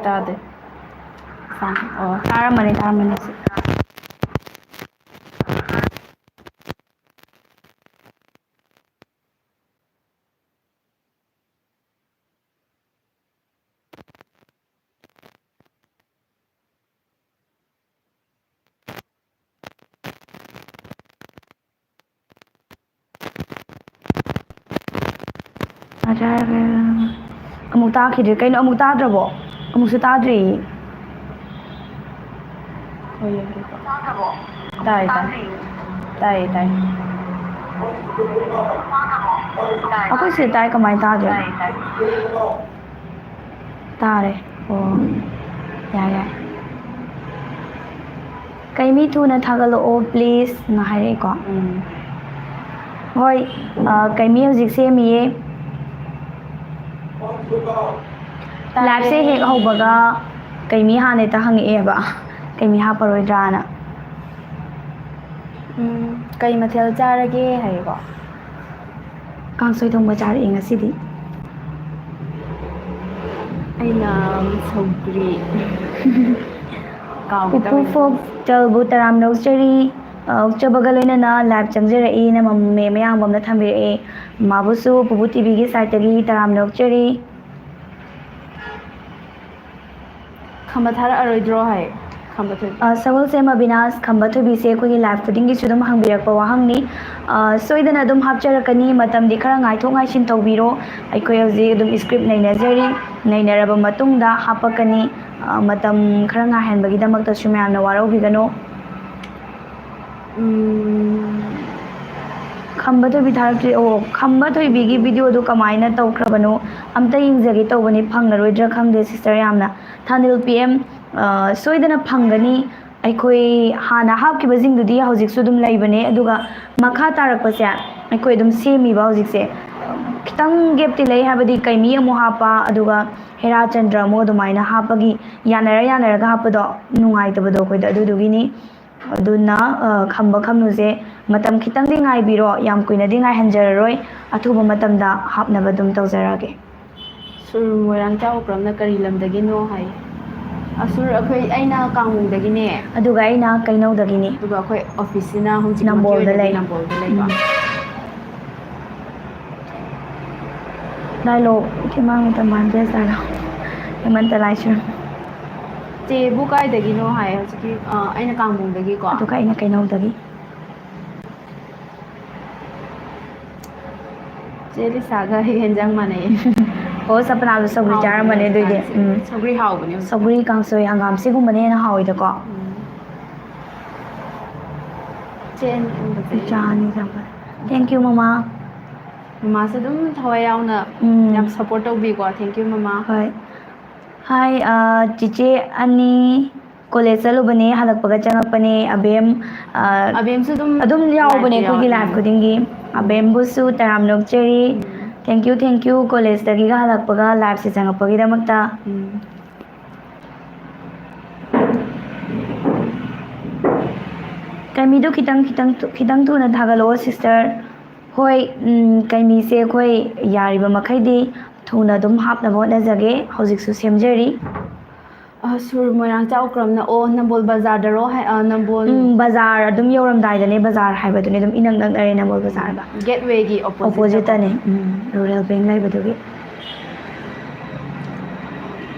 ꯇꯥꯗꯦ ꯑꯣ ꯇꯥꯔꯝꯃꯅꯤ ꯇꯥꯔꯝꯃꯅꯤ ꯑꯃꯨꯛ ꯇꯥꯈꯤꯗ꯭ꯔꯦ ꯀꯩꯅꯣ ꯑꯃꯨꯛ ꯇꯥꯗ꯭ꯔꯕꯣ ꯑꯃꯨꯛꯁꯨ ꯇꯥꯗ꯭ꯔꯤ ꯍꯣꯏ ꯌꯦꯡꯒꯦꯀꯣ ꯇꯥꯏ ꯇꯥꯏ ꯇꯥꯏꯌꯦ ꯇꯥꯏ ꯑꯩꯈꯣꯏ ꯁꯤ ꯇꯥꯏ ꯀꯃꯥꯏꯅ ꯇꯥꯗ꯭ꯔꯤꯅꯣ ꯇꯥꯔꯦ ꯑꯣ ꯌꯥꯏ ꯌꯥꯏ ꯀꯩꯃꯤ ꯊꯨꯅ ꯊꯥꯒꯠꯂꯛꯑꯣ ꯄ꯭ꯂꯤꯁ ꯅ ꯍꯥꯏꯔꯛꯑꯦꯀꯣ ꯍꯣꯏ ꯀꯩꯃꯤ ꯍꯧꯖꯤꯛ ꯁꯦꯝꯃꯤꯌꯦ ꯂꯥꯏꯐꯁꯦ ꯍꯦꯛ ꯍꯧꯕꯒ ꯀꯩꯃꯤ ꯍꯥꯟꯅ ꯍꯦꯛꯇ ꯍꯪꯉꯛꯑꯦꯕ ꯀꯩꯃꯤ ꯍꯥꯞꯄꯔꯣꯏꯗ꯭ꯔꯥꯅ ꯀꯩ ꯃꯊꯦꯜ ꯆꯥꯔꯒꯦ ꯍꯥꯏꯌꯦꯀꯣ ꯀꯥꯡꯁꯣꯏ ꯊꯣꯡꯕ ꯆꯥꯔꯛꯑꯦ ꯉꯁꯤꯗꯤ ꯑꯩꯅ ꯁꯧꯒ꯭ꯔꯤ ꯀꯥꯎꯒꯦ ꯄꯨꯄꯨ ꯇꯧꯋꯤꯅꯦ ꯐꯣꯛ ꯇꯦꯜꯕꯨ ꯇꯔꯥꯝꯅ ꯑꯣꯛꯆꯔꯤ ꯑꯣꯛꯆꯕꯒ ꯂꯣꯏꯅꯅ ꯂꯥꯏꯚ ꯆꯪꯖꯔꯛꯏ ꯃꯌꯥꯝꯕ ꯑꯃꯅ ꯊꯝꯕꯤꯔꯛꯑꯦ ꯃꯥꯕꯨꯁꯨ ꯄꯨꯄꯨ ꯇꯤꯚꯤꯒꯤ ꯁꯥꯏꯠꯇꯒꯤ ꯇꯔꯥꯝꯅ ꯑꯣꯛꯆꯔꯤ ꯈꯝꯕ ꯊꯥꯔꯛꯑꯔꯣꯏꯗ꯭ꯔꯣ ꯍꯥꯏ ꯈꯝꯕ ꯊꯣꯏꯕꯤ ꯁꯒꯣꯜꯁꯦꯝ ꯑꯕꯤꯅꯥꯁ ꯈꯝꯕ ꯊꯣꯏꯕꯤꯁꯦ ꯑꯩꯈꯣꯏꯒꯤ ꯂꯥꯏꯐ ꯈꯨꯗꯤꯡꯒꯤꯁꯨ ꯑꯗꯨꯝ ꯍꯪꯕꯤꯔꯛꯄ ꯋꯥꯍꯪꯅꯤ ꯁꯣꯏꯗꯅ ꯑꯗꯨꯝ ꯍꯥꯞꯆꯔꯛꯀꯅꯤ ꯃꯇꯝꯗꯤ ꯈꯔ ꯉꯥꯏꯊꯣꯛ ꯉꯥꯏꯁꯤꯟ ꯇꯧꯕꯤꯔꯣ ꯑꯩꯈꯣꯏ ꯍꯧꯖꯤꯛ ꯑꯗꯨꯝ ꯏꯁꯀ꯭ꯔꯤꯞ ꯅꯩꯅꯖꯔꯤ ꯅꯩꯅꯔꯕ ꯃꯇꯨꯡꯗ ꯍꯥꯞꯄꯛꯀꯅꯤ ꯃꯇꯝ ꯈꯔ ꯉꯥꯏꯍꯟꯕꯒꯤꯗꯃꯛꯇꯁꯨ ꯃꯌꯥꯝꯅ ꯋꯥꯔꯧꯕꯤꯒꯅꯨ ꯈꯝꯕ ꯊꯣꯏꯕꯤ ꯊꯥꯔꯛꯇ꯭ꯔꯤ ꯑꯣ ꯈꯝꯕ ꯊꯣꯏꯕꯤꯒꯤ ꯚꯤꯗꯤꯑꯣꯗꯣ ꯀꯃꯥꯏꯅ ꯇꯧꯈ꯭ꯔꯕꯅꯣ ꯑꯝꯇ ꯌꯦꯡꯖꯒꯦ ꯇꯧꯕꯅꯤ ꯐꯪꯉꯔꯣꯏꯗ꯭ꯔꯥ ꯈꯪꯗꯦ ꯁꯤꯁꯇꯔ ꯌꯥꯝꯅ ꯊꯥꯅꯤꯜ ꯄꯤ ꯑꯦꯝ ꯁꯣꯏꯗꯅ ꯐꯪꯒꯅꯤ ꯑꯩꯈꯣꯏ ꯍꯥꯟꯅ ꯍꯥꯞꯈꯤꯕꯁꯤꯡꯗꯨꯗꯤ ꯍꯧꯖꯤꯛꯁꯨ ꯑꯗꯨꯝ ꯂꯩꯕꯅꯦ ꯑꯗꯨꯒ ꯃꯈꯥ ꯇꯥꯔꯛꯄꯁꯦ ꯑꯩꯈꯣꯏ ꯑꯗꯨꯝ ꯁꯦꯝꯃꯤꯕ ꯍꯧꯖꯤꯛꯁꯦ ꯈꯤꯇꯪ ꯒꯦꯞꯇꯤ ꯂꯩ ꯍꯥꯏꯕꯗꯤ ꯀꯩꯃꯤ ꯑꯃꯨꯛ ꯍꯥꯞꯄ ꯑꯗꯨꯒ ꯍꯦꯔꯥꯆꯟꯗ꯭ꯔ ꯑꯃꯨꯛ ꯑꯗꯨꯃꯥꯏꯅ ꯍꯥꯞꯄꯒꯤ ꯌꯥꯅꯔꯒ ꯍꯥꯞꯄꯗꯣ ꯅꯨꯡꯉꯥꯏꯇꯕꯗꯣ ꯑꯩꯈꯣꯏꯗ ꯑꯗꯨꯗꯨꯒꯤꯅꯤ ꯑꯗꯨꯅ ꯈꯝꯕ ꯈꯝꯅꯨꯁꯦ ꯃꯇꯝ ꯈꯤꯇꯪꯗꯤ ꯉꯥꯏꯕꯤꯔꯣ ꯌꯥꯝ ꯀꯨꯏꯅꯗꯤ ꯉꯥꯏꯍꯟꯖꯔꯔꯣই ꯑꯊꯨꯕ ꯃꯇꯝꯗ ꯍꯥꯞꯅꯕ ꯑꯗꯨꯝ ꯇꯧꯖꯔꯛꯑꯒꯦ ꯁꯨꯔ ꯃꯣꯏꯔꯥꯡꯆꯥꯎ ꯀꯔꯤ ꯂꯝꯗꯒꯤꯅꯣ ꯍꯥꯏ ꯑꯁꯨꯔ ꯑꯩꯈꯣꯏ ꯑꯩꯅ ꯀꯥꯡꯕꯨꯗꯒꯤꯅꯦ ꯑꯗꯨꯒ ꯑꯩꯅ ꯀꯩꯅꯧꯗꯒꯤꯅꯤ ꯑꯗꯨꯒ ꯑꯩꯈꯣꯏ ꯑꯣꯐꯤꯁꯁꯤꯅ ꯍꯧꯖꯤꯛꯃꯛꯀꯤ ꯅꯝꯕꯣꯜꯗ ꯑꯣꯏꯅꯗꯤ ꯂꯩ ꯅꯝꯕꯣꯜꯗ ꯂꯩꯕ ꯗꯥꯏꯂꯣꯛ ꯏꯃꯥꯡꯇ ꯃꯥꯟꯖꯖꯥꯠꯂꯣ ꯍꯦꯃꯟꯇ ꯂꯥꯏꯁ꯭ꯔꯝ ꯆꯦꯕꯨ ꯀꯥꯏꯗꯒꯤꯅꯣ ꯍꯥꯏ ꯍꯧꯖꯤꯛꯀꯤ ꯑꯩꯅ ꯀꯥꯡꯕꯨꯗꯒꯤꯀꯣ ꯑꯗꯨꯒ ꯑꯩꯅ ꯀꯩꯅꯧꯗꯒꯤ ꯆꯦ ꯂꯤꯁꯥꯒ ꯑꯩꯒ ꯍꯦꯟꯖꯥꯡ ꯃꯥꯟꯅꯩꯌꯦ ꯑꯣ ꯁꯄꯅꯥꯁꯨ ꯁꯧꯒ꯭ꯔꯤ ꯍꯥꯎꯕꯅꯦ ꯆꯥꯔꯝꯕꯅꯦ ꯑꯗꯨꯏꯗꯤ ꯍꯧꯖꯤꯛꯀꯥꯟꯁꯦ ꯁꯧꯒ꯭ꯔꯤ ꯍꯥꯎꯕꯅꯦ ꯍꯧꯖꯤꯛꯀꯥꯟ ꯁꯧꯒ꯭ꯔꯤ ꯀꯥꯡꯁꯣꯏ ꯍꯪꯒꯥꯝ ꯁꯤꯒꯨꯝꯕꯅ ꯍꯦꯟꯅ ꯍꯥꯎꯋꯤꯗꯀꯣ ꯏꯆꯥꯅꯤ ꯊꯦꯡꯀ꯭ꯌꯨ ꯃꯃꯥ ꯃꯃꯥꯁꯨ ꯑꯗꯨꯝ ꯊꯋꯥꯏ ꯌꯥꯎꯅ ꯌꯥꯝ ꯁꯞꯄꯣꯔꯠ ꯇꯧꯕꯤꯀꯣ ꯊꯦꯡꯀ꯭ꯌꯨ ꯃꯃꯥ ꯍꯣꯏ ꯍꯥꯏ ꯆꯤꯆꯦ ꯑꯅꯤ ꯀꯣꯂꯦꯖ ꯆꯠꯂꯨꯕꯅꯦ ꯍꯜꯂꯛꯄꯒ ꯆꯪꯉꯛꯄꯅꯦ ꯑꯕꯦꯝ ꯑꯕꯦꯝꯁꯨ ꯑꯗꯨꯝ ꯌꯥꯎꯕꯅꯦ ꯂꯥꯏꯐꯇ ꯑꯩꯈꯣꯏꯒꯤ ꯂꯥꯏꯐ ꯈꯨꯗꯤꯡꯒꯤ ꯑꯕꯦꯝꯕꯨꯁꯨ ꯇꯔꯥꯝꯅ ꯑꯣꯛꯆꯔꯤ ꯊꯦꯡꯀ꯭ꯌꯨ ꯀꯣꯂꯦꯖꯇꯒꯤꯒ ꯍꯜꯂꯛꯄꯒ ꯂꯥꯏꯐꯁꯦ ꯆꯪꯉꯛꯄꯒꯤꯗꯃꯛꯇ ꯀꯩꯃꯤꯗꯣ ꯈꯤꯇꯪ ꯊꯨꯅ ꯊꯥꯒꯠꯂꯛꯑꯣ ꯁꯤꯁꯇꯔ ꯍꯣꯏ ꯀꯩꯃꯤꯁꯦ ꯑꯩꯈꯣꯏ ꯌꯥꯔꯤꯕ ꯃꯈꯩꯗꯤ ꯊꯨꯅ ꯑꯗꯨꯝ ꯍꯥꯞꯅꯕ ꯍꯣꯠꯅꯖꯒꯦ ꯍꯧꯖꯤꯛꯁꯨ ꯁꯦꯝꯖꯔꯤ ꯁꯨꯔ ꯃꯣꯏꯔꯥꯡ ꯆꯥꯎꯈ꯭ꯔꯝꯅ ꯑꯣ ꯅꯝꯕꯣꯜ ꯕꯖꯥꯔꯗꯔꯣ ꯅꯝꯕꯣꯜ ꯕꯖꯥꯔ ꯑꯗꯨꯝ ꯌꯧꯔꯝꯗꯥꯏꯗꯅꯦ ꯕꯖꯥꯔ ꯍꯥꯏꯕꯗꯨꯅꯦ ꯑꯗꯨꯝ ꯏꯅꯛ ꯅꯛꯅꯔꯦ ꯅꯝꯕꯣꯜ ꯕꯖꯥꯔꯒ ꯒꯦꯠꯋꯦꯒꯤ ꯑꯣꯄꯣꯖꯤꯠꯇꯀꯣ ꯑꯣꯄꯣꯖꯤꯠꯇꯅꯦ ꯔꯨꯔꯦꯜ ꯕꯦꯡ ꯂꯩꯕꯗꯨꯒꯤ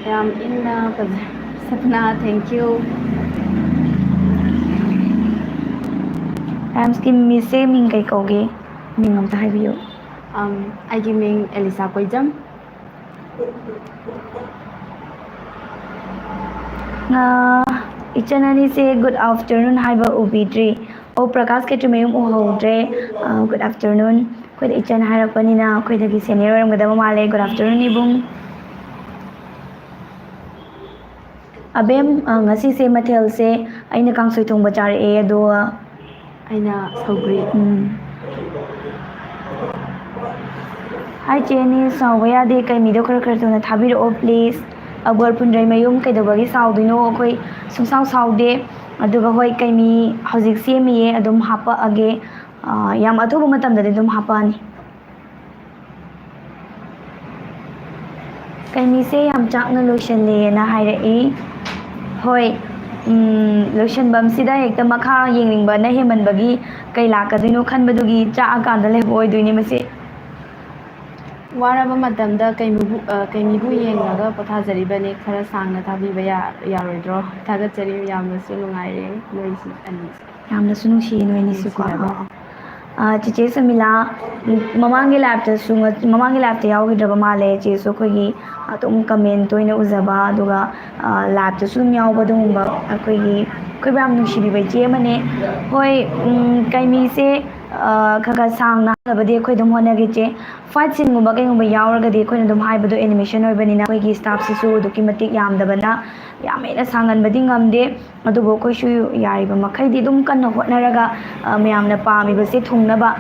ꯌꯥꯝ ꯏꯪꯅ ꯐꯖꯩ ꯁꯞꯅꯥ ꯊꯦꯡꯀ꯭ꯌꯨ ꯔꯥꯏꯝꯁꯀꯤ ꯃꯤꯁꯁꯦ ꯃꯤꯡ ꯀꯩ ꯀꯧꯒꯦ ꯃꯤꯡ ꯑꯝꯇ ꯍꯥꯏꯕꯤꯌꯨ ꯑꯩꯒꯤ ꯃꯤꯡ ꯑꯦꯂꯤꯁꯥ ꯀꯣꯏꯖꯝ ꯏꯆꯟ ꯑꯅꯤꯁꯦ ꯒꯨꯗ ꯑꯥꯐꯇꯔꯅꯨꯟ ꯍꯥꯏꯕ ꯎꯕꯤꯗ꯭ꯔꯤ ꯑꯣ ꯄ꯭ꯔꯀꯥꯁ ꯈꯦꯇ꯭ꯔꯤꯃꯌꯨꯝ ꯎꯍꯧꯗ꯭ꯔꯦ ꯒꯨꯗ ꯑꯥꯐꯇꯔꯅꯨꯟ ꯑꯩꯈꯣꯏꯗ ꯏꯆꯟ ꯍꯥꯏꯔꯛꯄꯅꯤꯅ ꯑꯩꯈꯣꯏꯗꯒꯤ ꯁꯦꯅꯤꯌꯔ ꯑꯣꯏꯔꯝꯒꯗꯕ ꯃꯥꯜꯂꯦ ꯒꯨꯗ ꯑꯥꯐꯇꯔꯅꯨꯟ ꯏꯕꯨꯡ ꯑꯕꯦꯝ ꯉꯁꯤꯁꯦ ꯃꯊꯦꯜꯁꯦ ꯑꯩꯅ ꯀꯥꯡꯁꯣꯏ ꯊꯣꯡꯕ ꯆꯥꯔꯛꯑꯦ ꯑꯗꯣ ꯑꯩꯅ ꯁꯧꯒ꯭ꯔꯤ ꯍꯥꯏ ꯆꯦꯅꯤ ꯁꯥꯎꯕ ꯌꯥꯗꯦ ꯀꯩꯃꯤꯗꯣ ꯈꯔ ꯊꯨꯅ ꯊꯥꯕꯤꯔꯛꯑꯣ ꯄ꯭ꯂꯤꯖ ꯑꯛꯕꯔ ꯐꯨꯟꯗ꯭ꯔꯩꯃꯌꯨꯝ ꯀꯩꯗꯧꯕꯒꯤ ꯁꯥꯎꯗꯣꯏꯅꯣ ꯑꯩꯈꯣই ꯁꯨꯡꯁꯥꯎ ꯁꯥꯎꯗꯦ ꯑꯗꯨꯒ ꯍꯣꯏ ꯀꯩꯃꯤ ꯍꯧꯖꯤꯛ ꯁꯦꯝꯃꯤꯌꯦ ꯑꯗꯨꯝ ꯍꯥꯄꯛꯑꯒꯦ ꯌꯥꯝ ꯑꯊꯨꯕ ꯃꯇꯝꯗꯗꯤ ꯑꯗꯨꯝ ꯍꯥꯄꯛꯑꯅꯤ ꯀꯩꯃꯤꯁꯦ ꯌꯥꯝ ꯆꯥꯛꯅ ꯂꯣꯏꯁꯜꯂꯦꯅ ꯍꯥꯏꯔꯛꯏ ꯍꯣꯏ ꯂꯣꯏꯁꯟꯕꯝꯁꯤꯗ ꯍꯦꯛꯇ ꯃꯈꯥ ꯌꯦꯡꯅꯤꯡꯕꯅ ꯍꯦꯟꯃꯟꯕꯒꯤ ꯀꯩ ꯂꯥꯛꯀꯗꯣꯏꯅꯣ ꯈꯟꯕꯗꯨꯒꯤ ꯆꯥꯛꯑꯀꯥꯟꯗ ꯂꯩꯕ ꯑꯣꯏꯗꯣꯏꯅꯦ ꯃꯁꯤ ꯋꯥꯔꯕ ꯃꯇꯝꯗ ꯀꯩꯃꯤꯕꯨ ꯌꯦꯡꯂꯒ ꯄꯣꯊꯥꯖꯔꯤꯕꯅꯤ ꯈꯔ ꯁꯥꯡꯅ ꯊꯥꯕꯤꯕ ꯌꯥꯔꯣꯏꯗ꯭ꯔꯣ ꯊꯥꯒꯠꯆꯔꯤ ꯌꯥꯝꯅꯁꯨ ꯅꯨꯡꯉꯥꯏꯔꯦ ꯅꯣꯏꯁꯤ ꯑꯅꯤꯁꯦ ꯌꯥꯝꯅꯁꯨ ꯅꯨꯡꯁꯤꯌꯦ ꯅꯣꯏꯅꯤꯁꯨꯀꯣ ꯅꯨꯡꯁꯤꯅꯕ ꯆꯤꯆꯦ ꯁꯃꯤꯂꯥ ꯃꯃꯥꯡꯒꯤ ꯂꯥꯏꯞꯇ ꯌꯥꯎꯈꯤꯗ꯭ꯔꯕ ꯃꯥꯜꯂꯦ ꯆꯦꯁꯨ ꯑꯩꯈꯣꯏꯒꯤ ꯑꯗꯨꯝ ꯀꯃꯦꯟ ꯇꯣꯏꯅ ꯎꯖꯕ ꯑꯗꯨꯒ ꯂꯥꯏꯞꯇꯁꯨ ꯑꯗꯨꯝ ꯌꯥꯎꯕ ꯑꯗꯨꯒꯨꯝꯕ ꯑꯩꯈꯣꯏꯕꯨ ꯌꯥꯝ ꯅꯨꯡꯁꯤꯕꯤꯕ ꯏꯆꯦ ꯑꯃꯅꯦ ꯍꯣꯏ ꯀꯩꯃꯤꯁꯦ ꯈꯔ ꯁꯥꯡꯅ ꯍꯥꯏꯕꯗꯤ ꯑꯩꯈꯣꯏ ꯑꯗꯨꯝ ꯍꯣꯠꯅꯒꯦ ꯏꯆꯦ ꯐꯥꯏꯠ ꯁꯤꯟꯒꯨꯝꯕ ꯀꯩꯒꯨꯝꯕ ꯌꯥꯎꯔꯒꯗꯤ ꯑꯩꯈꯣꯏꯅ ꯑꯗꯨꯝ ꯍꯥꯏꯕꯗꯣ ꯑꯦꯅꯤꯃꯦꯁꯟ ꯑꯣꯏꯕꯅꯤꯅ ꯑꯩꯈꯣꯏꯒꯤ ꯁ꯭ꯇꯥꯐꯁꯤꯁꯨ ꯑꯗꯨꯛꯀꯤ ꯃꯇꯤꯛ ꯌꯥꯝꯗꯕꯅ ꯌꯥꯝ ꯍꯦꯟꯅ ꯁꯥꯡꯍꯟꯕꯗꯤ ꯉꯝꯗꯦ ꯑꯗꯨꯕꯨ ꯑꯩꯈꯣꯏꯁꯨ ꯌꯥꯔꯤꯕ ꯃꯈꯩꯗꯤ ꯑꯗꯨꯝ ꯀꯟꯅ ꯍꯣꯠꯅꯔꯒ ꯃꯌꯥꯝꯅ ꯄꯥꯝꯃꯤꯕꯁꯦ ꯊꯨꯡꯅꯕ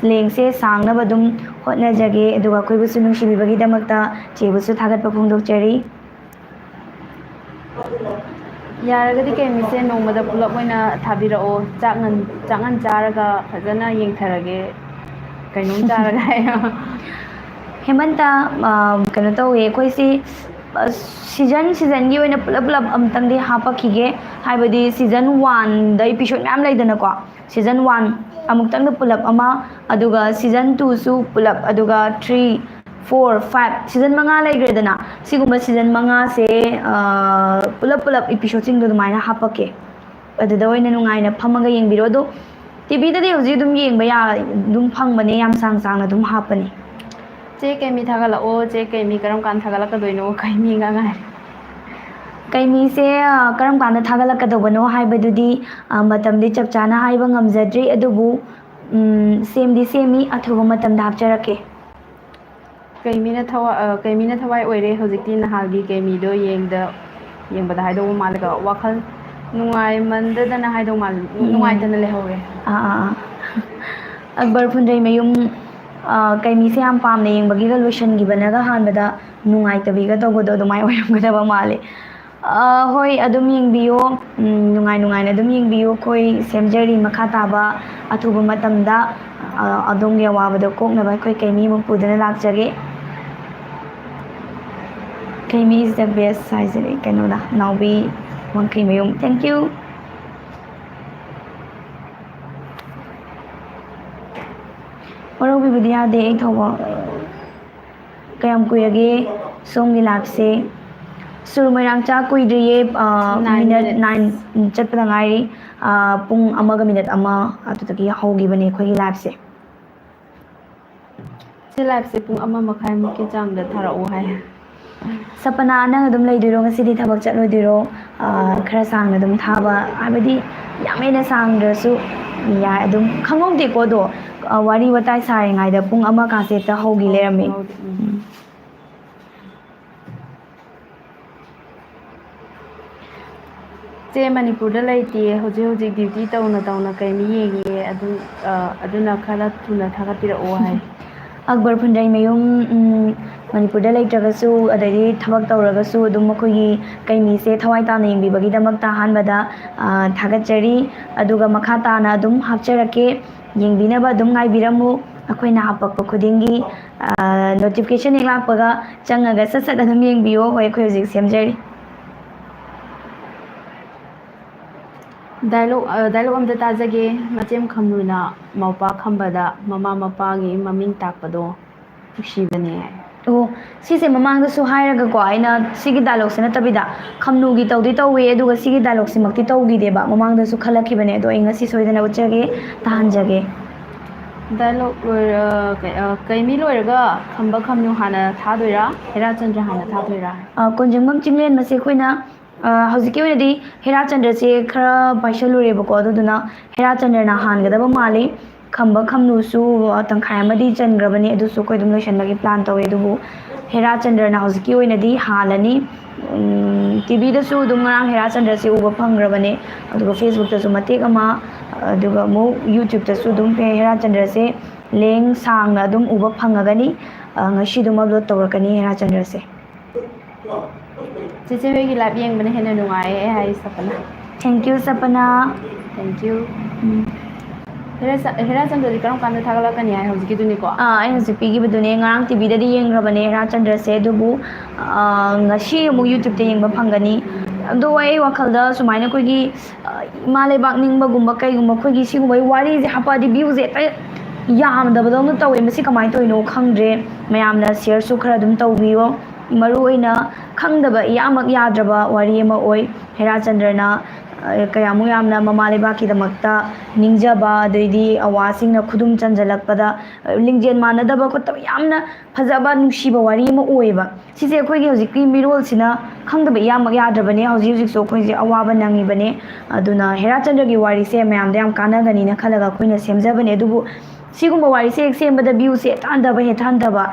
ꯂꯦꯡꯁꯦ ꯁꯥꯡꯅꯕ ꯑꯗꯨꯝ ꯍꯣꯠꯅꯖꯒꯦ ꯑꯗꯨꯒ ꯑꯩꯈꯣꯏꯕꯨꯁꯨ ꯅꯨꯡꯁꯤꯕꯤꯕꯒꯤꯗꯃꯛꯇ ꯆꯦꯕꯨꯁꯨ ꯊꯥꯒꯠꯄ ꯐꯣꯡꯗꯣꯛꯆꯔꯤ ꯌꯥꯔꯒꯗꯤ ꯀꯩꯃꯤꯁꯦ ꯅꯣꯡꯃꯗ ꯄꯨꯂꯞ ꯑꯣꯏꯅ ꯊꯥꯕꯤꯔꯛꯑꯣ ꯆꯥꯛꯉꯟ ꯆꯥꯔꯒ ꯐꯖꯅ ꯌꯦꯡꯊꯔꯒꯦ ꯀꯩꯅꯣꯝ ꯆꯥꯔꯒ ꯍꯦꯃꯟꯇ ꯀꯩꯅꯣ ꯇꯧꯋꯦ ꯑꯩꯈꯣꯏꯁꯤ ꯁꯤꯖꯟꯒꯤ ꯑꯣꯏꯅ ꯄꯨꯂꯞ ꯑꯝꯇꯪꯗꯤ ꯍꯥꯞꯄꯛꯈꯤꯒꯦ ꯍꯥꯏꯕꯗꯤ ꯁꯤꯖꯟ 1ꯗ ꯏꯄꯤꯁꯣꯠ ꯃꯌꯥꯝ ꯂꯩꯗꯅꯀꯣ ꯁꯤꯖꯟ 1 ꯑꯃꯨꯛꯇꯪꯗ ꯄꯨꯂꯞ ꯑꯃ ꯑꯗꯨꯒ ꯁꯤꯖꯟ 2ꯁꯨ ꯄꯨꯂꯞ ꯑꯗꯨꯒ 3 4 5 ꯁꯤꯖꯟ 5 ꯂꯩꯈ꯭ꯔꯦꯗꯅ ꯁꯤꯒꯨꯝꯕ ꯁꯤꯖꯟ 5ꯁꯦ ꯄꯨꯂꯞ ꯏꯄꯤꯁꯣꯠꯁꯤꯡꯗꯣ ꯑꯗꯨꯃꯥꯏꯅ ꯍꯥꯞꯄꯛꯀꯦ ꯑꯗꯨꯗ ꯑꯣꯏꯅ ꯅꯨꯡꯉꯥꯏꯅ ꯐꯝꯃꯒ ꯌꯦꯡꯕꯤꯔꯣ ꯑꯗꯣ ꯇꯤꯚꯤꯗꯗꯤ ꯍꯧꯖꯤꯛ ꯑꯗꯨꯝ ꯌꯦꯡꯕ ꯑꯗꯨꯝ ꯐꯪꯕꯅꯦ ꯌꯥꯝ ꯁꯥꯡꯅ ꯑꯗꯨꯝ ꯍꯥꯞꯄꯅꯤ ꯆꯦ ꯀꯩꯃꯤ ꯊꯥꯒꯠꯂꯛꯑꯣ ꯆꯦ ꯀꯩꯃꯤ ꯀꯔꯝ ꯀꯥꯟꯗ ꯊꯥꯒꯠꯂꯛꯀꯗꯣꯏꯅꯣ ꯀꯩꯃꯤꯒ ꯉꯥꯏꯔꯦ ꯀꯩꯃꯤꯁꯦ ꯀꯔꯝ ꯀꯥꯟꯗ ꯊꯥꯒꯠꯂꯛꯀꯗꯧꯕꯅꯣ ꯍꯥꯏꯕꯗꯨꯗꯤ ꯃꯇꯝꯗꯤ ꯆꯞ ꯆꯥꯅ ꯍꯥꯏꯕ ꯉꯝꯖꯗ꯭ꯔꯤ ꯑꯗꯨꯕꯨ ꯁꯦꯝꯗꯤ ꯁꯦꯝꯃꯤ ꯑꯊꯨꯕ ꯃꯇꯝꯗ ꯍꯥꯞꯆꯔꯛꯀꯦ ꯀꯩꯃꯤꯅ ꯊꯋꯥꯏ ꯑꯣꯏꯔꯦ ꯍꯧꯖꯤꯛꯇꯤ ꯅꯍꯥꯟꯒꯤ ꯀꯩꯃꯤꯗꯣ ꯌꯦꯡꯕꯗ ꯍꯥꯏꯗꯧꯕ ꯃꯥꯜꯂꯦꯀꯣ ꯋꯥꯈꯜ ꯅꯨꯡꯉꯥꯏꯃꯟꯗꯗꯅ ꯍꯥꯏꯗꯧ ꯃꯥꯜꯂꯦ ꯅꯨꯡꯉꯥꯏꯇꯅ ꯂꯩꯍꯧꯔꯦ ꯑꯛꯕꯔ ꯐꯨꯟꯗ꯭ꯔꯩꯃꯌꯨꯝ ꯀꯩꯃꯤꯁꯦ ꯌꯥꯝ ꯄꯥꯝꯅ ꯌꯦꯡꯕꯒꯤꯒ ꯂꯣꯏꯁꯤꯟꯈꯤꯕꯅꯒ ꯍꯥꯟꯕꯗ ꯅꯨꯡꯉꯥꯏꯇꯕꯤꯒ ꯇꯧꯕꯗꯣ ꯑꯗꯨꯃꯥꯏꯅ ꯑꯣꯏꯔꯝꯒꯗꯕ ꯃꯥꯜꯂꯦ ꯍꯣꯏ ꯑꯗꯨꯝ ꯌꯦꯡꯕꯤꯌꯣ ꯅꯨꯡꯉꯥꯏꯅ ꯑꯗꯨꯝ ꯌꯦꯡꯕꯤꯌꯣ ꯑꯩꯈꯣꯏ ꯁꯦꯝꯖꯔꯤ ꯃꯈꯥ ꯇꯥꯕ ꯑꯊꯨꯕ ꯃꯇꯝꯗ ꯑꯗꯣꯝꯒꯤ ꯑꯋꯥꯕꯗꯣ ꯀꯣꯛꯅꯕ ꯑꯩꯈꯣꯏ ꯀꯩꯃꯤꯃꯨꯛ ꯄꯨꯗꯨꯅ ꯂꯥꯛꯆꯒꯦ ꯀꯩꯃꯤ ꯏꯁ ꯗ ꯕꯦꯁ ꯍꯥꯏꯖꯔꯤ ꯀꯩꯅꯣꯗ ꯅꯥꯎꯕꯤ ꯋꯥꯡꯈꯩꯃꯌꯨꯝ ꯊꯦꯡꯛ ꯌꯨ ꯋꯥꯔꯧꯕꯤꯕꯗꯤ ꯌꯥꯗꯦ ꯑꯩ ꯊꯧꯕ ꯀꯌꯥꯝ ꯀꯨꯏꯔꯒꯦ ꯁꯣꯝꯒꯤ ꯂꯥꯏꯐꯁꯦ ꯁꯨꯔ ꯃꯣꯏꯔꯥꯡꯆꯥ ꯀꯨꯏꯗ꯭ꯔꯤꯌꯦ 9 ꯃꯤꯅꯠ minutes 9 ꯆꯠꯄꯗ ꯉꯥꯏꯔꯤ ꯄꯨꯡ 1ꯒ ꯃꯤꯅꯠ 1 ꯑꯗꯨꯗꯒꯤ ꯍꯧꯈꯤꯕꯅꯦ ꯑꯩꯈꯣꯏꯒꯤ ꯂꯥꯏꯐꯁꯦ ꯁꯤ ꯂꯥꯏꯐꯁꯦ ꯄꯨꯡ 1.5 ꯆꯥꯡꯗ ꯊꯥꯔꯛꯑꯣ ꯍꯥꯏ ꯁꯄꯅꯥ ꯅꯪ ꯑꯗꯨꯝ ꯂꯩꯗꯣꯏꯔꯣ ꯉꯁꯤꯗꯤ ꯊꯕꯛ ꯆꯠꯂꯣꯏꯗꯣꯏꯔో ꯈꯔ ꯁꯥꯡꯅ ꯑꯗꯨꯝ ꯊꯥꯕ ꯍꯥꯏꯕꯗꯤ ꯌꯥꯝ ꯍꯦꯟꯅ ꯁꯥꯡꯗ꯭ꯔꯁꯨ ꯌꯥꯏ ꯑꯗꯨꯝ ꯈꯪꯍꯧꯗꯦꯀꯣ ꯑꯗꯣ ꯋꯥꯔꯤ ꯋꯥꯇꯥꯏ ꯁꯥꯔꯤꯉꯩꯗ ꯄꯨꯡ 1 ꯀꯥꯁꯦ ꯍꯦꯛꯇ ꯍꯧꯈꯤ ꯂꯩꯔꯝꯃꯤ ꯈꯪꯍꯧꯗꯦ ꯆꯦ ꯃꯅꯤꯄꯨꯔꯗ ꯂꯩꯇꯦ ꯍꯧꯖꯤꯛ ꯗ꯭ꯌꯨꯇꯤ ꯇꯧꯅ ꯀꯩꯃꯤ ꯌꯦꯡꯉꯤꯌꯦ ꯑꯗꯨꯅ ꯈꯔ ꯊꯨꯅ ꯊꯥꯒꯠꯄꯤꯔꯛꯑꯣ ꯍꯥꯏ ꯑꯛꯕꯔ ꯐꯨꯟꯗ꯭ꯔꯩꯃꯌꯨꯝ ꯃꯅꯤꯄꯨꯔꯗ ꯂꯩꯇ꯭ꯔꯒꯁꯨ ꯑꯗꯩꯗꯤ ꯊꯕꯛ ꯇꯧꯔꯒꯁꯨ ꯑꯗꯨꯝ ꯑꯩꯈꯣꯏꯒꯤ ꯀꯩꯃꯤꯁꯦ ꯊꯋꯥꯏ ꯇꯥꯅ ꯌꯦꯡꯕꯤꯕꯒꯤꯗꯃꯛꯇ ꯑꯍꯥꯟꯕꯗ ꯊꯥꯒꯠꯆꯔꯤ ꯑꯗꯨꯒ ꯃꯈꯥ ꯇꯥꯅ ꯑꯗꯨꯝ ꯍꯥꯞꯆꯔꯛꯀꯦ ꯌꯦꯡꯕꯤꯅꯕ ꯑꯗꯨꯝ ꯉꯥꯏꯕꯤꯔꯝꯃꯨ ꯑꯩꯈꯣꯏꯅ ꯍꯥꯞꯄꯛꯄ ꯈꯨꯗꯤꯡꯒꯤ ꯅꯣꯇꯤꯐꯤꯀꯦꯁꯟ ꯍꯦꯛ ꯂꯥꯛꯄꯒ ꯆꯪꯉꯒ ꯁꯠ ꯑꯗꯨꯝ ꯌꯦꯡꯕꯤꯌꯣ ꯍꯣꯏ ꯑꯩꯈꯣꯏ ꯍꯧꯖꯤꯛ ꯁꯦꯝꯖꯔꯤ ꯗꯥꯏꯂꯣꯛ ꯑꯝꯇ ꯇꯥꯖꯒꯦ ꯃꯆꯦꯝ ꯈꯝꯅꯨꯅ ꯃꯧꯄꯥ ꯈꯝꯕꯗ ꯃꯃꯥ ꯃꯄꯥꯒꯤ ꯃꯃꯤꯡ ꯇꯥꯛꯄꯗꯣ ꯅꯨꯡꯁꯤꯕꯅꯦ ꯑꯣ ꯁꯤꯁꯦ ꯃꯃꯥꯡꯗꯁꯨ ꯍꯥꯏꯔꯒꯀꯣ ꯑꯩꯅ ꯁꯤꯒꯤ ꯗꯥꯏꯂꯣꯛꯁꯦ ꯅꯠꯇꯕꯤꯗ ꯈꯝꯅꯨꯒꯤ ꯇꯧꯋꯦ ꯑꯗꯨꯒ ꯁꯤꯒꯤ ꯗꯥꯏꯂꯣꯛꯁꯤꯃꯛꯇꯤ ꯇꯧꯈꯤꯗꯦꯕ ꯃꯃꯥꯡꯗꯁꯨ ꯈꯜꯂꯛꯈꯤꯕꯅꯦ ꯑꯗꯣ ꯑꯩ ꯉꯁꯤ ꯁꯣꯏꯗꯅ ꯎꯠꯆꯒꯦ ꯇꯥꯍꯟꯖꯒꯦ ꯗꯥꯏꯂꯣꯛ ꯀꯩꯃꯤ ꯂꯣꯏꯔꯒ ꯈꯝꯕ ꯈꯝꯅꯨ ꯍꯥꯟꯅ ꯊꯥꯗꯣꯏꯔꯥ ꯍꯦꯔꯥꯆꯟꯗ꯭ꯔ ꯍꯥꯟꯅ ꯊꯥꯗꯣꯏꯔꯥ ꯀꯣꯟꯖꯪꯕꯝ ꯆꯤꯡꯂꯦꯟꯕꯁꯦ ꯑꯩꯈꯣꯏꯅ ꯍꯧꯖꯤꯛꯀꯤ ꯑꯣꯏꯅꯗꯤ ꯍꯦꯔꯥꯆꯟꯗ꯭ꯔꯁꯦ ꯈꯔ ꯄꯥꯏꯁꯜꯂꯨꯔꯦꯕꯀꯣ ꯑꯗꯨꯗꯨꯅ ꯍꯦꯔꯥꯆꯟꯗ꯭ꯔꯅ ꯍꯥꯟꯒꯗꯕ ꯃꯥꯜꯂꯤ ꯈꯝꯕ ꯈꯝꯅꯨꯁꯨ ꯇꯪꯈꯥꯏ ꯑꯃꯗꯤ ꯆꯟꯈ꯭ꯔꯕꯅꯤ ꯑꯗꯨꯁꯨ ꯑꯩꯈꯣꯏ ꯑꯗꯨꯝ ꯂꯣꯏꯁꯤꯟꯕꯒꯤ ꯄ꯭ꯂꯥꯟ ꯇꯧꯋꯦ ꯑꯗꯨꯕꯨ ꯍꯦꯔꯥꯆꯟꯗ꯭ꯔꯅ ꯍꯧꯖꯤꯛꯀꯤ ꯑꯣꯏꯅꯗꯤ ꯍꯥꯜꯂꯅꯤ ꯇꯤꯚꯤꯗꯁꯨ ꯑꯗꯨꯝ ꯉꯔꯥꯡ ꯍꯦꯔꯥꯆꯟꯗ꯭ꯔꯁꯦ ꯎꯕ ꯐꯪꯈ꯭ꯔꯕꯅꯦ ꯑꯗꯨꯒ ꯐꯦꯁꯕꯨꯛꯇꯁꯨ ꯃꯇꯦꯛ ꯑꯃ ꯑꯗꯨꯒ ꯑꯃꯨꯛ ꯌꯨꯇ꯭ꯌꯨꯕꯇꯁꯨ ꯑꯗꯨꯝ ꯍꯦꯔꯥꯆꯟꯗ꯭ꯔꯁꯦ ꯂꯦꯡ ꯁꯥꯡꯅ ꯑꯗꯨꯝ ꯎꯕ ꯐꯪꯉꯒꯅꯤ ꯉꯁꯤ ꯑꯗꯨꯝ ꯑꯞꯂꯣꯗ ꯇꯧꯔꯛꯀꯅꯤ ꯍꯦꯔꯥꯆꯟꯗ꯭ꯔꯁꯦ ꯆꯦꯆꯦ ꯍꯣꯏꯒꯤ ꯂꯥꯏꯚ ꯌꯦꯡꯕꯅ ꯍꯦꯟꯅ ꯅꯨꯡꯉꯥꯏꯌꯦ ꯍꯥꯏ ꯁꯄꯅ thank you Sapna thank you ꯍꯦꯔꯥꯆꯟꯗ꯭ꯔꯗꯤ ꯀꯔꯝ ꯀꯥꯟꯗ ꯊꯥꯒꯠꯂꯛꯀꯅꯤ ꯍꯥꯏ ꯍꯧꯖꯤꯛꯀꯤꯗꯨꯅꯤꯀꯣ? ꯑꯩ ꯍꯧꯖꯤꯛ ꯄꯤꯈꯤꯕꯗꯨꯅꯦ ꯉꯔꯥꯡ ꯇꯤꯚꯤꯗꯗꯤ ꯌꯦꯡꯈ꯭ꯔꯕꯅꯦ ꯍꯦꯔꯥꯆꯟꯗ꯭ꯔꯁꯦ ꯑꯗꯨꯕꯨ ꯉꯁꯤ ꯑꯃꯨꯛ ꯌꯨꯇ꯭ꯌꯨꯕꯇ ꯌꯦꯡꯕ ꯐꯪꯒꯅꯤ ꯑꯗꯣ ꯑꯩ ꯋꯥꯈꯜꯗ ꯁꯨꯃꯥꯏꯅ ꯑꯩꯈꯣꯏꯒꯤ ꯏꯃꯥ ꯂꯩꯕꯥꯛ ꯅꯤꯡꯕꯒꯨꯝꯕ ꯀꯩꯒꯨꯝꯕ ꯑꯩꯈꯣꯏꯒꯤ ꯁꯤꯒꯨꯝꯕꯒꯤ ꯋꯥꯔꯤꯁꯦ ꯍꯥꯞꯄꯛꯑꯗꯤ ꯚ꯭ꯌꯨꯁꯦ ꯍꯦꯛꯇ ꯌꯥꯝꯗꯕꯗꯧꯅ ꯇꯧꯋꯦ ꯃꯁꯤ ꯀꯃꯥꯏꯅ ꯇꯧꯔꯤꯅꯣ ꯈꯪꯗ꯭ꯔꯦ ꯃꯌꯥꯝꯅ ꯁꯤꯌꯔꯁꯨ ꯈꯔ ꯑꯗꯨꯝ ꯇꯧꯕꯤꯌꯣ ꯃꯔꯨꯑꯣꯏꯅ ꯈꯪꯗꯕ ꯏꯌꯥꯃꯛ ꯌꯥꯗ꯭ꯔꯕ ꯋꯥꯔꯤ ꯑꯃ ꯑꯣꯏ ꯍꯦꯔꯥꯆꯟꯗ꯭ꯔꯅ ꯀꯌꯥꯃꯨꯛ ꯌꯥꯝꯅ ꯃꯃꯥ ꯂꯩꯕꯥꯛꯀꯤꯗꯃꯛꯇ ꯅꯤꯡꯖꯕ ꯑꯗꯩꯗꯤ ꯑꯋꯥꯁꯤꯡꯅ ꯈꯨꯗꯨꯝ ꯆꯟꯖꯜꯂꯛꯄꯗ ꯂꯤꯡꯖꯦꯜ ꯃꯥꯟꯅꯗꯕ ꯈꯣꯠꯇꯕ ꯌꯥꯝꯅ ꯐꯖꯕ ꯅꯨꯡꯁꯤꯕ ꯋꯥꯔꯤ ꯑꯃ ꯑꯣꯏꯌꯦꯕ ꯁꯤꯁꯦ ꯑꯩꯈꯣꯏꯒꯤ ꯍꯧꯖꯤꯛꯀꯤ ꯃꯤꯔꯣꯜꯁꯤꯅ ꯈꯪꯗꯕ ꯏꯌꯥꯃꯛ ꯌꯥꯗ꯭ꯔꯕꯅꯦ ꯍꯧꯖꯤꯛꯁꯨ ꯑꯩꯈꯣꯏꯁꯦ ꯑꯋꯥꯕ ꯅꯪꯉꯤꯕꯅꯦ ꯑꯗꯨꯅ ꯍꯦꯔꯥꯆꯟꯗ꯭ꯔꯒꯤ ꯋꯥꯔꯤꯁꯦ ꯃꯌꯥꯝꯗ ꯌꯥꯝ ꯀꯥꯟꯅꯒꯅꯤꯅ ꯈꯜꯂꯒ ꯑꯩꯈꯣꯏꯅ ꯁꯦꯝꯖꯕꯅꯦ ꯑꯗꯨꯕꯨ ꯁꯤꯒꯨꯝꯕ ꯋꯥꯔꯤꯁꯦ ꯍꯦꯛ ꯁꯦꯝꯕꯗ ꯚ꯭ꯌꯨꯁꯦ ꯍꯦꯛꯇ ꯍꯟꯊꯕ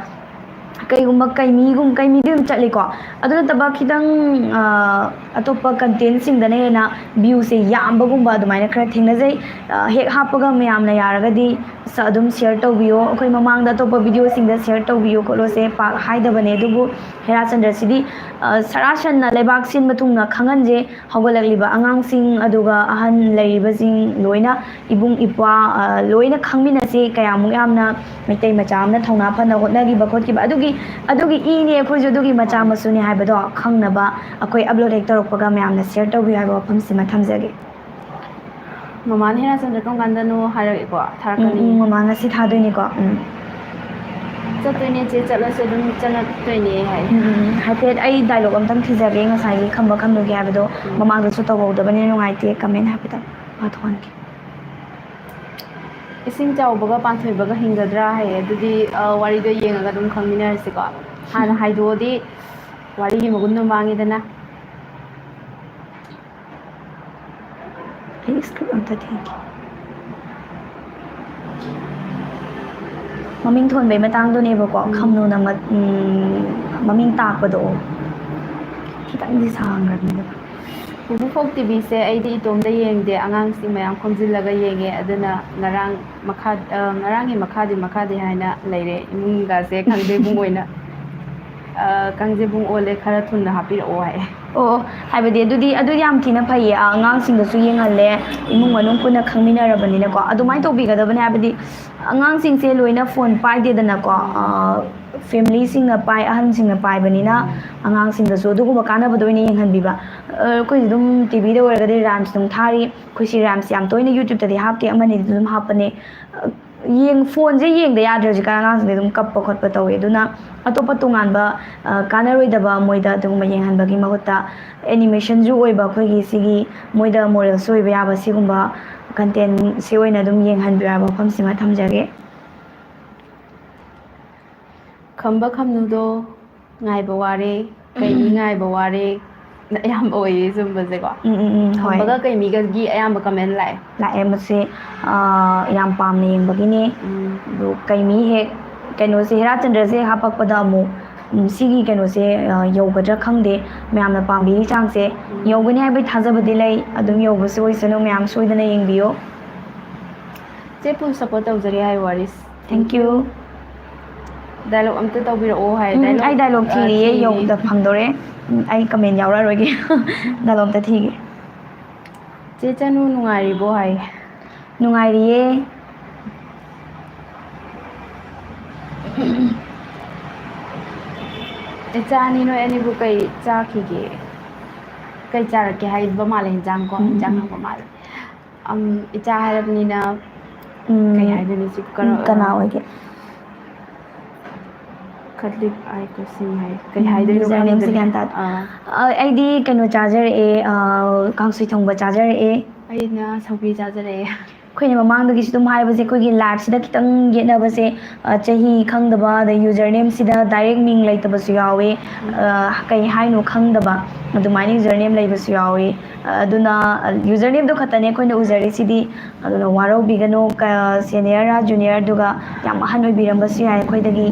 ꯀꯩꯒꯨꯝꯕ ꯀꯩꯃꯤꯗꯤ ꯑꯗꯨꯝ ꯆꯠꯂꯤꯀꯣ ꯑꯗꯨ ꯅꯠꯇꯕ ꯈꯤꯇꯪ ꯑꯇꯣꯞꯄ ꯀꯟꯇꯦꯟꯁꯤꯡꯗꯅ ꯍꯦꯟꯅ ꯚ꯭ꯌꯨꯁꯦ ꯌꯥꯝꯕꯒꯨꯝꯕ ꯑꯗꯨꯃꯥꯏꯅ ꯈꯔ ꯊꯦꯡꯅꯖꯩ ꯍꯦꯛ ꯍꯥꯞꯄꯒ ꯃꯌꯥꯝꯅ ꯌꯥꯔꯒꯗꯤ ꯑꯗꯨꯝ ꯁꯤꯌꯔ ꯇꯧꯕꯤꯌꯣ ꯑꯩꯈꯣꯏ ꯃꯃꯥꯡꯗ ꯑꯇꯣꯞꯄ ꯚꯤꯗꯤꯑꯣꯁꯤꯡꯗ ꯁꯤꯌꯔ ꯇꯧꯕꯤꯌꯣ ꯈꯣꯠꯂꯣꯁꯦ ꯄꯥꯛ ꯍꯥꯏꯗꯕꯅꯦ ꯑꯗꯨꯕꯨ ꯍꯦꯔꯥꯆꯟꯗ꯭ꯔꯁꯤꯗꯤ ꯁꯔꯥꯁꯟꯅ ꯂꯩꯕꯥꯛ ꯁꯤꯟꯕ ꯊꯨꯡꯅ ꯈꯪꯍꯟꯖꯦ ꯍꯧꯒꯠꯂꯛꯂꯤꯕ ꯑꯉꯥꯡꯁꯤꯡ ꯑꯗꯨꯒ ꯑꯍꯟ ꯂꯩꯔꯤꯕꯁꯤꯡ ꯂꯣꯏꯅ ꯏꯕꯨꯡ ꯏꯄ꯭ꯋꯥ ꯂꯣꯏꯅ ꯈꯪꯃꯤꯟꯅꯁꯤ ꯀꯌꯥꯃꯨꯛ ꯌꯥꯝꯅ ꯃꯩꯇꯩ ꯃꯆꯥ ꯑꯃꯅ ꯊꯧꯅꯥ ꯐꯅ ꯍꯣꯠꯅꯈꯤꯕ ꯈꯣꯠꯈꯤꯕ ꯑꯗꯨꯒꯤ ꯏꯅꯦ ꯑꯩꯈꯣꯏꯁꯨ ꯑꯗꯨꯒꯤ ꯃꯆꯥ ꯃꯁꯨꯅꯦ ꯍꯥꯏꯕꯗꯣ ꯈꯪꯅꯕ ꯑꯩꯈꯣꯏ ꯑꯞꯂꯣꯗ ꯍꯦꯛ ꯇꯧꯔꯛꯄꯒ ꯃꯌꯥꯝꯅ ꯁꯤꯌꯔ ꯇꯧꯕꯤꯌꯨ ꯍꯥꯏꯕ ꯋꯥꯐꯝꯁꯤꯃ ꯊꯝꯖꯒꯦ ꯃꯃꯥꯅ ꯍꯦꯔꯥꯆꯟꯗ꯭ꯔ ꯀꯔꯝ ꯀꯥꯟꯗꯅꯣ ꯍꯥꯏꯔꯛꯑꯦꯀꯣ ꯊꯥꯔꯛꯀꯅꯤ ꯃꯃꯥ ꯉꯁꯤ ꯊꯥꯗꯣꯏꯅꯤꯀꯣ ꯆꯠꯇꯣꯏꯅꯦ ꯆꯦ ꯆꯠꯂꯁꯨ ꯑꯗꯨꯝ ꯆꯠꯇꯣꯏꯅꯦ ꯍꯥꯏ ꯍꯥꯏꯐꯦꯠ ꯑꯩ ꯗꯥꯏꯂꯣꯛ ꯑꯝꯇꯪ ꯊꯤꯖꯒꯦ ꯉꯁꯥꯏꯒꯤ ꯈꯝꯕ ꯈꯝꯅꯨꯒꯤ ꯍꯥꯏꯕꯗꯣ ꯃꯃꯥꯡꯗꯁꯨ ꯇꯧꯍꯧꯗꯕꯅꯤꯅ ꯅꯨꯡꯉꯥꯏꯇꯦ ꯀꯃꯦꯟ ꯍꯥꯏꯐꯦꯠꯇꯪ ꯄꯥꯊꯣꯛꯍꯟꯒꯦ ꯏꯁꯤꯡ ꯆꯥꯎꯕꯒ ꯄꯥꯟꯊꯣꯏꯕꯒ ꯍꯤꯡꯒꯗ꯭ꯔꯥ ꯍꯥꯏꯌꯦ ꯑꯗꯨꯗꯤ ꯋꯥꯔꯤꯗꯣ ꯌꯦꯡꯉꯒ ꯑꯗꯨꯝ ꯈꯪꯃꯤꯟꯅꯔꯁꯤꯀꯣ ꯍꯥꯟꯅ ꯍꯥꯏꯗꯣꯛꯑꯗꯤ ꯋꯥꯔꯤꯒꯤ ꯃꯒꯨꯟꯗꯣ ꯃꯥꯡꯉꯤꯗꯅ ꯑꯩ ꯏꯁꯀ꯭ꯔꯤꯞ ꯑꯝꯇ ꯊꯤꯒꯦ ꯃꯃꯤꯡ ꯊꯣꯟꯕꯩ ꯃꯇꯥꯡꯗꯨꯅꯦꯕꯀꯣ ꯈꯝꯅꯨꯅ ꯃꯃꯤꯡ ꯇꯥꯛꯄꯗꯣ ꯈꯤꯇꯪꯗꯤ ꯁꯥꯡꯈ꯭ꯔꯕꯅꯦꯕ ꯄꯨꯄꯨ ꯇꯤꯚꯤꯁꯦ ꯑꯩꯗꯤ ꯏꯇꯣꯝꯗ ꯌꯦꯡꯗꯦ ꯑꯉꯥꯡꯁꯤꯡ ꯃꯌꯥꯝ ꯈꯣꯝꯖꯤꯜꯂꯒ ꯌꯦꯡꯉꯦ ꯑꯗꯨꯅ ꯉꯔꯥꯡꯒꯤ ꯃꯈꯥꯗꯤ ꯍꯥꯏꯅ ꯂꯩꯔꯦ ꯏꯃꯨꯡꯒꯁꯦ ꯀꯥꯡꯖꯩꯕꯨꯡ ꯑꯣꯏꯅ ꯀꯥꯡꯖꯩꯕꯨꯡ ꯑꯣꯜꯂꯦ ꯈꯔ ꯊꯨꯅ ꯍꯥꯞꯄꯤꯔꯛꯑꯣ ꯍꯥꯏ ꯑꯣ ꯍꯥꯏꯕꯗꯤ ꯑꯗꯨꯗꯤ ꯌꯥꯝ ꯊꯤꯅ ꯐꯩꯌꯦ ꯑꯉꯥꯡꯁꯤꯡꯗꯁꯨ ꯌꯦꯡꯍꯜꯂꯦ ꯏꯃꯨꯡ ꯃꯅꯨꯡ ꯄꯨꯟꯅ ꯈꯪꯃꯤꯟꯅꯔꯕꯅꯤꯅꯀꯣ ꯑꯗꯨꯃꯥꯏꯅ ꯇꯧꯕꯤꯒꯗꯕꯅꯦ ꯍꯥꯏꯕꯗꯤ ꯑꯉꯥꯡꯁꯤꯡꯁꯦ ꯂꯣꯏꯅ ꯐꯣꯟ ꯄꯥꯏꯗꯦꯗꯅꯀோ ꯐꯦꯃꯤꯂꯤꯁꯤꯡꯅ ꯄꯥꯏ ꯑꯍꯟꯁꯤꯡꯅ パイꯕꯅꯤꯅ ꯑꯉꯥꯡꯁꯤꯡꯗꯁꯨ ꯑꯗꯨꯒꯨꯝꯕ ꯀꯥꯟꯅꯕꯗꯣ ꯑꯣꯏꯅ ꯌꯦꯡꯍꯟꯕꯤꯕ ꯑꯩꯈꯣꯏꯁꯨ ꯑꯗꯨꯝ ꯇꯤꯚꯤꯗ ꯑꯣꯏꯔꯒꯗꯤ ꯔꯥꯏꯝꯁ ꯑꯗꯨꯝ ꯊꯥꯔꯤ ꯑꯩꯈꯣꯏꯁꯤ ꯔꯥꯏꯝꯁ ꯌꯥꯝ ꯇꯣꯏꯅ ꯌꯨꯇ꯭ꯌꯨꯕꯇꯗꯤ ꯍꯥꯞꯇꯦ ꯑꯃꯅꯤꯗꯤ ꯑꯗꯨꯝ ꯍꯥꯞꯄꯅꯦ ꯐꯣꯟꯁꯦ ꯌꯦꯡꯗ ꯌꯥꯗ꯭ꯔꯦ ꯍꯧꯖꯤꯛꯀꯥꯟ ꯑꯉꯥꯡꯁꯤꯡꯗꯤ ꯑꯗꯨꯝ ꯀꯞꯄ ꯈꯣꯠꯄ ꯇꯧꯋꯦ ꯑꯗꯨꯅ ꯑꯇꯣꯞꯄ ꯇꯣꯉꯥꯟꯕ ꯀꯥꯟꯅꯔꯣꯏꯗꯕ ꯃꯣꯏꯗ ꯑꯗꯨꯒꯨꯝꯕ ꯌꯦꯡꯍꯟꯕꯒꯤ ꯃꯍꯨꯠꯇ ꯑꯦꯅꯤꯃꯦꯁꯟꯁꯨ ꯑꯣꯏꯕ ꯑꯩꯈꯣꯏꯒꯤ ꯁꯤꯒꯤ ꯃꯣꯏꯗ ꯃꯣꯔꯦꯜꯁꯨ ꯑꯣꯏꯕ ꯌꯥꯕ ꯁꯤꯒꯨꯝꯕ ꯀꯟꯇꯦꯟꯁꯤ ꯑꯣꯏꯅ ꯑꯗꯨꯝ ꯌꯦꯡꯍꯟꯕꯤꯌꯨ ꯍꯥꯏꯕ ꯋꯥꯐꯝꯁꯤꯃ ꯊꯝꯖꯒꯦ ꯈꯝꯕ ꯈꯝꯅꯨꯗꯣ ꯉꯥꯏꯕ ꯋꯥꯔꯦ ꯀꯩꯃꯤ ꯉꯥꯏꯕ ꯋꯥꯔꯦ ꯑꯌꯥꯝꯕ ꯑꯣꯏꯌꯦ ꯁꯨꯝꯕꯁꯦꯀꯣ ꯍꯣꯏ ꯈꯝꯕꯒ ꯀꯩꯃꯤꯒꯒꯤ ꯑꯌꯥꯝꯕ ꯀꯃꯦꯟ ꯂꯥꯛꯑꯦ ꯃꯁꯤ ꯌꯥꯝ ꯄꯥꯝꯅ ꯌꯦꯡꯕꯒꯤꯅꯦ ꯑꯗꯨ ꯀꯩꯃꯤ ꯍꯦꯛ ꯀꯩꯅꯣꯁꯦ ꯍꯦꯔꯥꯆꯟꯗ꯭ꯔꯁꯦ ꯍꯥꯄꯛꯄꯗ ꯑꯃꯨꯛ ꯁꯤꯒꯤ ꯀꯩꯅꯣꯁꯦ ꯌꯧꯒꯗ꯭ꯔꯥ ꯈꯪꯗꯦ ꯃꯌꯥꯝꯅ ꯄꯥꯝꯕꯤꯔꯤ ꯆꯥꯡꯁꯦ ꯌꯧꯒꯅꯤ ꯍꯥꯏꯕꯒꯤ ꯊꯥꯖꯕꯗꯤ ꯂꯩ ꯑꯗꯨꯝ ꯌꯧꯕꯁꯨ ꯑꯣꯏꯁꯅꯨ ꯃꯌꯥꯝ ꯁꯣꯏꯗꯅ ꯌꯦꯡꯕꯤꯌꯣ ꯆꯦ ꯐꯨꯜ ꯁꯞꯄꯣꯔꯠ ꯇꯧꯖꯔꯤ ꯍꯥꯏ ꯋꯥꯔꯤꯁ ꯊꯦꯡꯛ ꯌꯨ ꯗꯥꯏꯂꯣꯛ ꯑꯝꯇ ꯇꯧꯕꯤꯔꯛꯑꯣ ꯍꯥꯏ ꯑꯩ ꯗꯥꯏꯂꯣꯛ ꯊꯤꯔꯤꯌꯦ ꯊꯤꯔꯤ ꯌꯧꯕꯗ ꯐꯪꯗꯣꯔꯦ ꯑꯩ ꯀꯃꯦꯟ ꯌꯥꯎꯔꯛꯑꯔꯣꯏꯒꯦ ꯗꯥꯏꯂꯣꯛ ꯑꯝꯇ ꯊꯤꯒꯦ ꯆꯦ ꯆꯅꯨ ꯅꯨꯡꯉꯥꯏꯔꯤꯕꯣ ꯍꯥꯏ ꯅꯨꯡꯉꯥꯏꯔꯤꯌꯦ ꯏꯆꯥ ꯑꯅꯤ ꯅꯣꯏ ꯑꯅꯤꯕꯨ ꯀꯩ ꯆꯥꯈꯤꯒꯦ ꯀꯩ ꯆꯥꯔꯛꯀꯦ ꯍꯥꯏꯕ ꯃꯥꯜꯂꯦ ꯍꯤꯟꯖꯥꯡꯀꯣ ꯍꯤꯟꯖꯥꯡ ꯍꯪꯕ ꯃꯥꯜꯂꯦ ꯏꯆꯥ ꯍꯥꯏꯔꯕꯅꯤꯅ ꯀꯩ ꯍꯥꯏꯗꯣꯏꯅꯣ ꯁꯤ ꯀꯅꯥ ꯑꯣꯏꯒꯦ ꯈꯠꯂꯤꯞ ꯍꯥꯏ ꯀꯁꯤꯝ ꯍꯥꯏ ꯀꯩ ꯍꯥꯏꯗꯣꯏꯅꯣ ꯌꯨꯖꯔ ꯅꯦꯝꯁꯦ ꯈꯪꯗ꯭ꯔꯦ ꯒ꯭ꯌꯥꯟ ꯇꯥꯗꯦ ꯑꯩꯗꯤ ꯀꯩꯅꯣ ꯆꯥꯖꯔꯛꯑꯦ ꯀꯥꯡꯁꯣꯏ ꯊꯣꯡꯕ ꯆꯥꯖꯔꯛꯑꯦ ꯑꯩꯅ ꯁꯧꯒ꯭ꯔꯤ ꯆꯥꯖꯔꯛꯑꯦ ꯑꯩꯈꯣꯏꯅ ꯃꯃꯥꯡꯗꯒꯤꯁꯨ ꯑꯗꯨꯝ ꯍꯥꯏꯕꯁꯦ ꯑꯩꯈꯣꯏꯒꯤ ꯂꯥꯏꯐꯁꯤꯗ ꯈꯤꯇꯪ ꯌꯦꯠꯅꯕꯁꯦ ꯆꯍꯤ ꯈꯪꯗꯕ ꯑꯗꯩ ꯌꯨꯖꯔ ꯅꯦꯝꯁꯤꯗ ꯗꯥꯏꯔꯦꯛ ꯃꯤꯡ ꯂꯩꯇꯕꯁꯨ ꯌꯥꯎꯋꯤ ꯀꯩ ꯍꯥꯏꯅꯣ ꯈꯪꯗꯕ ꯑꯗꯨꯃꯥꯏꯅ ꯌꯨꯖꯔ ꯅꯦꯝ ꯂꯩꯕꯁꯨ ꯌꯥꯎꯋꯤ ꯑꯗꯨꯅ ꯌꯨꯖꯔ ꯅꯦꯝꯗꯣ ꯈꯛꯇꯅꯦ ꯑꯩꯈꯣꯏꯅ ꯎꯖꯔꯤꯁꯤꯗꯤ ꯑꯗꯨꯅ ꯋꯥꯔꯧꯕꯤꯒꯅꯨ ꯁꯦꯅꯤꯌꯔꯔ ꯖꯨꯅꯤꯌꯔ ꯑꯗꯨꯒ ꯌꯥꯝ ꯑꯍꯟ ꯑꯣꯏꯕꯤꯔꯝꯕꯁꯨ ꯌꯥꯏ ꯑꯩꯈꯣꯏꯗꯒꯤ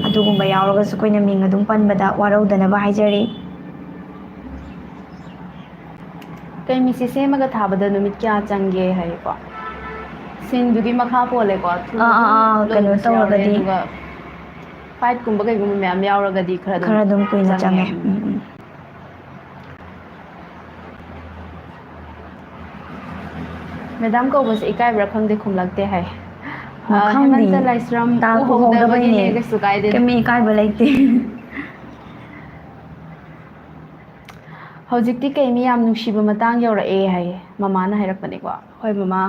ꯑꯗꯨꯒꯨꯝꯕ ꯌꯥꯎꯔꯒꯁꯨ ꯑꯩꯈꯣꯏꯅ ꯃꯤꯡ ꯑꯗꯨꯝ ꯄꯟꯕꯗ ꯋꯥꯔꯧꯗꯅꯕ ꯍꯥꯏꯖꯔꯤ ꯀꯩꯃꯤꯁꯦ ꯁꯦꯝꯃꯒ ꯊꯥꯕꯗ ꯅꯨꯃꯤꯠ ꯀꯌꯥ ꯆꯪꯒꯦ ꯍꯥꯏꯌꯦꯀꯣ ꯁꯤꯟꯗꯨꯒꯤ ꯃꯈꯥ ꯄꯣꯜꯂꯦꯀꯣ ꯊꯨꯅ ꯑꯗꯨꯝ ꯀꯩꯅꯣ ꯂꯣꯏꯕꯁꯨ ꯌꯥꯎꯔꯦ ꯇꯧꯔꯒꯗꯤ ꯑꯗꯨꯒ ꯐꯥꯏꯠꯀꯨꯝꯕ ꯀꯩꯒꯨꯝꯕ ꯃꯌꯥꯝ ꯌꯥꯎꯔꯒꯗꯤ ꯈꯔ ꯑꯗꯨꯝ ꯀꯨꯏꯅ ꯆꯪꯉꯦ Madam ꯀꯧꯕꯁꯦ ꯏꯀꯥꯏꯕ꯭ꯔꯥ ꯈꯪꯗꯦ ꯈꯨꯝꯂꯛꯇꯦ ꯍꯥꯏ ꯈꯪꯗꯦ ꯍꯦꯃꯟꯇ ꯂꯥꯏꯁ꯭ꯔꯝ ꯎꯍꯧꯗꯕꯩꯅꯦ ꯀꯩꯁꯨ ꯀꯥꯏꯗꯦ ꯀꯩꯝ ꯏꯀꯥꯏꯕ ꯂꯩꯇꯦ ꯍꯧꯖꯤꯛꯇꯤ ꯀꯩꯃꯤ ꯌꯥꯝ ꯅꯨꯡꯁꯤꯕ ꯃꯇꯥꯡ ꯌꯧꯔꯛꯑꯦ ꯍꯥꯏꯌꯦ ꯃꯃꯥꯅ ꯍꯥꯏꯔꯛꯄꯅꯦꯀꯣ ꯍꯣꯏ ꯃꯃꯥ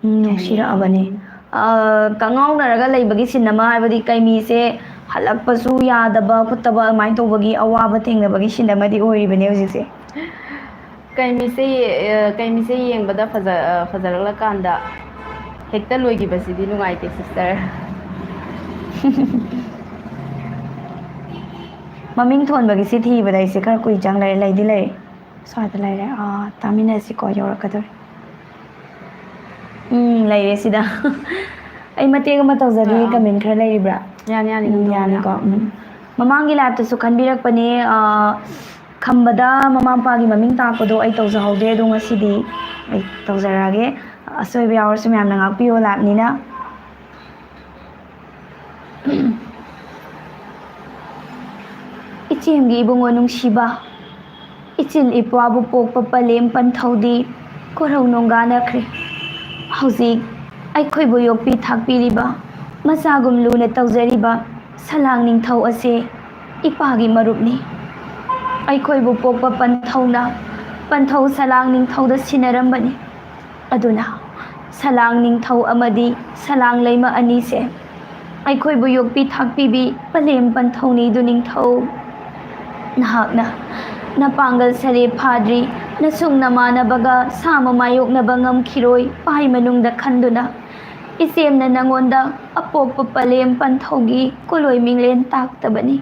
ꯅꯨꯡꯁꯤꯔꯛꯑꯕꯅꯦ ꯀꯉꯥꯎꯅꯔꯒ ꯂꯩꯕꯒꯤ ꯁꯤꯟ ꯑꯃ ꯍꯥꯏꯕꯗꯤ ꯀꯩꯃꯤꯁꯦ ꯍꯜꯂꯛꯄꯁꯨ ꯌꯥꯗꯕ ꯈꯣꯠꯇꯕ ꯑꯗꯨꯃꯥꯏꯅ ꯇꯧꯕꯒꯤ ꯑꯋꯥꯕ ꯊꯦꯡꯅꯕꯒꯤ ꯁꯤꯟ ꯑꯃꯗꯤ ꯑꯣꯏꯔꯤꯕꯅꯦ ꯍꯧꯖꯤꯛꯁꯦ ꯀꯩꯃꯤꯁꯦ ꯌꯦꯡꯕꯗ ꯐꯖꯔꯛꯂꯀꯥꯟꯗ ꯍꯦꯛꯇ ꯂꯣꯏꯈꯤꯕꯁꯤꯗꯤ ꯅꯨꯡꯉꯥꯏꯇꯦ ꯁꯤꯁꯇꯔ ꯃꯃꯤꯡ ꯊꯣꯟꯕꯒꯤꯁꯤ ꯊꯤꯕꯗ ꯑꯩꯁꯦ ꯈꯔ ꯀꯨꯏ ꯆꯪ ꯂꯩꯔꯦ ꯂꯩꯗꯤ ꯂꯩꯔꯦ ꯁ꯭ꯋꯥꯏꯗ ꯂꯩꯔꯦ ꯇꯥꯃꯤꯟꯅꯁꯤꯀꯣ ꯌꯧꯔꯛꯀꯗꯧꯔꯦ ꯂꯩꯔꯦ ꯁꯤꯗ ꯑꯩ ꯃꯇꯦꯛ ꯑꯃ ꯇꯧꯖꯒꯦ ꯀꯃꯦꯟ ꯈꯔ ꯂꯩꯔꯤꯕ꯭ꯔꯥ ꯌꯥꯅꯤ ꯑꯗꯨꯝ ꯇꯧꯕ ꯌꯥꯅꯤꯀꯣ ꯌꯥꯝ ꯃꯃꯥꯡꯒꯤ ꯂꯥꯏꯞꯇꯁꯨ ꯈꯟꯕꯤꯔꯛꯄꯅꯦ ꯈꯝꯕꯗ ꯃꯃꯥ ꯃꯄꯥꯒꯤ ꯃꯃꯤꯡ ꯇꯥꯛꯄꯗꯣ ꯑꯩ ꯇꯧꯖꯍꯧꯗꯦ ꯑꯗꯣ ꯉꯁꯤꯗꯤ ꯑꯩ ꯇꯧꯖꯔꯛꯑꯒꯦ ꯑꯁꯣꯏꯕ ꯌꯥꯎꯔꯁꯨ ꯃꯌꯥꯝꯅ ꯉꯥꯛꯄꯤꯌꯣ ꯂꯥꯏꯞꯅꯤꯅ ꯏꯆꯦꯝꯒꯤ ꯏꯕꯨꯡꯉꯣ ꯅꯨꯡꯁꯤꯕ ꯏꯆꯤꯜ ꯏꯄ꯭ꯋꯥꯕꯨ ꯄꯣꯛꯄ ꯄꯂꯦꯝ ꯄꯟꯊꯧꯗꯤ ꯀꯣꯔꯧ ꯅꯣꯡꯒꯥꯅꯈ꯭ꯔꯦ ꯍꯧꯖꯤꯛ ꯑꯩꯈꯣꯏꯕꯨ ꯌꯣꯛꯄꯤ ꯊꯥꯛꯄꯤꯔꯤꯕ ꯃꯆꯥꯒꯨꯝ ꯂꯨꯅ ꯇꯧꯖꯔꯤꯕ ꯁꯂꯥꯡ ꯅꯤꯡꯊꯧ ꯑꯁꯤ ꯏꯄꯥꯒꯤ ꯃꯔꯨꯞꯅꯤ ꯑꯩꯈꯣꯏꯕꯨ ꯄꯣꯛꯄ ꯄꯟꯊꯧꯅ ꯄꯟꯊꯧ ꯁꯂꯥꯡ ꯅꯤꯡꯊꯧꯗ ꯁꯤꯟꯅꯔꯝꯕꯅꯤ ꯑꯗꯨꯅ ꯁꯂꯥꯡ ꯅꯤꯡꯊꯧ ꯑꯃꯗꯤ ꯁꯂꯥꯡ ꯂꯩꯃ ꯑꯅꯤꯁꯦ ꯑꯩꯈꯣꯏꯕꯨ ꯌꯣꯛꯄꯤ ꯊꯥꯛꯄꯤꯕꯤ ꯄꯂꯦꯝ ꯄꯟꯊꯧꯅꯤꯗꯨ ꯅꯤꯡꯊꯧ ꯅꯍꯥꯛꯅ ꯅꯄꯥꯡꯒꯜ ꯁꯔꯦꯞ ꯐꯥꯗ꯭ꯔꯤ ꯅꯁꯨꯡ ꯅꯃꯥꯟꯅꯕꯒ ꯁꯥꯃ ꯃꯥꯌꯣꯛꯅꯕ ꯉꯝꯈꯤꯔꯣꯏ ꯄꯥꯏ ꯃꯅꯨꯡꯗ ꯈꯟꯗꯨꯅ ꯏꯆꯦꯝꯅ ꯅꯪꯉꯣꯟꯗ ꯑꯄꯣꯛꯄ ꯄꯂꯦꯝ ꯄꯟꯊꯧꯒꯤ ꯀꯣꯂꯣꯏ ꯃꯤꯡꯂꯦꯟ ꯇꯥꯛꯇꯕꯅꯤ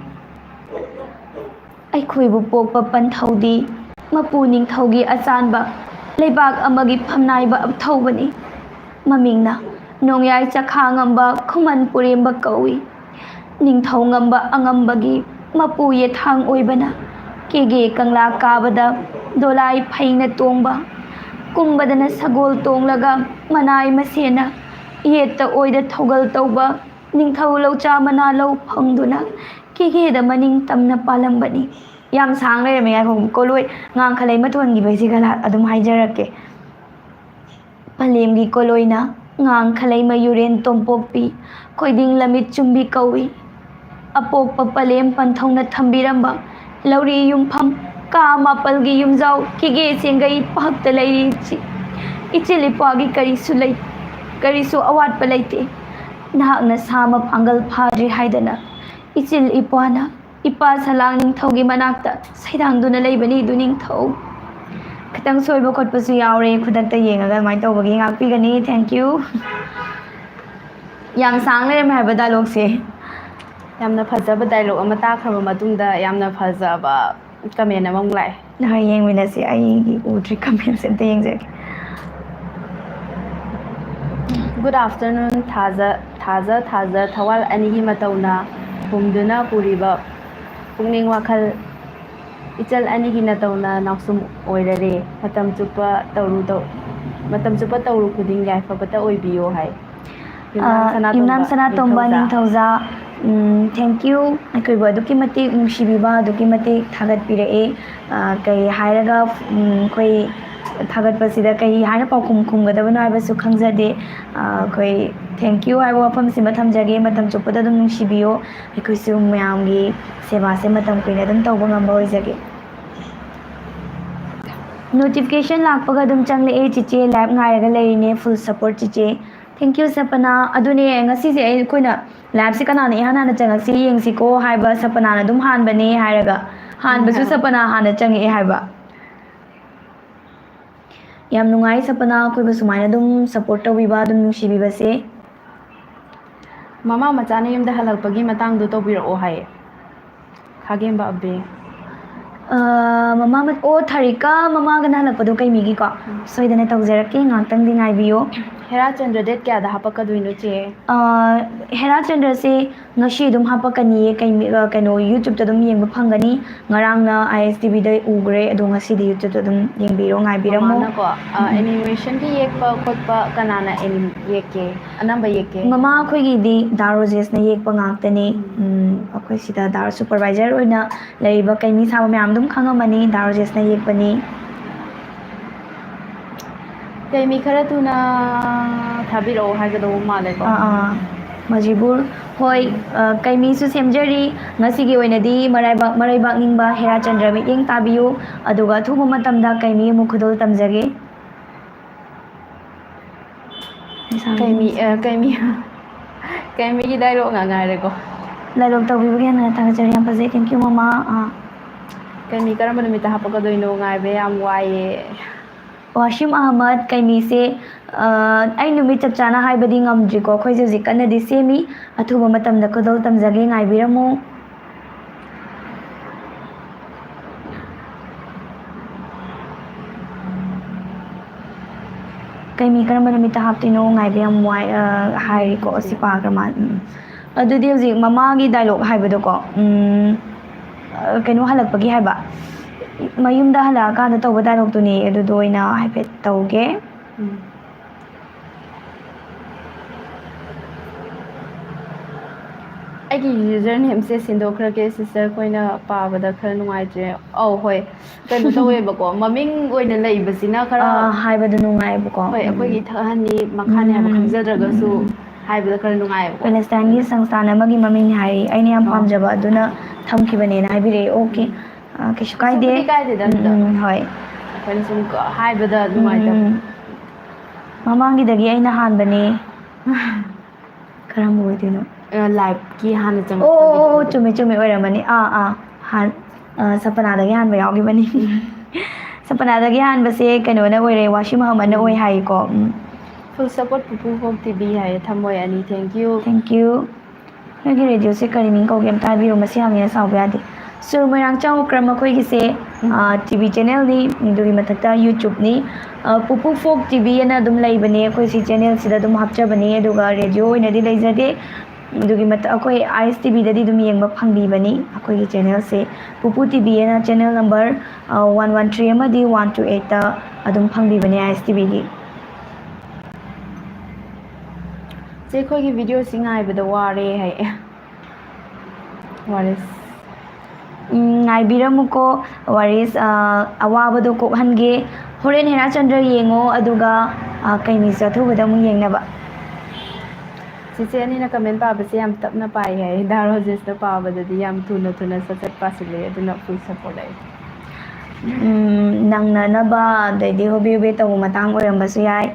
ꯑꯩꯈꯣꯏꯕꯨ ꯄꯣꯛꯄ ꯄꯟꯊꯧꯗꯤ ꯃꯄꯨ ꯅꯤꯡꯊꯧꯒꯤ ꯑꯆꯥꯟꯕ ꯂꯩꯕꯥꯛ ꯑꯃꯒꯤ ꯐꯝꯅꯥꯏꯕ ꯑꯊꯧꯕꯅꯤ ꯃꯃꯤꯡꯅ ꯅꯣꯡꯌꯥꯏ ꯆꯈꯥ ꯉꯝꯕ ꯈꯨꯃꯟ ꯄꯨꯔꯦꯝꯕ ꯀꯧꯏ ꯅꯤꯡꯊꯧ ꯉꯝꯕ ꯑꯉꯝꯕꯒꯤ ꯃꯄꯨ ꯌꯦꯊꯥꯡ ꯑꯣꯏꯕꯅ ꯀꯦꯒꯦ ꯀꯪꯂꯥ ꯀꯥꯕꯗ ꯗꯣꯂꯥꯏ ꯐꯩꯅ ꯇꯣꯡꯕ ꯀꯨꯝꯕꯗꯅ ꯁꯒꯣꯜ ꯇꯣꯡꯂꯒ ꯃꯅꯥꯏ ꯃꯁꯦꯅ ꯌꯦꯠꯇ ꯑꯣꯏꯗ ꯊꯧꯒꯜ ꯇꯧꯕ ꯅꯤꯡꯊꯧ ꯂꯧꯆꯥ ꯃꯅꯥ ꯂꯧ ꯐꯪꯗꯨꯅ ꯀꯦꯒꯦꯗ ꯃꯅꯤꯡ ꯇꯝꯅ ꯄꯥꯜꯂꯝꯕꯅꯤ ꯌꯥꯝ ꯁꯥꯡ ꯂꯩꯔꯝꯃꯦ ꯉꯥꯏꯈꯣ ꯀꯣꯂꯣꯏ ꯉꯥꯡꯈꯂꯩ ꯃꯊꯣꯟꯈꯤꯕꯩꯁꯤꯒ ꯑꯗꯨꯝ ꯍꯥꯏꯖꯔꯛꯀꯦ ꯄꯂꯦꯝꯒꯤ ꯀꯣꯂꯣꯏꯅ ꯉꯥꯡꯈꯂꯩ ꯃꯌꯨꯔꯦꯟ ꯇꯣꯝꯄꯣꯛꯄꯤ ꯈꯣꯏꯗꯤꯡ ꯂꯝꯃꯤꯠ ꯆꯨꯝꯕꯤ ꯀꯧꯏ ꯑꯄꯣꯛꯄ ꯄꯂꯦꯝ ꯄꯟꯊꯧꯅ ꯊꯝꯕꯤꯔꯝꯕ ꯂꯧꯔꯤ ꯌꯨꯝꯐꯝ ꯀꯥ ꯃꯥꯄꯜꯒꯤ ꯌꯨꯝꯖꯥꯎ ꯀꯦꯒꯦ ꯆꯦꯡꯒꯩ ꯄꯥꯛꯇ ꯂꯩꯔꯤ ꯏꯆꯤꯜ ꯏꯄ꯭ꯋꯥꯒꯤ ꯀꯔꯤꯁꯨ ꯑꯋꯥꯠꯄ ꯂꯩꯇꯦ ꯅꯍꯥꯛꯅ ꯁꯥꯃ ꯄꯥꯡꯒꯜ ꯐꯥꯗ꯭ꯔꯤ ꯍꯥꯏꯗꯅ ꯏꯆꯤꯜ ꯏꯄ꯭ꯋꯥꯅ ꯏꯄꯥ ꯁꯂꯥꯡ ꯅꯤꯡꯊꯧꯒꯤ ꯃꯅꯥꯛꯇ ꯁꯩꯗꯥꯡꯗꯨꯅ ꯂꯩꯕꯅꯤ ꯑꯗꯨ ꯅꯤꯡꯊꯧ ꯈꯤꯇꯪ ꯁꯣꯏꯕ ꯈꯣꯠꯄꯁꯨ ꯌꯥꯎꯔꯦ ꯈꯨꯗꯛꯇ ꯌꯦꯡꯉꯒ ꯑꯗꯨꯃꯥꯏꯅ ꯇꯧꯕꯒꯤ ꯉꯥꯛꯄꯤꯒꯅꯤ ꯊꯦꯡꯀ꯭ꯌꯨ ꯌꯥꯝ ꯁꯥꯡ ꯂꯩꯔꯝꯃꯦ ꯍꯥꯏꯕ ꯗꯥꯏꯂꯣꯛꯁꯦ ꯌꯥꯝꯅ ꯐꯖꯕ ꯗꯥꯏꯂꯣꯛ ꯑꯃ ꯇꯥꯈ꯭ꯔꯕ ꯃꯇꯨꯡꯗ ꯌꯥꯝꯅ ꯐꯖꯕ ꯀꯃꯦꯟ ꯑꯃꯃꯨꯛ ꯂꯥꯛꯑꯦ ꯍꯣꯏ ꯌꯦꯡꯃꯤꯟꯅꯁꯤ ꯑꯩꯒꯤ ꯎꯗ꯭ꯔꯤ ꯀꯃꯦꯟꯁꯦ ꯑꯝꯇ ꯌꯦꯡꯖꯒꯦ ꯒꯨꯗ ꯑꯥꯐꯇꯔꯅꯨꯟ ꯊꯥꯖ ꯊꯋꯥꯜ ꯑꯅꯤꯒꯤ ꯃꯇꯧꯅ ꯍꯨꯝꯗꯨꯅ ꯄꯨꯔꯤꯕ ꯄꯨꯛꯅꯤꯡ ꯋꯥꯈꯜ ꯏꯆꯜ ꯑꯅꯤꯒꯤ ꯅꯇꯧꯅ ꯅꯥꯎꯁꯨꯝ ꯑꯣꯏꯔꯔꯦ ꯃꯇꯝ ꯆꯨꯞꯄ ꯇꯧꯔꯨ ꯈꯨꯗꯤꯡ ꯌꯥꯏꯐꯕꯇ ꯑꯣꯏꯕꯤꯌꯣ ꯍꯥꯏ ꯌꯨꯝꯅꯥꯝ ꯁꯅꯥꯇꯣꯝꯕ ꯅꯤꯡꯊꯧꯖꯥ ꯊꯦꯡꯀ꯭ꯌꯨ ꯑꯩꯈꯣꯏꯕꯨ ꯑꯗꯨꯛꯀꯤ ꯃꯇꯤꯛ ꯅꯨꯡꯁꯤꯕꯤꯕ ꯑꯗꯨꯛꯀꯤ ꯃꯇꯤꯛ ꯊꯥꯒꯠꯄꯤꯔꯛꯑꯦ ꯀꯩ ꯍꯥꯏꯔꯒ ꯑꯩꯈꯣꯏ ꯊꯥꯒꯠꯄꯁꯤꯗ ꯀꯩ ꯍꯥꯏꯅ ꯄꯥꯎꯈꯨꯝ ꯈꯨꯝꯒꯗꯕꯅꯣ ꯍꯥꯏꯕꯁꯨ ꯈꯪꯖꯗꯦ ꯑꯩꯈꯣই ꯊꯦꯡꯀ꯭ꯌꯨ ꯍꯥꯏꯕ ꯋꯥꯐꯝꯁꯤꯃ ꯊꯝꯖꯒꯦ ꯃꯇꯝ ꯆꯨꯞꯄꯗ ꯑꯗꯨꯝ ꯅꯨꯡꯁꯤꯕꯤꯌꯣ ꯑꯩꯈꯣꯏꯁꯨ ꯃꯌꯥꯝꯒꯤ ꯁꯦꯕꯥꯁꯦ ꯃꯇꯝ ꯀꯨꯏꯅ ꯑꯗꯨꯝ ꯇꯧꯕ ꯉꯝꯕ ꯑꯣꯏꯖꯒꯦ ꯅꯣꯇꯤꯐꯤꯀꯦꯁꯟ ꯂꯥꯛꯄꯒ ꯑꯗꯨꯝ ꯆꯪꯂꯛꯑꯦ ꯆꯤꯆꯦ ꯂꯥꯏꯚ ꯉꯥꯏꯔꯒ ꯂꯩꯔꯤꯅꯦ ꯐꯨꯜ ꯁꯞꯄꯣꯔꯠ ꯆꯤꯆꯦ ꯊꯦꯡꯀ꯭ꯌꯨ ꯁꯄꯅꯥ ꯑꯗꯨꯅꯦ ꯉꯁꯤꯁꯦ ꯑꯩꯈꯣꯏꯅ ꯂꯥꯏꯚꯁꯦ ꯀꯅꯥꯅ ꯏꯍꯥꯟ ꯍꯥꯟꯅ ꯆꯪꯉꯛꯁꯤ ꯌꯦꯡꯁꯤꯀꯣ ꯍꯥꯏꯕ ꯁꯄꯅꯥꯅ ꯑꯗꯨꯝ ꯍꯥꯟꯕꯅꯦ ꯍꯥꯏꯔꯒ ꯍꯥꯟꯕꯁꯨ ꯁꯄꯅꯥ ꯍꯥꯟꯅ ꯆꯪꯉꯛꯑꯦ ꯍꯥꯏꯕ ꯌꯥꯝ ꯅꯨꯡꯉꯥꯏ ꯁꯄꯅꯥ ꯑꯩꯈꯣꯏꯕꯨ ꯁꯨꯃꯥꯏꯅ ꯑꯗꯨꯝ ꯁꯞꯄꯣꯔꯠ ꯇꯧꯕꯤꯕ ꯑꯗꯨꯝ ꯅꯨꯡꯁꯤꯕꯤꯕꯁꯦ ꯃꯃꯥ ꯃꯆꯥꯅ ꯌꯨꯝꯗ ꯍꯜꯂꯛꯄꯒꯤ ꯃꯇꯥꯡꯗꯣ ꯇꯧꯕꯤꯔꯛꯑꯣ ꯍꯥꯏꯌꯦ ꯈꯥꯒꯦꯝꯕ ꯑꯕꯦ ꯊꯔꯤꯀꯥ ꯃꯃꯥꯒꯅ ꯍꯜꯂꯛꯄꯗꯣ ꯀꯩꯃꯤꯒꯤꯀꯣ ꯁꯣꯏꯗꯅ ꯇꯧꯖꯔꯛꯀꯦ ꯉꯥꯛꯇꯪꯗꯤ ꯉꯥꯏꯕꯤꯌꯣ ꯍꯦꯔꯥꯆꯟꯗ꯭ꯔ ꯗꯦꯠ ꯀꯌꯥꯗ ꯍꯥꯄꯛꯀꯗꯣꯏꯅꯣ ꯆꯦ ꯍꯦꯔꯥꯆꯟꯗ꯭ꯔꯁꯦ ꯉꯁꯤ ꯑꯗꯨꯝ ꯍꯥꯄꯛꯀꯅꯤꯌꯦ ꯀꯩꯅꯣ ꯌꯨꯇ꯭ꯌꯨꯕꯇ ꯑꯗꯨꯝ ꯌꯦꯡꯕ ꯐꯪꯒꯅꯤ ꯉꯔꯥꯡꯅ ISTVꯗ ꯎꯈ꯭ꯔꯦ ꯑꯗꯣ ꯉꯁꯤꯗꯤ ꯌꯨꯇ꯭ꯌꯨꯕꯇ ꯑꯗꯨꯝ ꯌꯦꯡꯕꯤꯔꯣ ꯉꯥꯏꯕꯤꯔꯝꯃꯣ ꯃꯃꯥꯅꯀꯣ ꯑꯦꯅꯤꯃꯦꯁꯟꯒꯤ ꯌꯦꯛꯄ ꯈꯣꯠꯄ ꯀꯅꯥꯅ ꯌꯦꯛꯀꯦ ꯑꯅꯝꯕ ꯌꯦꯛꯀꯦ ꯃꯃꯥ ꯑꯩꯈꯣꯏꯒꯤꯗꯤ ꯗꯥ ꯔꯣꯖꯦꯁꯅ ꯌꯦꯛꯄ ꯉꯥꯛꯇꯅꯤ ꯑꯩꯈꯣꯏ ꯁꯤꯗ ꯗꯥ ꯁꯨꯄꯔꯚꯥꯏꯖꯔ ꯑꯣꯏꯅ ꯂꯩꯔꯤꯕ ꯀꯩꯃꯤ ꯁꯥꯕ ꯃꯌꯥꯝ ꯑꯗꯨꯝ ꯈꯪꯉꯝꯃꯅꯤ ꯗꯥ ꯔꯣꯖꯦꯁꯅ ꯌꯦꯛꯄꯅꯤ ꯀꯩ ꯃꯤ ꯈꯔ ꯊꯨꯅ ꯊꯥꯕꯤꯔꯛꯑꯣ ꯍꯥꯏꯒꯗꯧꯕ ꯃꯥꯜꯂꯦꯀꯣ ꯃꯖꯤꯕꯨꯔ ꯍꯣꯏ ꯀꯩꯃꯤꯁꯨ ꯁꯦꯝꯖꯔꯤ ꯉꯁꯤꯒꯤ ꯑꯣꯏꯅꯗꯤ ꯃꯔꯩꯕꯥꯛ ꯅꯤꯡꯕ ꯍꯦꯔꯥꯆꯟꯗ꯭ꯔ ꯃꯤꯠꯌꯦꯡ ꯇꯥꯕꯤꯌꯨ ꯑꯗꯨꯒ ꯑꯊꯨꯕ ꯃꯇꯝꯗ ꯀꯩꯃꯤ ꯑꯃꯨꯛ ꯈꯨꯗꯣꯜ ꯇꯝꯖꯒꯦ ꯀꯩꯃꯤꯒꯤ ꯗꯥꯏꯂꯣꯛ ꯉꯥꯛ ꯉꯥꯏꯔꯦꯀꯣ ꯗꯥꯏꯂꯣꯛ ꯇꯧꯕꯤꯕꯒꯤ ꯍꯦꯟꯅ ꯊꯥꯒꯠꯆꯔꯤ ꯌꯥꯝ ꯐꯖꯩ ꯊꯦꯡꯀ꯭ꯌꯨ ꯃꯃꯥ ꯀꯩꯃꯤ ꯀꯔꯝꯕ ꯅꯨꯃꯤꯠꯇ ꯍꯥꯞꯄꯛꯀꯗꯣꯏꯅꯣ ꯉꯥꯏꯕ ꯌꯥꯝ ꯋꯥꯏꯑꯦ ꯋꯥꯁꯤꯝ ꯑꯍꯃꯗ ꯀꯩꯃꯤꯁꯦ ꯑꯩ ꯅꯨꯃꯤꯠ ꯆꯞ ꯆꯥꯅ ꯍꯥꯏꯕꯗꯤ ꯉꯝꯗ꯭ꯔꯤꯀꯣ ꯑꯩꯈꯣꯏꯁꯦ ꯍꯧꯖꯤꯛ ꯀꯟꯅꯗꯤ ꯁꯦꯝꯃꯤ ꯑꯊꯨꯕ ꯃꯇꯝꯗ ꯈꯨꯗꯣꯜ ꯇꯝꯖꯒꯦ ꯉꯥꯏꯕꯤꯔꯝꯃꯨ ꯀꯩꯃꯤ ꯀꯔꯝꯕ ꯅꯨꯃꯤꯠꯇ ꯍꯥꯞꯇꯣꯏꯅꯣ ꯉꯥꯏꯕ ꯌꯥꯝ ꯋꯥꯏ ꯍꯥꯏꯔꯤꯀꯣ ꯁꯤ ꯄꯥꯈ꯭ꯔ ꯃꯥꯜꯂꯦ ꯑꯗꯨꯗꯤ ꯍꯧꯖꯤꯛ ꯃꯃꯥꯒꯤ ꯗꯥꯏꯂꯣꯛ ꯍꯥꯏꯕꯗꯣꯀꯣ ꯀꯩꯅꯣ ꯍꯜꯂꯛꯄꯒꯤ ꯍꯥꯏꯕ ꯃꯌꯨꯝꯗ ꯍꯜꯂꯛꯑꯀꯥꯟꯗ ꯇꯧꯕ ꯗꯥꯏꯂꯣꯛꯇꯨꯅꯦ ꯑꯗꯨꯗꯣ ꯑꯣꯏꯅ ꯍꯥꯏꯐꯦꯠ ꯇꯧꯒꯦ ꯑꯩꯒꯤ ꯌꯨꯖꯔ ꯅꯦꯝꯁꯦ ꯁꯤꯟꯗꯣꯛꯈ꯭ꯔꯒꯦ ꯁꯤꯁꯇꯔ ꯈꯣꯏꯅ ꯄꯥꯕꯗ ꯈꯔ ꯅꯨꯡꯉꯥꯏꯇ꯭ꯔꯦ ꯍꯣꯏ ꯀꯩꯅꯣ ꯇꯧꯋꯦꯕꯀꯣ ꯃꯃꯤꯡ ꯑꯣꯏꯅ ꯂꯩꯕꯁꯤꯅ ꯈꯔ ꯍꯥꯏꯕꯗ ꯅꯨꯡꯉꯥꯏꯕꯀꯣ ꯍꯣꯏ ꯑꯩꯈꯣꯏꯒꯤ ꯊꯛꯍꯟꯅꯤ ꯃꯈꯥꯅꯤ ꯍꯥꯏꯕ ꯈꯪꯖꯗ꯭ꯔꯒꯁꯨ ꯍꯥꯏꯕꯗ ꯈꯔ ꯅꯨꯡꯉꯥꯏꯌꯦꯕꯀꯣ ꯄꯦꯂꯦꯁꯇꯥꯏꯟꯒꯤ ꯁꯪꯁꯊꯥꯟ ꯑꯃꯒꯤ ꯃꯃꯤꯡ ꯍꯥꯏꯔꯤ ꯑꯩꯅ ꯌꯥꯝ ꯄꯥꯝꯖꯕ ꯑꯗꯨꯅ ꯊꯝꯈꯤꯕꯅꯦꯅ ꯍꯥꯏꯕꯤꯔꯛꯑꯦ ꯑꯣꯀꯦ ꯀꯩꯁꯨ ꯀꯥꯏꯗꯦ ꯀꯥꯏꯗꯦꯗ ꯑꯗꯨꯗ ꯍꯣꯏ ꯑꯩꯈꯣꯏꯅ ꯁꯨꯝ ꯍꯥꯏꯕꯗ ꯅꯨꯡꯉꯥꯏꯇꯕ ꯃꯃꯥꯡꯒꯤꯗꯒꯤ ꯑꯩꯅ ꯍꯥꯟꯕꯅꯦ ꯀꯔꯝꯕ ꯑꯣꯏꯗꯣꯏꯅꯣ ꯂꯥꯏꯐꯀꯤ ꯍꯥꯟꯅ ꯆꯪꯉꯛꯄꯒꯤ ꯑꯣ ꯆꯨꯝꯃꯦ ꯑꯣꯏꯔꯝꯃꯅꯤ ꯁꯄꯅꯥꯗꯒꯤ ꯍꯥꯟꯕ ꯌꯥꯎꯈꯤꯕꯅꯤ ꯁꯄꯅꯥꯗꯒꯤ ꯍꯥꯟꯕꯁꯦ ꯀꯩꯅꯣꯅ ꯑꯣꯏꯔꯦ ꯋꯥꯁꯤꯝ ꯑꯍꯃꯗꯅ ꯑꯣꯏ ꯍꯥꯏꯀꯣ ꯐꯨꯜ ꯁꯄꯣꯔꯠ ꯄꯨꯄꯨ ꯍꯣꯝ ꯇꯤꯚꯤ ꯍꯥꯏꯌꯦ ꯊꯝꯃꯣꯏ ꯑꯅꯤ ꯊꯦꯡꯀ꯭ꯌꯨ ꯊꯦꯡꯀ꯭ꯌꯨ ꯅꯣꯏꯒꯤ ꯔꯦꯗꯤꯑꯣꯁꯦ ꯀꯔꯤ ꯃꯤꯡ ꯀꯧꯒꯦ ꯑꯝꯇ ꯍꯥꯏꯕꯤꯌꯨ ꯃꯁꯤ ꯌꯥꯝꯅ ꯁꯥꯎꯕ ꯌꯥꯗꯦ ꯁꯨꯔ ꯃꯣꯏꯔꯥꯡꯆꯥꯎ ꯀ꯭ꯔꯝ ꯑꯩꯈꯣꯏꯒꯤꯁꯦ ꯇꯤꯚꯤ ꯆꯦꯅꯦꯜꯅꯤ ꯑꯗꯨꯒꯤ ꯃꯊꯛꯇ ꯌꯨꯇ꯭ꯌꯨꯕꯅꯤ ꯄꯨꯄꯨ ꯐꯣꯛ ꯇꯤꯚꯤ ꯑꯅ ꯑꯗꯨꯝ ꯂꯩꯕꯅꯦ ꯑꯩꯈꯣꯏ ꯁꯤ ꯆꯦꯅꯦꯜꯁꯤꯗ ꯑꯗꯨꯝ ꯍꯥꯞꯆꯕꯅꯦ ꯑꯗꯨꯒ ꯔꯦꯗꯤꯑꯣ ꯑꯣꯏꯅꯗꯤ ꯂꯩꯖꯗꯦ ꯑꯗꯨꯒꯤ ꯑꯩꯈꯣꯏ ꯑꯥꯏꯁ ꯇꯤꯚꯤꯗꯗꯤ ꯑꯗꯨꯝ ꯌꯦꯡꯕ ꯐꯪꯕꯤꯕꯅꯤ ꯑꯩꯈꯣꯏꯒꯤ ꯆꯦꯅꯦꯜꯁꯦ ꯄꯨꯄꯨ ꯇꯤꯚꯤ ꯑꯅ ꯆꯦꯅꯦꯜ ꯅꯝꯕꯔ 113 ꯑꯃꯗꯤ 128ꯇ ꯑꯗꯨꯝ ꯐꯪꯕꯤꯕꯅꯦ ꯑꯥꯏꯁ ꯇꯤꯚꯤꯒꯤ ꯆꯦ ꯑꯩꯈꯣꯏꯒꯤ ꯚꯤꯗꯤꯑꯣꯁꯤ ꯉꯥꯏꯕꯗ ꯋꯥꯔꯦ ꯍꯥꯏ ꯋꯥꯔꯦꯁ ꯉꯥꯏꯕꯤꯔꯝꯃꯨꯀꯣ ꯋꯥꯔꯤꯁ ꯑꯋꯥꯕꯗꯣ ꯀꯣꯛꯍꯟꯒꯦ ꯍꯣꯔꯦꯟ ꯍꯦꯔꯥꯆꯟꯗ꯭ꯔ ꯌꯦꯡꯉꯣ ꯑꯗꯨꯒ ꯀꯩꯃꯤꯁꯨ ꯑꯊꯨꯕꯗ ꯑꯃꯨꯛ ꯌꯦꯡꯅꯕ ꯆꯤꯆꯦ ꯑꯅꯤꯅ ꯀꯃꯦꯟ ꯄꯥꯕꯁꯦ ꯌꯥꯝ ꯇꯞꯅ ꯄꯥꯏ ꯍꯥꯏ ꯗꯥ ꯔꯣꯖꯦꯁꯇ ꯄꯥꯕꯗꯗꯤ ꯌꯥꯝ ꯊꯨꯅ ꯁꯠ ꯁꯠ ꯄꯥꯁꯤꯜꯂꯦ ꯑꯗꯨꯅ ꯐꯨꯜ ꯁꯞꯄꯣꯔꯠ ꯑꯩ ꯅꯪꯅꯅꯕ ꯑꯗꯩꯗꯤ ꯍꯣꯕꯦ ꯍꯣꯕꯦ ꯇꯧꯕ ꯃꯇꯥꯡ ꯑꯣꯏꯔꯝꯕꯁꯨ ꯌꯥꯏ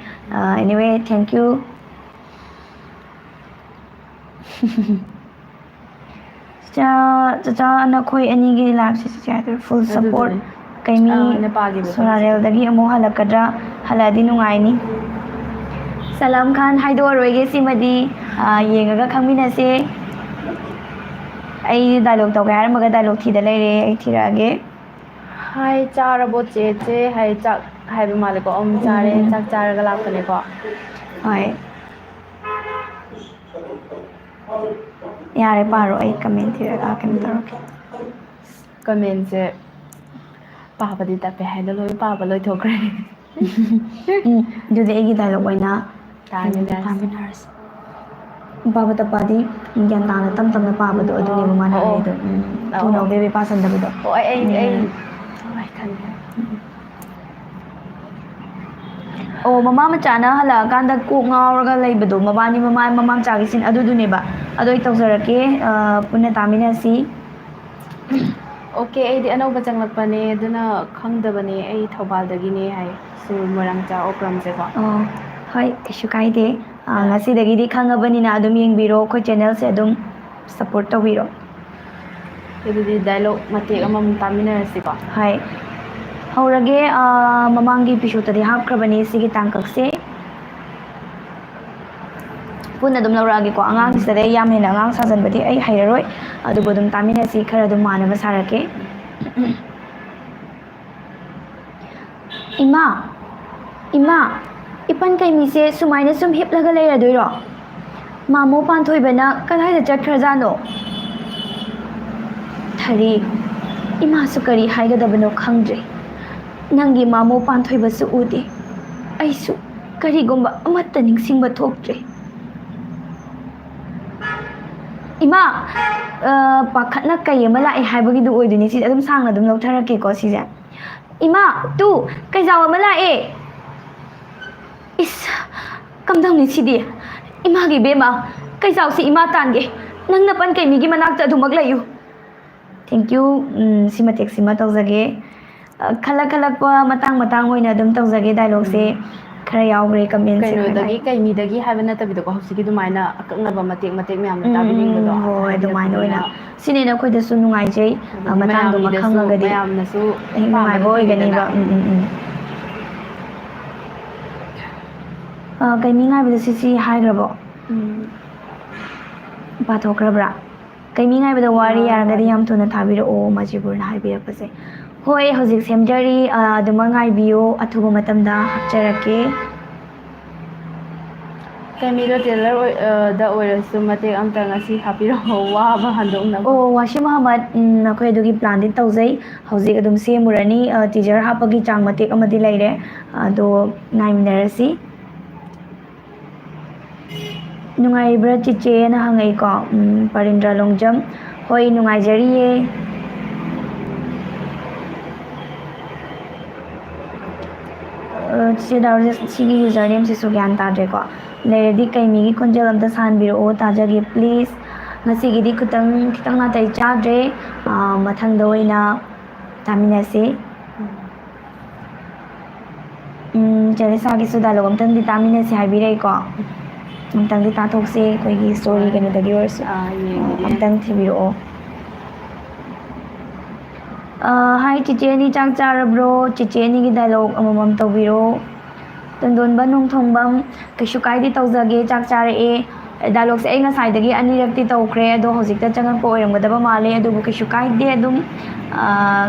ꯑꯦꯅꯤꯋꯦ ꯊꯦꯡꯀ꯭ꯌꯨ ꯆꯆꯥ ꯅꯈꯣꯏ ꯑꯅꯤꯒꯤ ꯂꯥꯏꯐꯁꯦ ꯆꯤꯆꯦ ꯐꯨꯜ ꯁꯞꯄꯣꯔꯠ ꯀꯩꯃꯤ ꯑꯩꯅ ꯄꯥꯈꯤꯕꯗꯣ ꯁꯣꯔꯥꯔꯦꯜꯗꯒꯤ ꯑꯃꯨꯛ ꯍꯜꯂꯛꯀꯗ꯭ꯔꯥ ꯍꯜꯂꯛꯑꯗꯤ ꯅꯨꯡꯉꯥꯏꯅꯤ ꯁꯂꯥꯝ ꯈꯥꯟ ꯍꯥꯏꯗꯣꯛꯑꯔꯣꯏꯒꯦ ꯁꯤꯃꯗꯤ ꯌꯦꯡꯉꯒ ꯈꯪꯃꯤꯟꯅꯁꯦ ꯑꯩ ꯗꯥꯏꯂꯣꯛ ꯇꯧꯒꯦ ꯍꯥꯏꯔꯝꯃꯒ ꯗꯥꯏꯂꯣꯛ ꯊꯤꯗ ꯂꯩꯔꯦ ꯑꯩ ꯊꯤꯔꯛꯑꯒꯦ ꯍꯥꯏ ꯆꯥꯔꯕꯣ ꯆꯦ ꯍꯥꯏ ꯆꯥꯛ ꯍꯥꯏꯕ ꯃꯥꯜꯂꯦꯀꯣ ꯆꯥꯔꯦ ꯆꯥꯛ ꯆꯥꯔꯒ ꯂꯥꯛꯄꯅꯦꯀꯣ ꯍꯣꯏ ꯌꯥꯔꯦ ꯄꯥꯔꯣ ꯑꯩ ꯀꯃꯦꯟ ꯊꯤꯔꯒ ꯀꯩꯅꯣ ꯇꯧꯔꯛꯀꯦ ꯀꯃꯦꯟꯁꯦ ꯄꯥꯕꯗꯤ ꯇꯞꯄꯦ ꯍꯥꯏꯅ ꯂꯣꯏ ꯄꯥꯕ ꯂꯣꯏꯊꯣꯛꯈ꯭ꯔꯦ ꯑꯗꯨꯗꯤ ꯑꯩꯒꯤ ꯗꯥꯏꯂꯣꯛ ꯑꯣꯏꯅ ꯇꯥꯃꯤꯟꯅꯔꯁꯤ ꯇꯥꯃꯤꯟꯅꯔꯁꯤ ꯄꯥꯕ ꯇꯞꯄꯗꯤ ꯒ꯭ꯌꯥꯟ ꯇꯥꯅ ꯇꯞ ꯇꯞꯅ ꯄꯥꯕꯗꯣ ꯑꯗꯨꯅꯦꯕ ꯃꯥꯅ ꯍꯥꯏꯔꯤꯗꯣ ꯊꯨꯅ ꯕꯦꯕꯦ ꯄꯥꯁꯟꯗꯕꯗꯣ ꯍꯣꯏ ꯈꯪꯉꯦ ꯑꯣ ꯃꯃꯥ ꯃꯆꯥꯅ ꯍꯜꯂꯛꯑꯀꯥꯟꯗ ꯀꯣꯛ ꯉꯥꯎꯔꯒ ꯂꯩꯕꯗꯣ ꯃꯕꯥꯅꯤ ꯃꯃꯥ ꯃꯆꯥꯒꯤ ꯁꯤꯟ ꯑꯗꯨꯗꯨꯅꯦꯕ ꯑꯗꯣ ꯑꯩ ꯇꯧꯖꯔꯛꯀꯦ ꯄꯨꯟꯅ ꯇꯥꯃꯤꯟꯅꯁꯤ ꯑꯣꯀꯦ ꯑꯩꯗꯤ ꯑꯅꯧꯕ ꯆꯪꯂꯛꯄꯅꯦ ꯑꯗꯨꯅ ꯈꯪꯗꯕꯅꯦ ꯑꯩ ꯊꯧꯕꯥꯜꯗꯒꯤꯅꯦ ꯍꯥꯏ ꯁꯨꯔ ꯃꯣꯏꯔꯥꯡꯆꯥ ꯑꯣꯀ꯭ꯔꯝꯁꯦꯀꯣ ꯍꯣꯏ ꯀꯩꯁꯨ ꯀꯥꯏꯗꯦ ꯉꯁꯤꯗꯒꯤꯗꯤ ꯈꯪꯉꯕꯅꯤꯅ ꯑꯗꯨꯝ ꯌꯦꯡꯕꯤꯔꯣ ꯑꯩꯈꯣꯏ ꯆꯦꯅꯦꯜꯁꯦ ꯑꯗꯨꯝ ꯁꯞꯄꯣꯔꯠ ꯇꯧꯕꯤꯔꯣ ꯑꯗꯨꯗꯤ ꯗꯥꯏꯂꯣꯛ ꯃꯇꯦꯛ ꯑꯃꯃꯨꯛ ꯇꯥꯃꯤꯟꯅꯔꯁꯤꯀꯣ ꯍꯣꯏ ꯍꯧꯔꯒꯦ ꯃꯃꯥꯡꯒꯤ ꯏꯄꯤꯁꯣꯠꯇꯗꯤ ꯍꯥꯞꯈ꯭ꯔꯕꯅꯤ ꯁꯤꯒꯤ ꯇꯥꯡꯀꯛꯁꯦ ꯄꯨꯟꯅ ꯑꯗꯨꯝ ꯂꯧꯔꯛꯑꯒꯦꯀꯣ ꯑꯉꯥꯡꯁꯤꯗꯩ ꯌꯥꯝ ꯍꯦꯟꯅ ꯑꯉꯥꯡ ꯁꯥꯖꯟꯕꯗꯤ ꯑꯩ ꯍꯩꯔꯔꯣꯏ ꯑꯗꯨꯕꯨ ꯑꯗꯨꯝ ꯇꯥꯃꯤꯟꯅꯁꯤ ꯈꯔ ꯑꯗꯨꯝ ꯃꯥꯟꯅꯕ ꯁꯥꯔꯛꯀꯦ ꯏꯃꯥ ꯏꯄꯟ ꯀꯩꯃꯤꯁꯦ ꯁꯨꯃꯥꯏꯅ ꯁꯨꯝ ꯍꯤꯞꯂꯒ ꯂꯩꯔꯗꯣꯏꯔꯣ ꯃꯥꯃꯣ ꯄꯥꯟꯊꯣꯏꯕꯅ ꯀꯗꯥꯏꯗ ꯆꯠꯈ꯭ꯔꯖꯥꯠꯅꯣ ꯊꯔꯤ ꯏꯃꯥꯁꯨ ꯀꯔꯤ ꯍꯥꯏꯒꯗꯕꯅꯣ ꯈꯪꯗ꯭ꯔꯦ ꯅꯪꯒꯤ ꯃꯥꯃꯣ ꯄꯥꯟꯊꯣꯏꯕꯁꯨ ꯎꯗꯦ ꯑꯩꯁꯨ ꯀꯔꯤꯒꯨꯝꯕ ꯑꯃꯠꯇ ꯅꯤꯡꯁꯤꯡꯕ ꯊꯣꯛꯇ꯭ꯔꯦ ꯏꯃꯥ ꯄꯥꯈꯠꯅ ꯀꯩ ꯑꯃ ꯂꯥꯛꯑꯦ ꯍꯥꯏꯕꯒꯤꯗꯨ ꯑꯣꯏꯗꯣꯏꯅꯤ ꯁꯤꯁꯦ ꯑꯗꯨꯝ ꯁꯥꯡꯅ ꯑꯗꯨꯝ ꯂꯧꯊꯔꯛꯀꯦꯀꯣ ꯁꯤꯁꯦ ꯏꯃꯥ ꯀꯩꯖꯥꯎ ꯑꯃ ꯂꯥꯛꯑꯦ Is kamdang ni sidi imagi bema kay saw si ima tange nang napan kay migi manakta du maglayo. Thank you simatek sima tawjage khalak pa matang hoina dum tawjage dialogue se khara yawgre comment se ꯀꯩꯅꯣꯗꯒꯤ ꯀꯩ ꯃꯤꯗꯒꯤ ꯍꯥꯏꯕ ꯅꯠꯇꯕꯤꯗꯀꯣ ꯍꯧꯖꯤꯛꯀꯤ ꯑꯗꯨꯃꯥꯏꯅ ꯑꯀꯛꯅꯕ ꯃꯇꯦꯛ ꯃꯌꯥꯝꯅ ꯇꯥꯕꯤꯅꯤꯡꯕꯗꯣ ꯍꯣꯏ ꯑꯗꯨꯃꯥꯏꯅ ꯑꯣꯏꯅ ꯁꯤꯅꯦꯅ ꯑꯩꯈꯣꯏꯗꯁꯨ ꯅꯨꯡꯉꯥꯏꯖꯩ ꯃꯇꯥꯡꯗꯨꯃ ꯈꯪꯉꯒꯗꯤ ꯃꯌꯥꯝꯅꯁꯨ ꯅꯨꯡꯉꯥꯏꯕ ꯑꯣꯏꯒꯅꯤꯕ ꯀꯩꯃꯤ ꯉꯥꯏꯕꯗ ꯁꯤ ꯍꯥꯏꯈ꯭ꯔꯕꯣ ꯄꯥꯊꯣꯛꯈ꯭ꯔꯕ꯭ꯔꯥ ꯀꯩꯃꯤ ꯉꯥꯏꯕꯗ ꯋꯥꯔꯤ ꯌꯥꯔꯒꯗꯤ ꯌꯥꯝ ꯊꯨꯅ ꯊꯥꯕꯤꯔꯛꯑꯣ ꯃꯖꯤꯕꯨꯔꯅ ꯍꯥꯏꯕꯤꯔꯛꯄꯁꯦ ꯍꯣꯏ ꯍꯧꯖꯤꯛ ꯁꯦꯝꯖꯔꯤ ꯑꯗꯨꯃ ꯉꯥꯏꯕꯤꯌꯨ ꯑꯊꯨꯕ ꯃꯇꯝꯗ ꯍꯥꯞꯆꯔꯛꯀꯦ ꯀꯩꯃꯤꯗꯣ ꯇꯦꯂꯔꯗ ꯑꯣꯏꯔꯁꯨ ꯃꯇꯦꯛ ꯑꯝꯇ ꯉꯁꯤ ꯍꯥꯞꯄꯤꯔꯛꯑꯣ ꯋꯥꯕ ꯍꯟꯗꯣꯛꯅꯕ ꯑꯣ ꯋꯥꯁꯤꯝ ꯑꯍꯃꯗ ꯑꯩꯈꯣꯏ ꯑꯗꯨꯒꯤ ꯄ꯭ꯂꯥꯟꯗꯤ ꯇꯧꯖꯩ ꯍꯧꯖꯤꯛ ꯑꯗꯨꯝ ꯁꯦꯝꯃꯨꯔꯅꯤ ꯇꯤꯖꯔ ꯍꯥꯞꯄꯒꯤ ꯆꯥꯡ ꯃꯇꯦꯛ ꯑꯃꯗꯤ ꯂꯩꯔꯦ ꯑꯗꯣ ꯉꯥꯏꯃꯤꯟꯅꯔꯁꯤ ꯅꯨꯡꯉꯥꯏꯔꯤꯕ꯭ꯔꯥ ꯆꯤꯆꯦꯅ ꯍꯪꯉꯛꯏꯀꯣ ꯄꯔꯤꯟꯗ꯭ꯔ ꯂꯣꯡꯖꯝ ꯍꯣꯏ ꯅꯨꯡꯉꯥꯏꯖꯔꯤꯌꯦ ꯆꯤꯆꯦ ꯗꯥꯎꯔꯁꯦ ꯁꯤꯒꯤ ꯌꯨꯖꯔ ꯅꯦꯝꯁꯤꯁꯨ ꯒ꯭ꯌꯥꯟ ꯇꯥꯗ꯭ꯔꯦꯀꯣ ꯂꯩꯔꯗꯤ ꯀꯩꯃꯤꯒꯤ ꯈꯣꯟꯖꯦꯜ ꯑꯝꯇ ꯁꯥꯍꯟꯕꯤꯔꯛꯑꯣ ꯇꯥꯖꯒꯦ ꯄ꯭ꯂꯤꯖ ꯉꯁꯤꯒꯤꯗꯤ ꯈꯤꯇꯪ ꯅꯥꯇꯩ ꯆꯥꯗ꯭ꯔꯦ ꯃꯊꯪꯗ ꯑꯣꯏꯅ ꯇꯥꯃꯤꯟꯅꯁꯤ ꯆꯦꯂꯤꯁꯥꯒꯤꯁꯨ ꯗꯥꯏꯂꯣग ꯑꯝꯇꯪꯗꯤ ꯇꯥꯃꯤꯟꯅꯁꯤ ꯍꯥꯏꯕꯤꯔꯛꯏꯀꯣ ꯑꯝꯇꯪꯗꯤ ꯇꯥꯊꯣꯛꯁꯤ ꯑꯩꯈꯣꯏꯒꯤ ꯁ꯭ꯇꯣꯔꯤ ꯀꯩꯅꯣꯗꯒꯤ ꯑꯣꯏꯔꯁꯨ ꯑꯝꯇꯪ ꯊꯤꯕꯤꯔꯛꯑꯣ ꯍꯥꯏ ꯆꯤꯆꯦ ꯑꯅꯤ ꯆꯥꯛ ꯆꯥꯔꯕ꯭ꯔꯣ ꯆꯤꯆꯦ ꯑꯅꯤꯒꯤ ꯗꯥꯏꯂꯣग ꯑꯃꯃꯝ ꯇꯧꯕꯤꯔꯣ ꯇꯣꯟꯗꯣꯟꯕ ꯅꯣꯡꯊꯣꯡꯕꯝ ꯀꯩꯁꯨ ꯀꯥꯏꯗꯦ ꯇꯧꯖꯒꯦ ꯆꯥꯛ ꯆꯥꯔꯛꯑꯦ ꯗꯥꯏꯂꯣꯒꯁꯦ ꯑꯩ ꯉꯁꯥꯏꯗꯒꯤ ꯑꯅꯤꯔꯛꯇꯤ ꯇꯧꯈ꯭ꯔꯦ ꯑꯗꯣ ꯍꯧꯖꯤꯛꯇ ꯆꯪꯉꯛꯄ ꯑꯣꯏꯔꯝꯒꯗꯕ ꯃꯥꯜꯂꯦ ꯑꯗꯨꯕꯨ ꯀꯩꯁꯨ ꯀꯥꯏꯗꯦ ꯑꯗꯨꯝ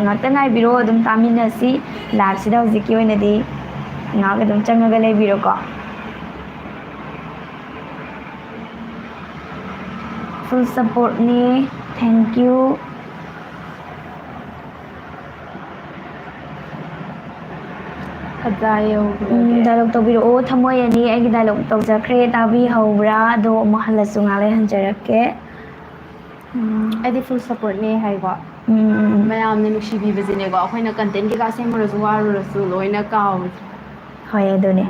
ꯉꯥꯛꯇ ꯉꯥꯏꯕꯤꯔꯣ ꯑꯗꯨꯝ ꯇꯥꯃꯤꯟꯅꯁꯤ ꯂꯥꯏꯚꯁꯤꯗ ꯍꯧꯖꯤꯛꯀꯤ ꯑꯣꯏꯅꯗꯤ ꯉꯥꯛ ꯑꯗꯨꯝ ꯆꯪꯉꯒ ꯂꯩꯕꯤꯔꯣꯀꯣ full support-ꯅꯤ thank you ꯗꯥꯏꯂꯣग ꯇꯧꯕꯤꯔꯛꯑꯣ ꯊꯝꯃꯣꯏ ꯑꯅꯤ ꯑꯩꯒꯤ ꯗꯥꯏꯂꯣग ꯇꯧꯖꯈ꯭ꯔꯦ ꯇꯥꯕꯤꯍꯧꯕ꯭ꯔꯥ ꯑꯗꯣ ꯑꯃꯨꯛ ꯍꯜꯂꯁꯨ ꯉꯥꯛ ꯍꯟꯖꯔꯛꯀे ꯑꯩꯗꯤ ꯐꯨꯜ ꯁꯞꯄꯣꯔꯠꯅꯦ ꯍꯥꯏꯀꯣ ꯃꯌꯥꯝꯅ ꯅꯨꯡꯁꯤꯕꯤꯕꯁꯤꯅꯦꯀꯣ ꯑꯩꯈꯣꯏꯅ ꯀꯟꯇꯦꯟ ꯀꯩꯀꯥ ꯁꯦꯝꯃꯨꯔꯁꯨ ꯋꯥꯔꯨꯔꯁꯨ ꯂꯣꯏꯅ ꯀꯥꯎꯋꯦ ꯍꯣꯏ ꯑꯗꯨꯅꯦ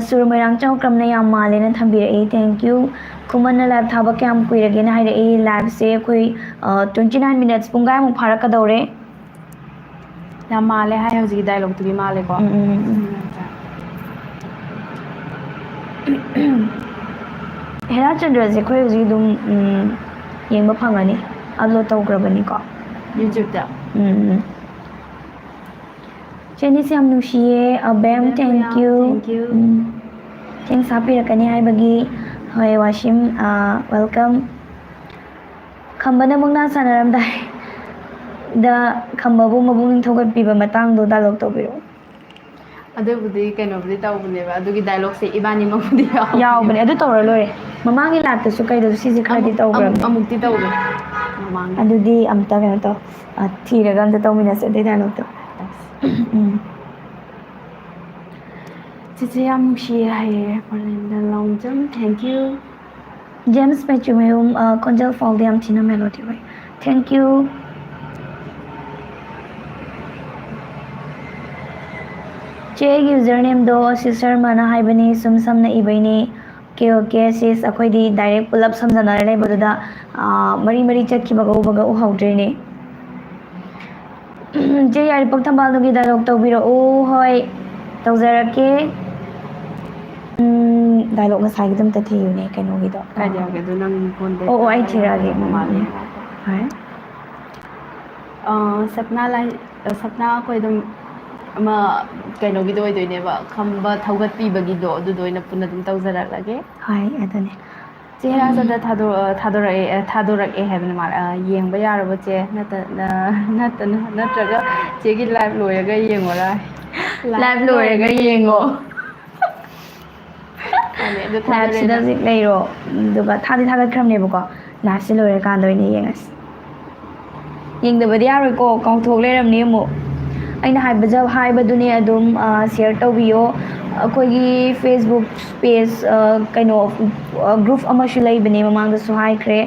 ꯁꯨꯔꯃꯣꯏꯔꯥꯡ ꯆꯧꯀ꯭ꯔꯝꯅ ꯌꯥꯝ ꯃꯥꯜꯂꯦꯅ ꯊꯝꯕꯤꯔꯛꯏ ꯊꯦꯡꯛ ꯌꯨ ꯈꯨꯃꯟꯅ ꯂꯥꯏꯚ ꯊꯥꯕ ꯀꯌꯥꯝ ꯀꯨꯏꯔꯒꯦꯅ ꯍꯥꯏꯔꯛꯏ ꯂꯥꯏꯚꯁꯦ ꯑꯩꯈꯣꯏ 29 minutes ꯄꯨꯡꯈꯥꯏꯃꯨꯛ ꯐꯥꯔꯛꯀꯗꯧꯔꯦ ꯌꯥꯝ ꯃꯥꯜꯂꯦ ꯍꯥꯏ ꯍꯧꯖꯤꯛꯀꯤ ꯗꯥꯏꯂꯣꯒꯇꯨꯒꯤ ꯃꯥꯜꯂꯦꯀꯣ ꯍꯦꯔꯥꯆꯟꯗ꯭ꯔꯁꯦ ꯑꯩꯈꯣꯏ ꯍꯧꯖꯤꯛ ꯑꯗꯨꯝ ꯌꯦꯡꯕ ꯐꯪꯒꯅꯤ ꯑꯞꯂꯣꯗ ꯇꯧꯈ꯭ꯔꯕꯅꯤꯀꯣ ꯌꯨꯇ꯭ꯌꯨꯕꯇ ꯆꯦꯅꯤꯁꯦ ꯌꯥꯝ ꯅꯨꯡꯁꯤꯌꯦ ꯑꯕꯦꯝ ꯊꯦꯡꯛ ꯌꯨ ꯊꯦꯡꯛꯁ ꯍꯥꯞꯄꯤꯔꯛꯀꯅꯤ ꯍꯥꯏꯕꯒꯤ ꯍꯣꯏ ꯋꯥꯁꯤꯝ ꯋꯦꯜꯀꯝ ꯈꯝꯕꯅ ꯃꯨꯛꯅꯥ ꯁꯥꯟꯅꯔꯝꯗꯥꯏ ꯗ ꯈꯝꯕꯕꯨ ꯃꯕꯨꯛꯅꯤꯡ ꯊꯧꯒꯠꯄꯤꯕ ꯃꯇꯥꯡꯗꯣ ꯗꯥꯏꯂꯣग ꯇꯧꯕꯤꯔꯛꯑꯣ ꯑꯗꯨꯕꯨꯗꯤ ꯀꯩꯅꯣꯕꯨꯗꯤ ꯇꯧꯕꯅꯦꯕ ꯑꯗꯨꯒꯤ ꯗꯥꯏꯂꯣꯒꯁꯦ ꯏꯕꯥꯅꯤꯃꯛꯕꯨꯗꯤ ꯌꯥꯎꯕꯅꯦ ꯑꯗꯨ ꯇꯧꯔ ꯂꯣꯏꯔꯦ ꯃꯃꯥꯡꯒꯤ ꯂꯥꯏꯚꯇꯁꯨ ꯀꯩꯗꯁꯨ ꯁꯤꯁꯦ ꯈꯔꯗꯤ ꯇꯧꯈ꯭ꯔꯕꯅꯦ ꯑꯃꯨꯛꯇꯤ ꯇꯧꯋꯦ ꯃꯃꯥꯡꯗ ꯑꯗꯨꯗꯤ ꯑꯝꯇ ꯀꯩꯅꯣ ꯇꯧ ꯊꯤꯔꯒ ꯑꯝꯇ ꯇꯧꯃꯤꯟꯅꯁꯦ ꯑꯗꯨꯏ ꯗꯥꯏꯂꯣꯒꯇꯣ ꯆꯤꯆꯦ ꯌꯥꯝ ꯅꯨꯡꯁꯤꯌꯦ ꯍꯥꯏꯌꯦ ꯄꯔꯦꯟꯗ ꯂꯣꯡꯖꯝ ꯊꯦꯡꯛ ꯌꯨ ꯖꯦꯝꯁ ꯃꯦꯆꯨꯃꯌꯨꯝ ꯈꯣꯟꯖꯦꯜ ꯐꯥꯎꯗ ꯌꯥꯝ ꯊꯤꯅ ꯃꯦꯂꯣꯗꯤ ꯑꯣꯏ ꯊꯦꯡꯛ ꯌꯨ ꯆꯦ ꯑꯩꯒꯤ ꯌꯨꯖꯔ ꯅꯦꯝꯗꯣ ꯁꯤ ꯁꯔꯃꯅ ꯍꯥꯏꯕꯅꯤ ꯁꯨꯝ ꯁꯝꯅ ꯏꯕꯩꯅꯤ ꯑꯣꯀꯦ ꯁꯤꯁ ꯑꯩꯈꯣꯏꯗꯤ ꯗꯥꯏꯔꯦꯛ ꯄꯨꯂꯞ ꯁꯝꯖꯟꯅꯔ ꯂꯩꯕꯗꯨꯗ ꯃꯔꯤ ꯆꯠꯈꯤꯕꯒ ꯎꯕꯒ ꯎꯍꯧꯗ꯭ꯔꯦꯅꯦ ꯆꯦ ꯌꯥꯏꯔꯤꯄꯣꯛ ꯊꯝꯕꯥꯜꯗꯨꯒꯤ ꯗꯥꯏꯂꯣग ꯇꯧꯕꯤꯔꯛꯎ ꯍꯣꯏ ꯇꯧꯖꯔꯛꯀꯦ ꯗꯥꯏꯂꯣग ꯉꯁꯥꯏꯒꯤꯗꯣ ꯑꯝꯇ ꯊꯤꯌꯨꯅꯦ ꯀꯩꯅꯣꯒꯤꯗꯣ ꯀꯥꯏꯗ ꯌꯥꯎꯒꯦ ꯑꯗꯨ ꯅꯪ ꯐꯣꯟꯗ ꯑꯣ ꯑꯩ ꯊꯤꯔꯛꯑꯒꯦ ꯍꯣꯏ ꯁꯞꯅꯥ ꯑꯩꯈꯣꯏ ꯑꯗꯨꯝ ꯑꯃ ꯀꯩꯅꯣꯒꯤꯗꯣ ꯑꯣꯏꯗꯣꯏꯅꯦꯕ ꯈꯝꯕ ꯊꯧꯒꯠꯄꯤꯕꯒꯤꯗꯣ ꯑꯗꯨꯗꯣ ꯑꯣꯏꯅ ꯄꯨꯟꯅ ꯑꯗꯨꯝ ꯇꯧꯖꯔꯛꯂꯒꯦ ꯍꯣꯏ ꯑꯗꯨꯅꯦ ꯆꯦ ꯍꯦꯔꯥꯆꯟꯗ꯭ꯔ ꯊꯥꯗꯣꯔꯛꯑꯦ ꯍꯥꯏꯕꯅ ꯃꯥꯜꯂꯦ ꯌꯦꯡꯕ ꯌꯥꯔꯕ ꯆꯦ ꯅꯠꯇ꯭ꯔꯒ ꯆꯦꯒꯤ ꯂꯥꯏꯚ ꯂꯣꯏꯔꯒ ꯌꯦꯡꯉꯣꯔꯥ ꯂꯥꯏꯚ ꯂꯣꯏꯔꯒ ꯌꯦꯡꯉꯣ ꯂꯥꯏꯚꯁꯤꯗ ꯍꯧꯖꯤꯛ ꯂꯩꯔꯣ ꯑꯗꯨꯒ ꯊꯥꯒꯠꯈ꯭ꯔꯕꯅꯦꯕꯀꯣ ꯂꯥꯏꯚꯁꯤ ꯂꯣꯏꯔꯀꯥꯟꯗ ꯑꯣꯏꯅ ꯌꯦꯡꯉꯁꯤ ꯌꯦꯡꯗꯕꯗꯤ ꯌꯥꯔꯣꯏꯀꯣ ꯀꯥꯎꯊꯣꯛ ꯂꯩꯔꯝꯅꯤ ꯑꯃꯨꯛ ꯑꯩꯅ ꯍꯥꯏꯕꯗꯨꯅꯦ ꯑꯗꯨꯝ ꯁꯤꯌꯔ ꯇꯧꯕꯤꯌꯣ ꯑꯩꯈꯣꯏꯒꯤ ꯐꯦꯁꯕꯨꯛ ꯄꯦꯖ ꯀꯩꯅꯣ ꯒ꯭ꯔꯨꯞ ꯑꯃꯁꯨ ꯂꯩꯕꯅꯦ ꯃꯃꯥꯡꯗꯁꯨ ꯍꯥꯏꯈ꯭ꯔꯦ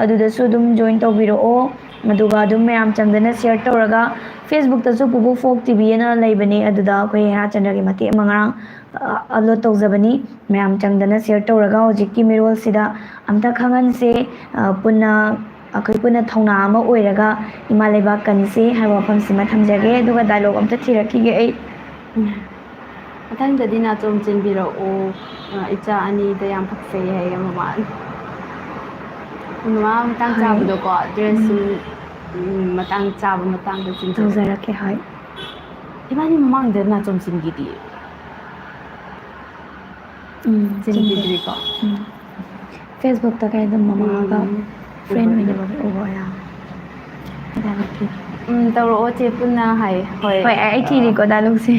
ꯑꯗꯨꯗꯁꯨ ꯑꯗꯨꯝ ꯖꯣꯏꯟ ꯇꯧꯕꯤꯔꯛꯑꯣ ꯑꯗꯨꯒ ꯑꯗꯨꯝ ꯃꯌꯥꯝ ꯆꯪꯗꯅ ꯁꯤꯌꯔ ꯇꯧꯔꯒ ꯐꯦꯁꯕꯨꯛꯇꯁꯨ ꯄꯨꯄꯨ ꯐꯣꯛ ꯇꯤꯚꯤ ꯑꯅ ꯂꯩꯕꯅꯦ ꯑꯗꯨꯗ ꯑꯩꯈꯣꯏ ꯍꯦꯔꯥꯆꯟꯗ꯭ꯔꯒꯤ ꯃꯇꯦꯛ ꯑꯃ ꯉꯔꯥꯡ ꯑꯞꯂꯣꯗ ꯇꯧꯖꯕꯅꯤ ꯃꯌꯥꯝ ꯆꯪꯗꯅ ꯁꯤꯌꯔ ꯇꯧꯔꯒ ꯍꯧꯖꯤꯛꯀꯤ ꯃꯤꯔꯣꯜꯁꯤꯗ ꯑꯝꯇ ꯈꯪꯍꯟꯁꯦ ꯄꯨꯟꯅ ꯑꯩꯈꯣꯏ ꯄꯨꯟꯅ ꯊꯧꯅꯥ ꯑꯃ ꯑꯣꯏꯔꯒ ꯏꯃꯥ ꯂꯩꯕꯥꯛ ꯀꯟꯁꯦ ꯍꯥꯏꯕ ꯋꯥꯐꯝꯁꯤꯃ ꯊꯝꯖꯒꯦ ꯑꯗꯨꯒ ꯗꯥꯏꯂꯣग ꯑꯝꯇ ꯊꯤꯔꯛꯈꯤꯒꯦ ꯑꯩ ꯃꯊꯪꯗꯗꯤ ꯅꯥꯆꯣꯝ ꯆꯦꯟꯕꯤꯔꯛꯑꯣ ꯏꯆꯥ ꯑꯅꯤꯗ ꯌꯥꯝ ꯄꯛꯆꯩ ꯍꯥꯏꯌꯦ ꯃꯃꯥꯅ ꯃꯃꯥ ꯃꯇꯥꯡ ꯍꯣꯏ ꯆꯥꯕꯗꯣꯀꯣ ꯗ꯭ꯔꯦꯁꯁꯨ ꯃꯇꯥꯡ ꯆꯥꯕ ꯃꯇꯥꯡꯗ ꯆꯤꯟꯖꯔꯛꯀꯦ ꯇꯧꯖꯔꯛꯀꯦ ꯍꯣꯏ 이만희 ꯃꯃꯥꯡꯗ ꯅꯥꯆꯣꯝ ꯆꯤꯟꯈꯤꯗꯤ ꯆꯤꯟꯗꯦ ꯆꯤꯟꯈꯤꯗ꯭ꯔꯤꯀꯣ ꯐꯦꯁꯕꯨꯛꯇ ꯀꯩꯗ ꯃꯃꯥꯒ ꯐ꯭ꯔꯦꯟ ꯎꯕꯅꯦ ꯑꯣꯏꯅ ꯎꯕ ꯌꯥꯝ ꯇꯧꯔꯛꯑꯣ ꯆꯦ ꯄꯨꯟꯅ ꯍꯥꯏ ꯍꯣꯏ ꯑꯩ ꯊꯤꯔꯤꯀꯣ ꯗꯥꯏꯂꯣꯛꯁꯦ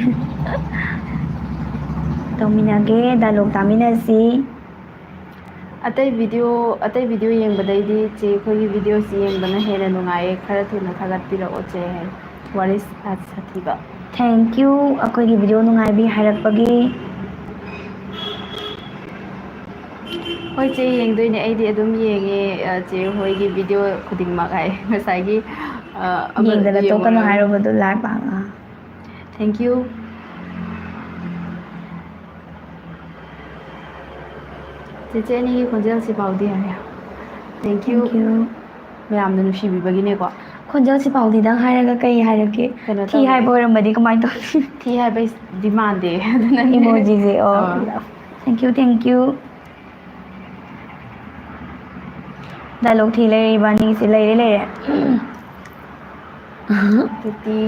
ꯇꯧꯃꯤꯟꯅꯒꯦ ꯗꯥꯏꯂꯣꯛ ꯇꯥꯃꯤꯟꯅꯁꯤ ꯑꯇꯩ ꯚꯤꯗꯤꯑꯣ ꯌꯦꯡꯕꯗꯩꯗꯤ ꯆꯦ ꯑꯩꯈꯣꯏꯒꯤ ꯚꯤꯗꯤꯑꯣꯁꯤ ꯌꯦꯡꯕꯅ ꯍꯦꯟꯅ ꯅꯨꯡꯉꯥꯏꯌꯦ ꯈꯔ ꯊꯨꯅ ꯊꯥꯒꯠꯄꯤꯔꯛꯑꯣ ꯆꯦ ꯍꯥꯏ ꯋꯥꯔꯤꯁ ꯁꯥꯊꯤꯕ ꯊꯦꯡꯛ ꯌꯨ ꯑꯩꯈꯣꯏꯒꯤ ꯚꯤꯗꯤꯑꯣ ꯅꯨꯡꯉꯥꯏꯕꯤ ꯍꯥꯏꯔꯛꯄꯒꯤ ꯍꯣꯏ ꯆꯦ ꯌꯦꯡꯗꯣꯏꯅꯦ ꯑꯩꯗꯤ ꯑꯗꯨꯝ ꯌꯦꯡꯉꯦ ꯆꯦ ꯍꯣꯏꯒꯤ ꯚꯤꯗꯤꯑꯣ ꯈꯨꯗꯤꯡꯃꯛ ꯍꯥꯏ ꯉꯁꯥꯏꯒꯤ ꯌꯦꯡꯗꯅ ꯇꯣꯛꯀꯅꯨ ꯌꯦꯡꯉꯨꯔꯒ ꯍꯥꯏꯔꯨꯕꯗꯣ ꯂꯥꯏꯛ ꯄꯥꯡꯉ ꯊꯦꯡꯛ ꯌꯨ ꯆꯦꯆꯦ ꯑꯅꯤꯒꯤ ꯈꯣꯟꯖꯦꯜꯁꯤ ꯐꯥꯎꯗꯤ ꯍꯥꯏ ꯊꯦꯡꯛ ꯌꯨ ꯃꯌꯥꯝꯅ ꯅꯨꯡꯁꯤꯕꯤꯕꯒꯤꯅꯦꯀꯣ ꯈꯣꯟꯖꯦꯜꯁꯤ ꯐꯥꯎꯗꯤꯗꯪ ꯍꯥꯏꯔꯒ ꯀꯩ ꯍꯥꯏꯔꯛꯀꯦ ꯀꯩꯅꯣ ꯊꯤ ꯇꯧꯋꯦ ꯍꯥꯏꯕ ꯑꯣꯏꯔꯝꯃꯗꯤ ꯀꯃꯥꯏꯅ ꯇꯧꯅꯤ ꯊꯤ ꯍꯥꯏꯕꯩꯗꯤ ꯃꯥꯟꯗꯦ ꯑꯗꯨꯅꯅꯦ ꯏꯃꯣꯖꯤꯁꯦ ꯑꯣ ꯊꯦꯡꯛ ꯌꯨ ꯗꯥꯏꯂꯣꯛ ꯊꯤ ꯂꯩꯔꯦ ꯏꯕꯥꯅꯤꯁꯦ ꯂꯩꯔꯦ ꯑꯗꯨꯗꯤ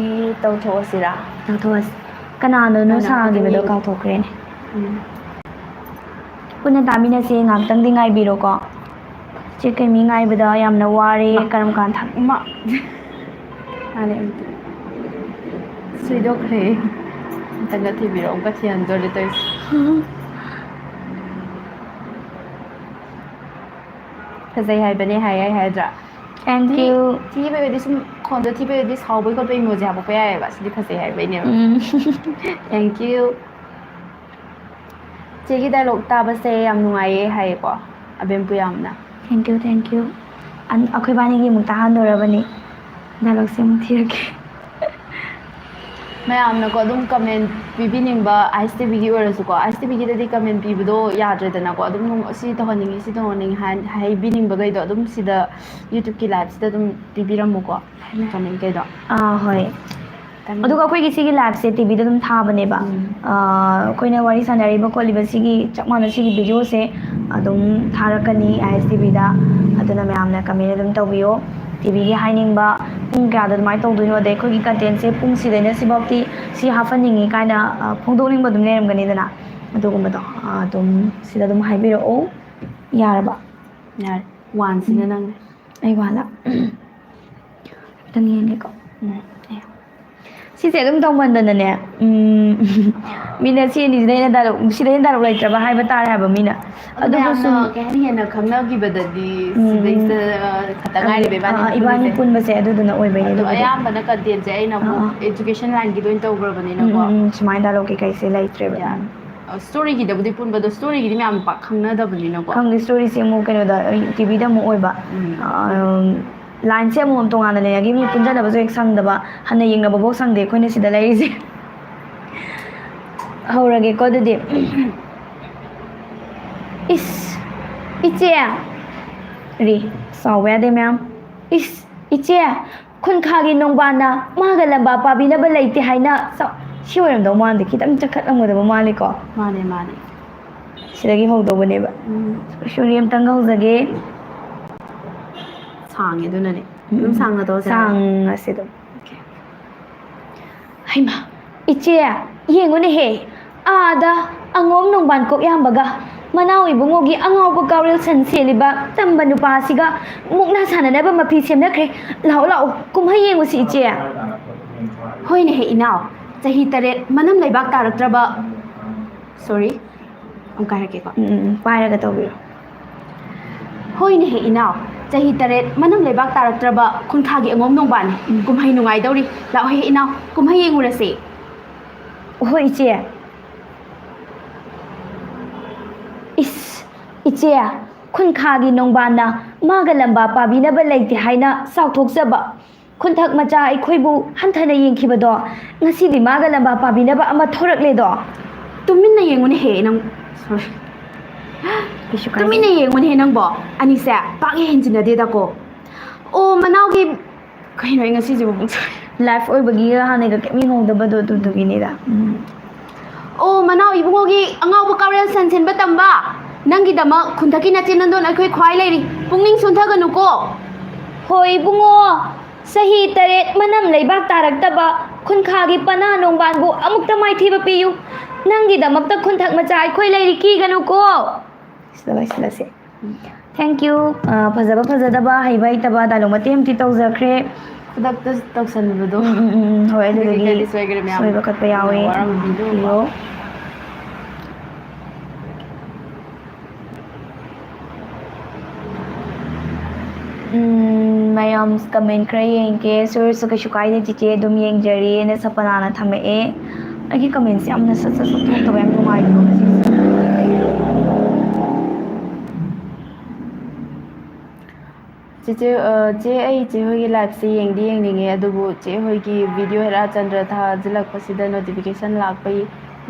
ꯇꯧꯊꯣꯛꯑꯁꯤꯔꯥ ꯇꯧꯊꯣꯛꯑꯁꯤ ꯀꯅꯥꯅꯣꯅꯣ ꯁꯥꯈꯤꯕꯗꯣ ꯀꯥꯎꯊꯣꯛꯈ꯭ꯔꯦꯅꯦ ꯄꯨꯟꯅ ꯇꯥꯃꯤꯟꯅꯁꯦ ꯉꯥꯏꯍꯥꯛꯇꯪꯗꯤ ꯉꯥꯏꯕꯤꯔꯣꯀꯣ ꯆꯦ ꯀꯩꯃꯤ ꯉꯥꯏꯕꯗ ꯌꯥꯝꯅ ꯋꯥꯔꯦ ꯀꯔꯝ ꯀꯥꯟꯗ ꯃꯥꯅꯦ ꯁꯣꯏꯗꯣꯛꯈ꯭ꯔꯦ ꯑꯝꯇꯪꯒ ꯊꯤꯕꯤꯔꯛꯑꯣ ꯑꯃꯨꯛꯀ ꯊꯤꯍꯟꯗꯣꯔꯦ ꯇꯧꯔꯤꯁꯦ ꯐꯖꯩ ꯍꯥꯏꯕꯅꯦ ꯍꯥꯏ ꯍꯥꯏꯗ꯭ꯔꯥ ꯊꯦꯡꯛ ꯌꯨ ꯊꯤꯕꯩ ꯑꯣꯏꯔꯗꯤ ꯁꯨꯝ ꯈꯣꯟꯗꯣ ꯊꯤꯕꯩ ꯑꯣꯏꯔꯗꯤ ꯁꯥꯎꯕꯩ ꯈꯣꯠꯄꯩ ꯏꯃꯣꯖꯤ ꯍꯥꯄꯛꯄ ꯌꯥꯏꯑꯕ ꯁꯤꯗꯤ ꯐꯖꯩ ꯍꯥꯏꯕꯩꯅꯦꯕ ꯊꯦꯡꯛ ꯌꯨ ꯆꯦꯒꯤ ꯗꯥꯏꯂꯣꯛ ꯇꯥꯕꯁꯦ ꯌꯥꯝ ꯅꯨꯡꯉꯥꯏꯌꯦ ꯍꯥꯏꯌꯦꯀꯣ ꯑꯕꯦꯝꯄꯨ ꯌꯥꯝꯅ ꯊꯦꯡꯛ ꯌꯨ ꯑꯩꯈꯣꯏꯕꯥꯅꯤꯒꯤ ꯑꯃꯨꯛ ꯇꯥꯍꯟꯗꯣꯔꯕꯅꯤ ꯗꯥꯏꯂꯣꯛꯁꯦ ꯑꯃꯨꯛ ꯊꯤꯔꯛꯀꯦ ꯃꯌꯥꯝꯅꯀꯣ ꯑꯗꯨꯝ ꯀꯃꯦꯟ ꯄꯤꯕꯤꯅꯤꯡꯕ ꯑꯥꯏꯁ ꯇꯤꯚꯤꯒꯤ ꯑꯣꯏꯔꯁꯨꯀꯣ ꯑꯥꯏꯁ ꯇꯤꯚꯤꯒꯤꯗꯗꯤ ꯀꯃꯦꯟ ꯄꯤꯕꯗꯣ ꯌꯥꯗ꯭ꯔꯦꯗꯅꯀꯣ ꯑꯗꯨꯝ ꯁꯤ ꯇꯧꯍꯟꯅꯤꯡꯉꯤ ꯁꯤ ꯇꯧꯍꯟꯅꯤꯡꯉꯤ ꯍꯥꯏꯕꯤꯅꯤꯡꯕꯈꯩꯗꯣ ꯑꯗꯨꯝ ꯁꯤꯗ ꯌꯨꯇ꯭ꯌꯨꯕꯀꯤ ꯂꯥꯏꯚꯁꯤꯗ ꯑꯗꯨꯝ ꯄꯤꯕꯤꯔꯝꯃꯨꯀꯣ ꯀꯃꯦꯟꯈꯩꯗꯣ ꯍꯣꯏ ꯑꯗꯨꯒ ꯑꯩꯈꯣꯏꯒꯤ ꯁꯤꯒꯤ ꯂꯥꯏꯚꯁꯦ ꯇꯤꯚꯤꯗ ꯑꯗꯨꯝ ꯊꯥꯕꯅꯦꯕ ꯑꯩꯈꯣꯏꯅ ꯋꯥꯔꯤ ꯁꯥꯟꯅꯔꯤꯕ ꯈꯣꯠꯂꯤꯕ ꯁꯤꯒꯤ ꯆꯞ ꯃꯥꯟꯅ ꯁꯤꯒꯤ ꯚꯤꯗꯤꯑꯣꯁꯦ ꯑꯗꯨꯝ ꯊꯥꯔꯛꯀꯅꯤ ꯑꯥꯏ ꯑꯦꯁ ꯇꯤꯚꯤꯗ ꯑꯗꯨꯅ ꯃꯌꯥꯝꯅ ꯀꯃꯦꯟ ꯑꯗꯨꯝ ꯇꯧꯕꯤꯌꯣ ꯇꯤꯚꯤꯒꯤ ꯍꯥꯏꯅꯤꯡꯕ ꯄꯨꯡ ꯀꯌꯥꯗ ꯑꯗꯨꯃꯥꯏꯅ ꯇꯧꯗꯣꯏꯅꯣ ꯑꯗꯩ ꯑꯩꯈꯣꯏꯒꯤ ꯀꯟꯇꯦꯟꯁꯦ ꯄꯨꯡ ꯁꯤꯗꯩꯅ ꯁꯤꯐꯥꯎꯇꯤ ꯁꯤ ꯍꯥꯞꯍꯟꯅꯤꯡꯉꯤ ꯀꯥꯏꯅ ꯐꯣꯡꯗꯣꯛꯅꯤꯡꯕ ꯑꯗꯨꯝ ꯂꯩꯔꯝꯒꯅꯤꯗꯅ ꯑꯗꯨꯒꯨꯝꯕꯗꯣ ꯑꯗꯨꯝ ꯁꯤꯗ ꯑꯗꯨꯝ ꯍꯥꯏꯕꯤꯔꯛꯑꯣ ꯌꯥꯔꯕ ꯌꯥꯔꯦ ꯋꯥꯟꯁꯤꯅ ꯅꯪꯅꯦ ꯑꯩ ꯋꯥꯂ ꯈꯤꯇꯪ ꯌꯦꯡꯒꯦꯀꯣ ꯁꯤꯁꯦ ꯑꯗꯨꯝ ꯇꯧꯃꯟꯗꯅꯅꯦ ꯃꯤꯅ ꯁꯤ ꯑꯅꯤꯁꯤꯗ ꯑꯩꯅ ꯗꯥꯏꯂꯣꯛ ꯁꯤꯗ ꯑꯩꯅ ꯗꯥꯏꯂꯣꯛ ꯂꯩꯇ꯭ꯔꯕ ꯍꯥꯏꯕ ꯇꯥꯔꯦ ꯍꯥꯏꯕ ꯃꯤꯅ ꯑꯗꯨ ꯑꯗꯨꯕꯨ ꯃꯌꯥꯝꯅ ꯁꯨꯝ ꯀꯩ ꯍꯥꯏꯅꯤ ꯍꯦꯟꯅ ꯈꯪꯅꯈꯤꯕꯗꯗꯤ ꯁꯤꯗꯩꯁꯤꯗ ꯈꯛꯇ ꯉꯥꯏꯔꯤꯕ ꯏꯕꯥꯅꯤ ꯏꯕꯥꯅꯤ ꯄꯨꯜꯂꯤꯁꯦ ꯄꯨꯟꯕꯁꯦ ꯑꯗꯨꯗꯨꯅ ꯑꯣꯏꯕꯩꯅꯦ ꯑꯗꯣ ꯑꯗꯨꯕꯨꯗꯤ ꯑꯌꯥꯝꯕꯅ ꯀꯟꯇꯦꯟꯁꯦ ꯑꯩꯅ ꯑꯃꯨꯛ ꯏꯖꯨꯀꯦꯁꯟ ꯂꯥꯏꯟꯒꯤꯗ ꯑꯣꯏꯅ ꯇꯧꯈ꯭ꯔꯕꯅꯤꯅꯀꯣ ꯁꯨꯃꯥꯏꯅ ꯗꯥꯏꯂꯣꯛ ꯀꯩꯀꯩꯁꯦ ꯂꯩꯇ꯭ꯔꯦꯕ ꯁ꯭ꯇꯣꯔꯤꯒꯤꯗꯕꯨꯗꯤ ꯄꯨꯟꯕꯗꯣ ꯁ꯭ꯇꯣꯔꯤꯒꯤꯗꯤ ꯃꯌꯥꯝ ꯄꯥꯛ ꯈꯪꯅꯗꯕꯅꯤꯅꯀꯣ ꯈꯪꯗꯦ ꯏꯁꯇꯣꯔꯤꯁꯦ ꯑꯃꯨꯛ ꯀꯩꯅꯣꯗ ꯇꯤꯚꯤꯗ ꯑꯃꯨꯛ ꯑꯣꯏꯕ ꯂꯥꯏꯟꯁꯦ ꯑꯃꯨꯛ ꯇꯣꯉꯥꯟꯅ ꯂꯩꯔꯒꯤ ꯃꯤ ꯄꯨꯟꯖꯅꯕꯁꯨ ꯍꯦꯛ ꯁꯪꯗꯕ ꯍꯟꯅ ꯌꯦꯡꯅꯕꯐꯥꯎ ꯁꯪꯗꯦ ꯑꯩꯈꯣꯏꯅ ꯁꯤꯗ ꯂꯩꯔꯤꯁꯦ ꯍꯧꯔꯒꯦꯀꯣ ꯑꯗꯨꯗꯤ ꯏꯁ ꯏꯆꯦ ꯔꯤ ꯁꯥꯎꯕ ꯌꯥꯗꯦ ꯃꯌꯥꯝ ꯏꯁ ꯏꯆꯦ ꯈꯨꯟꯈꯥꯒꯤ ꯅꯣꯡꯕꯥꯟꯅ ꯃꯥꯒ ꯂꯝꯕꯥ ꯄꯥꯕꯤꯅꯕ ꯂꯩꯇꯦ ꯍꯥꯏꯅ ꯁꯤ ꯑꯣꯏꯔꯝꯗꯧ ꯃꯥꯟꯗꯦ ꯈꯤꯇꯪ ꯆꯈꯠꯂꯝꯒꯗꯕ ꯃꯥꯜꯂꯤꯀꯣ ꯃꯥꯅꯦ ꯃꯥꯅꯦ ꯁꯤꯗꯒꯤ ꯍꯧꯗꯧꯕꯅꯦꯕ ꯁꯣꯔꯤ ꯑꯝꯇꯪ ꯍꯧꯖꯒꯦ ꯁꯥꯡꯉꯦ ꯑꯗꯨꯅꯅꯦ ꯑꯗꯨꯝ ꯁꯥꯡꯅ ꯇꯧꯔꯁꯦ ꯁꯥꯡꯉꯁꯤ ꯑꯗꯨꯝ ꯍꯩꯃ ꯏꯆꯦ ꯌꯦꯡꯉꯨꯅꯦꯍꯦ ꯑꯥꯗ ꯑꯉꯣꯝ ꯅꯣꯡꯕꯥꯟ ꯀꯣꯛꯌꯥꯝꯕꯒ ꯃꯅꯥꯎ ꯏꯕꯨꯡꯉꯣꯒꯤ ꯑꯉꯥꯎꯕ ꯀꯥꯎꯔꯦꯜ ꯁꯟ ꯁꯦꯜꯂꯤꯕ ꯇꯝꯕ ꯅꯨꯄꯥꯁꯤꯒ ꯃꯨꯛꯅꯥ ꯁꯥꯟꯅꯅꯕ ꯃꯐꯤ ꯁꯦꯝꯅꯈ꯭ꯔꯦ ꯂꯥꯛꯑꯣ ꯂꯥꯛꯑꯣ ꯀꯨꯝꯍꯩ ꯌꯦꯡꯉꯨꯁꯤ ꯏꯆꯦ ꯍꯣꯏꯅꯦꯍꯦꯏꯅꯥꯎ ꯆꯍꯤ 8 ꯃꯅꯝ ꯂꯩꯕꯥꯛ ꯇꯥꯔꯛꯇ꯭ꯔꯕ ꯁꯣꯔꯤ ꯑꯃꯨꯛ ꯍꯥꯏꯔꯛꯀꯦꯀꯣ ꯄꯥꯏꯔꯒ ꯇꯧꯕꯤꯔꯣ ꯍꯣꯏꯅꯦꯍꯦ ꯏꯅꯥꯎ ꯆꯍꯤ 8 ꯃꯅꯝ ꯂꯩꯕꯥꯛ ꯇꯥꯔꯛꯇ꯭ꯔꯕ ꯈꯨꯟꯈꯥꯒꯤ ꯑꯉꯣꯝ ꯅꯣꯡꯕꯥꯟꯅꯤ ꯀꯨꯝꯍꯩ ꯅꯨꯡꯉꯥꯏꯗꯧꯔꯤ ꯂꯥꯛꯑꯣꯍꯦ ꯏꯅꯥꯎ ꯀꯨꯝꯍꯩ ꯌꯦꯡꯉꯨꯔꯁꯦ ꯍꯣꯏ ꯏꯆꯦ ꯏꯁ ꯏꯆꯦ ꯈꯨꯟꯈꯥꯒꯤ ꯅꯣꯡꯕꯥꯟꯅ ꯃꯥꯒ ꯂꯝꯕꯥ ꯄꯥꯕꯤꯅꯕ ꯂꯩꯇꯦ ꯍꯥꯏꯅ ꯆꯥꯎꯊꯣꯛꯆꯕ ꯈꯨꯟꯊꯛ ꯃꯆꯥ ꯑꯩꯈꯣꯏꯕꯨ ꯍꯟꯊꯅ ꯌꯦꯡꯈꯤꯕꯗꯣ ꯉꯁꯤꯗꯤ ꯃꯥꯒ ꯂꯝꯕꯥ ꯄꯥꯕꯤꯅꯕ ꯑꯃ ꯊꯣꯔꯛꯂꯦꯗꯣ ꯇꯨꯃꯤꯟꯅ ꯌꯦꯡꯉꯨꯅꯦ ꯍꯦ ꯅꯪ ꯁꯣꯔꯤ ꯀꯩꯁꯨ ꯀꯥꯏꯗꯦ ꯇꯨꯃꯤꯟꯅ ꯌꯦꯡꯉꯨꯅꯦ ꯍꯦ ꯅꯪꯕꯣ ꯑꯅꯤꯁꯦ ꯄꯥꯛ ꯍꯦꯟꯖꯤꯟꯅꯗꯦꯗꯀꯣ ꯑꯣ ꯃꯅꯥꯎꯒꯤ ꯀꯩꯅꯣ ꯑꯩ ꯉꯁꯤꯁꯤꯕꯨ ꯂꯥꯏꯐ ꯑꯣꯏꯕꯒꯤꯒ ꯍꯥꯟꯅꯒ ꯀꯩꯝ ꯌꯦꯡꯍꯧꯗꯕꯗꯣ ꯑꯗꯨꯗꯨꯒꯤꯅꯤꯗ ꯑꯣ ꯃꯅꯥꯎ ꯏꯕꯨꯡꯉꯣꯒꯤ ꯑꯉꯥꯎꯕ ꯀꯥꯎꯔꯦꯜ ꯁꯟꯁꯤꯟꯕ ꯇꯝꯕ ꯅꯪꯒꯤꯗꯃꯛ ꯈꯨꯟꯊꯛꯀꯤ ꯅꯆꯦ ꯅꯟꯗꯣꯟ ꯑꯩꯈꯣꯏ ꯈ꯭ꯋꯥꯏ ꯂꯩꯔꯤ ꯄꯨꯛꯅꯤꯡ ꯁꯣꯟꯊꯒꯅꯨꯀꯣ ꯍꯣꯏ ꯏꯕꯨꯡꯉꯣ ꯆꯍꯤ 8 ꯃꯅꯝ ꯂꯩꯕꯥꯛ ꯇꯥꯔꯛꯇꯕ ꯈꯨꯟꯈꯥꯒꯤ ꯄꯅꯥ ꯅꯣꯡꯕꯥꯟꯕꯨ ꯑꯃꯨꯛꯇ ꯃꯥꯏꯊꯤꯕ ꯄꯤꯌꯨ ꯅꯪꯒꯤꯗꯃꯛꯇ ꯈꯨꯟꯊꯛ ꯃꯆꯥ ꯑꯩꯈꯣꯏ ꯂꯩꯔꯤ ꯀꯤꯒꯅꯨꯀꯣ ꯁꯤꯗ ꯂꯣꯏꯁꯤꯜꯂꯁꯦ ꯊꯦꯡꯛ ꯌꯨ ꯐꯖꯕ ꯐꯖꯗꯕ ꯍꯩꯕ ꯍꯩꯇꯕ ꯗꯥꯏꯂꯣग ꯃꯇꯦꯛ ꯑꯃꯗꯤ ꯇꯧꯖꯈ꯭ꯔꯦ ꯈꯨꯗꯛꯇ ꯇꯧꯁꯟꯕꯗꯣ ꯍꯣꯏ ꯑꯗꯨꯗꯒꯤ ꯁꯣꯏꯈ꯭ꯔꯦ ꯃꯌꯥꯝ ꯁꯣꯏꯕ ꯈꯣꯠꯄ ꯌꯥꯎꯋꯦ ꯋꯥꯔꯝꯕꯤꯗꯣ ꯃꯌꯥꯝ ꯀꯃꯦꯟ ꯈꯔ ꯌꯦꯡꯒꯦ ꯁꯣꯏꯔꯁꯨ ꯀꯩꯁꯨ ꯀꯥꯏꯗꯦ ꯆꯤꯆꯦ ꯑꯗꯨꯝ ꯌꯦꯡꯖꯔꯤꯅ ꯁꯄꯅꯥꯅ ꯊꯝꯃꯛꯑꯦ ꯑꯩꯒꯤ ꯀꯃꯦꯟꯁꯦ ꯌꯥꯝꯅ ꯁꯠ ꯁꯠ ꯊꯣꯛꯇꯕ ꯌꯥꯝ ꯅꯨꯡꯉꯥꯏꯇꯕ ꯆꯦ ꯑꯩ ꯆꯦ ꯍꯣꯏꯒꯤ ꯂꯥꯏꯐꯁꯦ ꯌꯦꯡꯗꯤ ꯌꯦꯡꯅꯤꯡꯉꯦ ꯑꯗꯨꯕꯨ ꯆꯦ ꯍꯣꯏꯒꯤ ꯚꯤꯗꯤꯑꯣ ꯍꯦꯔꯥꯆꯟꯗ꯭ꯔ ꯊꯥꯖꯤꯜꯂꯛꯄꯁꯤꯗ ꯅꯣꯇꯤꯐꯤꯀꯦꯁꯟ ꯂꯥꯛꯄꯩ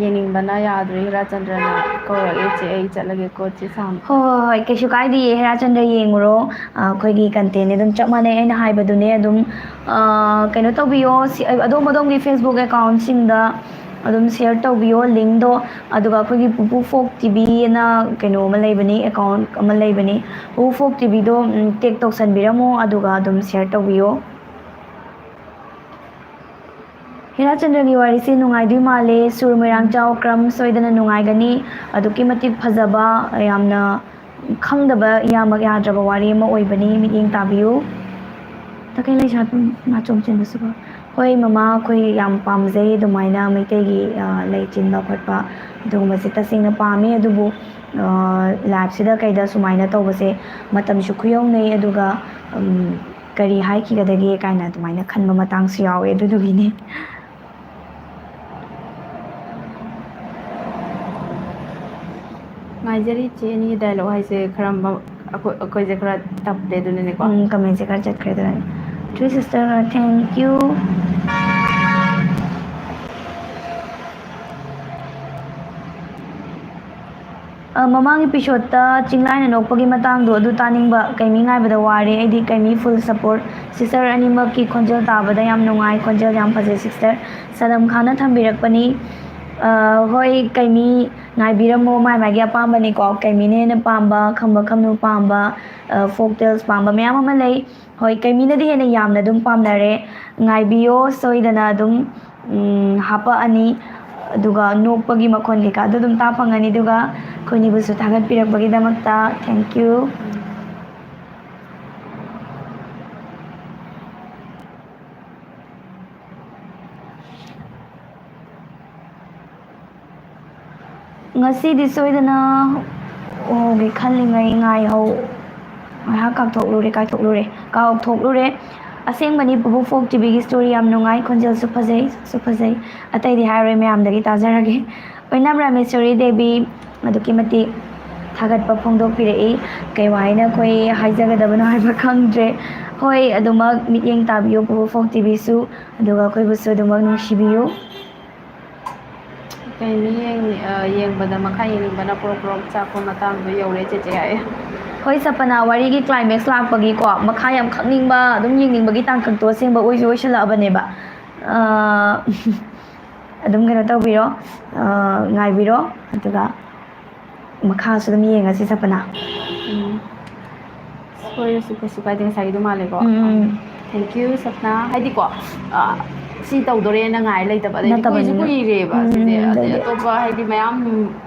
ꯌꯦꯡꯅꯤꯡꯕꯅ ꯌꯥꯗ꯭ꯔꯦ ꯍꯦꯔꯥꯆꯟꯗ꯭ꯔꯅ ꯀꯧꯔꯛꯑꯦ ꯆꯦ ꯑꯩ ꯆꯠꯂꯒꯦꯀꯣ ꯆꯦ ꯁꯥꯝ ꯍꯣꯏ ꯀꯩꯁꯨ ꯀꯥꯏꯗꯦ ꯍꯦꯔꯥꯆꯟꯗ꯭ꯔ ꯌꯦꯡꯉꯨꯔꯣ ꯑꯩꯈꯣꯏꯒꯤ ꯀꯟꯇꯦꯟꯅꯦ ꯑꯗꯨꯝ ꯆꯞ ꯃꯥꯟꯅꯩ ꯑꯩꯅ ꯍꯥꯏꯕꯗꯨꯅꯦ ꯑꯗꯨꯝ ꯀꯩꯅꯣ ꯇꯧꯕꯤꯌꯣ ꯑꯗꯣꯝꯒꯤ ꯐꯦꯁꯕꯨꯛ ꯑꯦꯀꯥꯎꯟꯁꯤꯡꯗ ꯑꯗꯨꯝ ꯁꯤꯌꯔ ꯇꯧꯕꯤꯌꯣ ꯂꯤꯡꯗꯣ ꯑꯗꯨꯒ ꯑꯩꯈꯣꯏꯒꯤ ꯄꯨꯄꯨ ꯐꯣꯛ ꯇꯤꯚꯤꯅ ꯀꯩꯅꯣ ꯑꯃ ꯂꯩꯕꯅꯤ ꯑꯦꯀꯥꯎꯟ ꯑꯃ ꯂꯩꯕꯅꯤ ꯄꯨꯄꯨ ꯐꯣꯛ ꯇꯤꯚꯤꯗꯣ ꯇꯦꯛ ꯇꯧꯁꯟꯕꯤꯔꯝꯃꯣ ꯑꯗꯨꯒ ꯑꯗꯨꯝ ꯁꯤꯌꯔ ꯇꯧꯕꯤꯌꯣ ꯍꯦꯔꯥꯆꯟꯗ꯭ꯔꯒꯤ ꯋꯥꯔꯤꯁꯦ ꯅꯨꯡꯉꯥꯏꯗꯣꯏ ꯃꯥꯜꯂꯦ ꯁꯨꯔ ꯃꯣꯏꯔꯥꯡꯆꯥꯎ ꯀ꯭ꯔꯝ ꯁꯣꯏꯗꯅ ꯅꯨꯡꯉꯥꯏꯒꯅꯤ ꯑꯗꯨꯛꯀꯤ ꯃꯇꯤꯛ ꯐꯖꯕ ꯌꯥꯝꯅ ꯈꯪꯗꯕ ꯌꯥꯝꯃꯛ ꯌꯥꯗ꯭ꯔꯕ ꯋꯥꯔꯤ ꯑꯃ ꯑꯣꯏꯕꯅꯤ ꯃꯤꯠꯌꯦꯡ ꯇꯥꯕꯤꯌꯨ ꯇꯈꯦꯜ ꯂꯩꯁꯥꯕꯤ ꯅꯥꯆꯣꯝ ꯆꯦꯟꯕꯁꯤꯕꯣ ꯍꯣꯏ ꯃꯃꯥ ꯑꯩꯈꯣꯏ ꯌꯥꯝ ꯄꯥꯝꯖꯩ ꯑꯗꯨꯃꯥꯏꯅ ꯃꯩꯇꯩꯒꯤ ꯂꯩ ꯆꯤꯟꯕ ꯈꯣꯠꯄ ꯑꯗꯨꯒꯨꯝꯕꯁꯦ ꯇꯁꯦꯡꯅ ꯄꯥꯝꯃꯤ ꯑꯗꯨꯕꯨ ꯂꯥꯏꯐꯁꯤꯗ ꯀꯩꯗ ꯁꯨꯃꯥꯏꯅ ꯇꯧꯕꯁꯦ ꯃꯇꯝꯁꯨ ꯈꯨꯌꯧꯅꯩ ꯑꯗꯨꯒ ꯀꯔꯤ ꯍꯥꯏꯈꯤꯒꯗꯒꯦ ꯀꯥꯏꯅ ꯑꯗꯨꯃꯥꯏꯅ ꯈꯟꯕ ꯃꯇꯥꯡꯁꯨ ꯌꯥꯎꯋꯦ ꯑꯗꯨꯗꯨꯒꯤꯅꯤ ꯉꯥꯏꯖꯔꯤ ꯆꯦ ꯑꯅꯤꯒꯤ ꯗꯥꯏꯂꯣग ꯍꯥꯏꯁꯦ ꯈꯔ ꯑꯩꯈꯣꯏꯁꯦ ꯈꯔ ꯇꯞꯄꯦ ꯑꯗꯨꯅꯅꯦꯀꯣ ꯀꯃꯦꯟꯁꯦ ꯈꯔ ꯆꯠꯈ꯭ꯔꯦ ꯑꯗꯨꯅꯅꯦ ꯊ꯭ꯔꯤ ꯁꯤꯁꯇꯔ ꯊꯦꯡꯛ ꯌꯨ ꯃꯃꯥꯡ ꯏꯄꯤꯁꯣꯠꯇ ꯆꯤꯡꯂꯥꯏꯅ ꯅꯣꯛꯄꯒꯤ ꯃꯇꯥꯡꯗꯣ ꯑꯗꯨ ꯇꯥꯅꯤꯡꯕ ꯀꯩꯃꯤ ꯉꯥꯏꯕꯗ ꯋꯥꯔꯦ ꯑꯩꯗꯤ ꯀꯩꯃꯤ ꯐꯨꯜ ꯁꯞꯄꯣꯔꯠ ꯁꯤꯁꯇꯔ ꯑꯅꯤꯃꯛꯀꯤ ꯈꯣꯟꯖꯦꯜ ꯇꯥꯕꯗ ꯌꯥꯝ ꯅꯨꯡꯉꯥꯏ ꯈꯣꯟꯖꯦꯜ ꯌꯥꯝ ꯐꯖꯩ ꯁꯤꯁꯇꯔ ꯁꯗꯝ ꯈꯥꯟꯅ ꯊꯝꯕꯤꯔꯛꯄꯅꯤ ꯍꯣꯏ ꯀꯩꯃꯤ ꯉꯥꯏꯕꯤꯔꯝꯃꯣ ꯃꯥꯒꯤ ꯑꯄꯥꯝꯕꯅꯤꯀꯣ ꯀꯩꯃꯤꯅ ꯍꯦꯟꯅ ꯄꯥꯝꯕ ꯈꯝꯕ ꯈꯝꯅꯨ ꯄꯥꯝꯕ ꯐꯣꯛ ꯇꯦꯜꯁ ꯄꯥꯝꯕ ꯃꯌꯥꯝ ꯑꯃ ꯂꯩ ꯍꯣꯏ ꯀꯩꯃꯤꯅꯗꯤ ꯍꯦꯟꯅ ꯌꯥꯝꯅ ꯑꯗꯨꯝ ꯄꯥꯝꯅꯔꯦ ꯉꯥꯏꯕꯤꯌꯣ ꯁꯣꯏꯗꯅ ꯑꯗꯨꯝ ꯍꯥꯄꯛꯑꯅꯤ ꯑꯗꯨꯒ ꯅꯣꯛꯄꯒꯤ ꯃꯈꯣꯟ ꯀꯩꯀꯥꯗꯣ ꯑꯗꯨꯝ ꯇꯥ ꯐꯪꯉꯅꯤ ꯑꯗꯨꯒ ꯑꯩꯈꯣꯏꯅꯤꯕꯨꯁꯨ ꯊꯥꯒꯠꯄꯤꯔꯛꯄꯒꯤꯗꯃꯛꯇ ꯊꯦꯡꯛ ꯌꯨ ꯉꯁꯤꯗꯤ ꯁꯣꯏꯗꯅ ꯍꯧꯒꯦ ꯈꯜꯂꯤꯉꯩ ꯉꯥꯏꯍꯧ ꯉꯥꯏꯍꯥꯛ ꯀꯥꯎꯊꯣꯛꯂꯨꯔꯦ ꯑꯁꯦꯡꯕꯅꯤ ꯄꯨꯄꯨ ꯐꯣꯛ ꯇꯤꯚꯤꯒꯤ ꯁ꯭ꯇꯣꯔꯤ ꯌꯥꯝ ꯅꯨꯡꯉꯥꯏ ꯈꯣꯟꯖꯦꯜꯁꯨ ꯐꯖꯩ ꯑꯇꯩꯗꯤ ꯍꯥꯏꯔꯣꯏ ꯃꯌꯥꯝꯗꯒꯤ ꯇꯥꯖꯔꯒꯦ ꯑꯣꯏꯅꯥꯝ ꯔꯥꯃꯦꯁꯣꯔꯤ ꯗꯦꯕꯤ ꯑꯗꯨꯛꯀꯤ ꯃꯇꯤꯛ ꯊꯥꯒꯠꯄ ꯐꯣꯡꯗꯣꯛꯄꯤꯔꯛꯏ ꯀꯩ ꯋꯥꯍꯩꯅ ꯑꯩꯈꯣꯏ ꯍꯥꯏꯖꯒꯗꯕꯅꯣ ꯍꯥꯏꯕ ꯈꯪꯗ꯭ꯔꯦ ꯍꯣꯏ ꯑꯗꯨꯃꯛ ꯃꯤꯠꯌꯦꯡ ꯇꯥꯕꯤꯌꯨ ꯄꯨꯄꯨ ꯐꯣꯛ ꯇꯤꯚꯤꯁꯨ ꯑꯗꯨꯒ ꯑꯩꯈꯣꯏꯕꯨꯁꯨ ꯑꯗꯨꯃꯛ ꯅꯨꯡꯁꯤꯕꯤꯌꯨ ꯀꯩꯃꯤ ꯌꯦꯡꯕꯗ ꯃꯈꯥ ꯌꯦꯡꯅꯤꯡꯕꯅ ꯄꯣꯔꯣꯛ ꯆꯥꯛꯄ ꯃꯇꯥꯡꯗꯣ ꯌꯧꯔꯦ ꯆꯦꯆꯦ ꯍꯥꯏꯌꯦ ꯍꯣꯏ ꯁꯄꯅꯥ ꯋꯥꯔꯤꯒꯤ ꯀ꯭ꯂꯥꯏꯃꯦꯛꯁ ꯂꯥꯛꯄꯒꯤꯀꯣ ꯃꯈꯥ ꯌꯥꯝ ꯈꯪꯅꯤꯡꯕ ꯑꯗꯨꯝ ꯌꯦꯡꯅꯤꯡꯕꯒꯤ ꯇꯥꯡꯀꯛꯇꯣ ꯑꯁꯦꯡꯕ ꯑꯣꯏꯁꯜꯂꯛꯑꯕꯅꯦꯕ ꯑꯗꯨꯝ ꯀꯩꯅꯣ ꯇꯧꯕꯤꯔꯣ ꯉꯥꯏꯕꯤꯔꯣ ꯑꯗꯨꯒ ꯃꯈꯥꯁꯨ ꯑꯗꯨम ꯌꯦꯡꯉꯁꯤ ꯁꯄꯅꯥ ꯁꯣꯏꯔꯁꯨ ꯀꯩꯁꯨ ꯀꯥꯏꯗꯦ ꯉꯁꯥꯏꯒꯤꯗꯣ ꯃꯥꯜꯂꯦꯀꯣ ꯊꯦꯡꯛ ꯌꯨ ꯁꯞꯅꯥ ꯍꯥꯏꯗꯤꯀꯣ ꯁꯤ ꯇꯧꯗꯣꯔꯦꯅ ꯉꯥꯏ ꯂꯩꯇꯕ ꯑꯗꯩꯗꯤ ꯀꯨꯏꯁꯨ ꯅꯠꯇꯕꯅꯤꯅ ꯀꯨꯏꯔꯦꯕ ꯁꯤꯁꯦ ꯑꯗꯩ ꯑꯗꯩꯗꯤ ꯑꯇꯣꯞꯄ ꯍꯥꯏꯗꯤ ꯃꯌꯥꯝ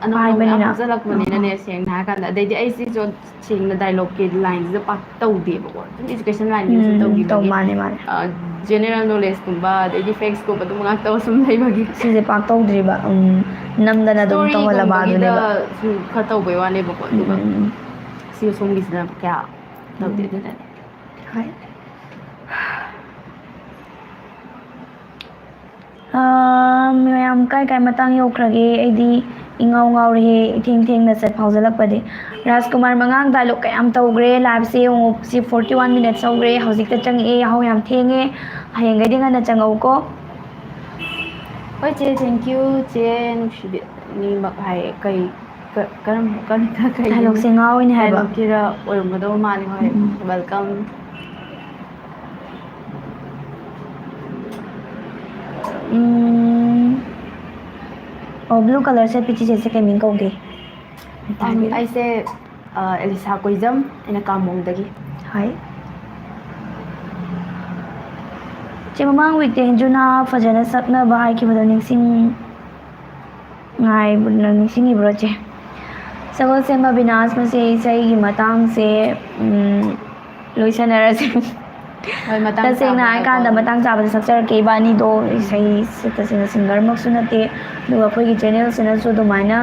ꯑꯅꯧ ꯑꯅꯧ ꯃꯌꯥꯝ ꯍꯥꯏꯕꯅꯤꯅ ꯍꯥꯞꯆꯤꯜꯂꯛꯄꯅꯤꯅꯅꯦ ꯁꯦꯡꯅ ꯍꯥꯏꯔ ꯀꯥꯟꯗ ꯑꯗꯩꯗꯤ ꯑꯩꯁꯤꯁꯨ ꯁꯦꯡꯅ ꯗꯥꯏꯂꯣꯛꯀꯤ ꯂꯥꯏꯟꯁꯤꯗ ꯄꯥꯛ ꯇꯧꯗꯦꯕꯀꯣ ꯁꯨꯝ ꯏꯖꯨꯀꯦꯁꯟ ꯂꯥꯏꯟꯒꯤꯗ ꯁꯨꯝ ꯇꯧ ꯇꯧꯈꯤꯕꯒꯤ ꯃꯥꯅꯦ ꯖꯦꯅꯦꯔꯦꯜ ꯅꯣꯂꯦꯖꯀꯨꯝꯕ ꯑꯗꯩꯗꯤ ꯐꯦꯛꯁꯀꯨꯝꯕ ꯑꯗꯨꯝ ꯉꯥꯛꯇꯕ ꯁꯨꯝ ꯂꯩꯕꯒꯤ ꯁꯤꯁꯦ ꯄꯥꯛ ꯇꯧꯗ꯭ꯔꯤꯕ ꯅꯝꯗꯅ ꯑꯗꯨꯝ ꯇꯧꯍꯜꯂꯕ ꯁ꯭ꯇꯣꯔꯤꯒꯨꯝꯕꯒꯤꯗ ꯑꯗꯨꯅꯦꯕ ꯁꯨꯝ ꯈꯔ ꯇꯧꯕꯩ ꯋꯥꯅꯦꯕꯀꯣ ꯑꯗꯨꯒ ꯁꯤ ꯁꯣꯝꯒꯤꯁꯤꯅ ꯀꯌꯥ ꯇꯧꯗꯦ ꯑꯗꯨꯅꯅꯦ ꯍꯣꯏ ꯃꯌꯥꯝ ꯀꯥꯏ ꯃꯇꯥꯡ ꯌꯧꯈ꯭ꯔꯒꯦ ꯑꯩꯗꯤ ingau ngauri thing na sat phaujalakpadi Rajkumar mangang dialogue kayam tawgre live se si 41 minutes awgre hojik ta changi hau yam thenge hayeng gai dinga na changau ko Oi che thank you che nushide ni mak hai kai karam kan ka kai dialogue se ngau ni haiba kira oyongado mani hoi welcome oh blue color se pichi se ke min kauge ai se Elisa Koizam ina kamong dagi hai che mamang week te hinjuna fajana sakna bahai ki badal ningsing ngai budna ningsing ibro che sagol se ma binas ma se sai gi matang se loisanara se hoi matang taseng na ai kan da matang cha ba sakchar ke bani do sai taseng singer mak sunate do khoi gi channel sena so do maina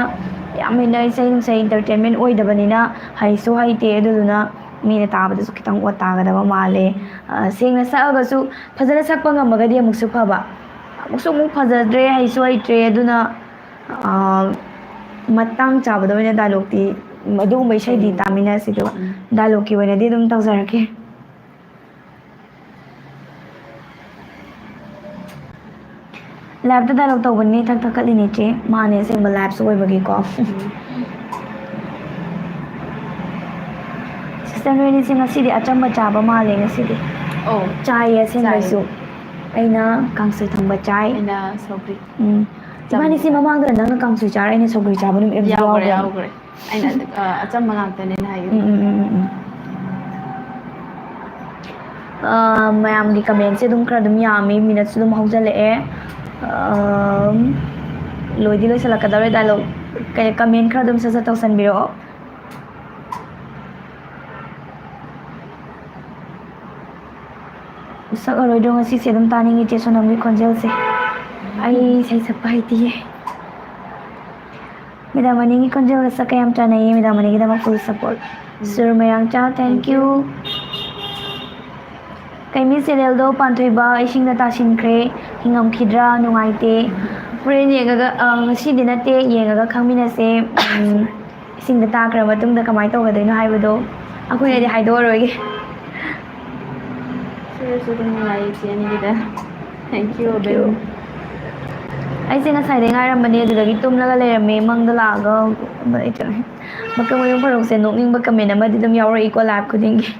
yamina sai sai entertainment oi da banina hai so hai te aduna mina tabada su kitang wa taga da male sengna saaga su fajara sakpa ngamagadi amuk su phaba amuk su muk fajadre hai su hai tre aduna matang chabada wena dialogue ti madu mai sai di tamina si do dialogue ki wena di dum tawjarake lab da dialogue tawbani thak thak kali ni che mane se ma lab su oi bagi ko Sanwini sing asidi achamba chaba male ngasidi oh chai asen baisu aina kangsui thangba chai ina sogri Ibani si mamang da nang kangsui char aina sogri chaba num em yaugre aina acham mangak tane na hayu mayam gi comment se dum khra dum yami minute su dum haujale e loidi loi sala kadare dialogue kay comment khra dum sa tawsan biro sak aroi dong asi se dum taning iche sonam gi konjel se ai sai sapai ti meda maningi konjel sa kayam tanai meda maningi da full support sir mayang cha thank you kaimi serial do panthoi ba ising da ta sin kre hingam khidra nungai te friend ye ga ngasi dinate ye ga khangmina se ising da ta kra matung da kamai to ga dei no haibo do akoi ne di haido roi ge so dum ngai che ni da thank you ben ai se ngasai de ngai ram bane du da gi tum la ga le me mang da la ga ba ai cha makam yung parok se nokning ba kamen ama di dum yawra iko lab khuding gi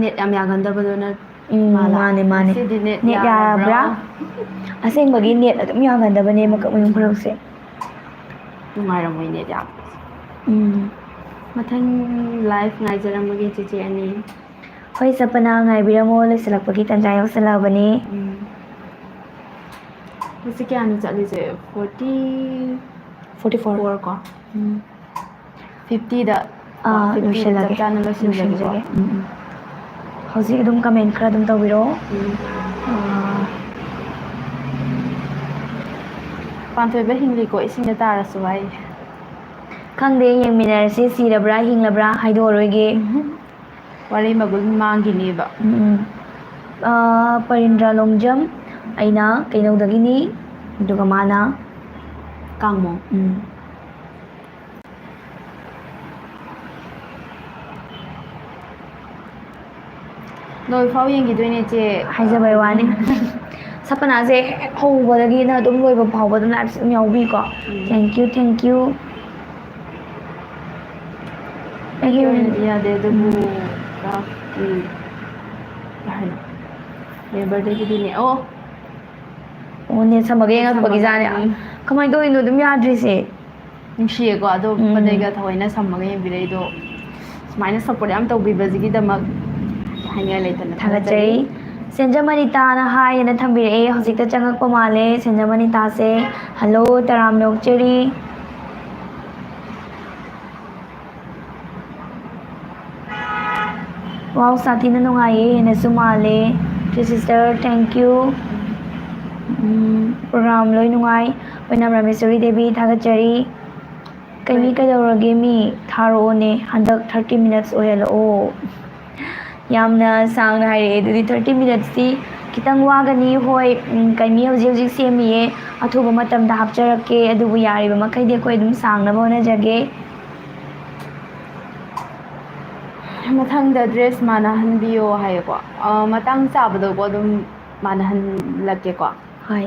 net yam yaganda badona mane net ya bra aseng bagi net adum yaganda bane makam yung parok se ngai ram net ya mathang live ngai jaram magi che ani hoi sapana ngai biramo le selak pagi tanjai yok sala bane Kasi kaya ano sa lise 44 ko 50 da loisilage channel loisilage ko hausi adum comment khra dum tawbiro panthoi ba hingli ko ising da tara suwai khangde yeng minar se si labra hing labra haido roige wari magul mangi ni ba Parindra Longjam aina kainaw dagini duga mana kangmo noi phau yeng gi doine che haijabai wani sapana se houba dagi na dum loiba phauba dum live sum yaubi ko thank you ya de bu ka ki bahana member de gi ne oh ne samage nga bagi jane kamai do ino dum yadri se nungshi ko ado padega thoina samage birei do smaina support am tawbi bazigi damak hanya leitana thagachai Senjamanita na hi na thambire hojikta changak pamale Senjamanita se hello taram nokcheri wow sati na nungai na sumale sister thank you program loi nungai Panam Rameswari Devi thagachari kaimi kadawrage mi tharo ne handak 30 minutes ohelo yamna sang na hai dudi 30 minutes ti khitang wagani hoi kaimi hojik hojik semiye athuba matamda hapjarake adubu yariba makhai de koi dum sangna bona jage ꯃꯊꯪꯗ dress ꯃꯥꯟꯅꯍꯟꯕꯤꯌꯣ ꯍꯥꯏꯌꯦꯀꯣ ꯃꯇꯥꯡ ꯆꯥꯕꯗꯀꯣ ꯑꯗꯨꯝ ꯃꯥꯟꯅꯍꯜꯂꯛꯀꯦꯀꯣ ꯍꯣꯏ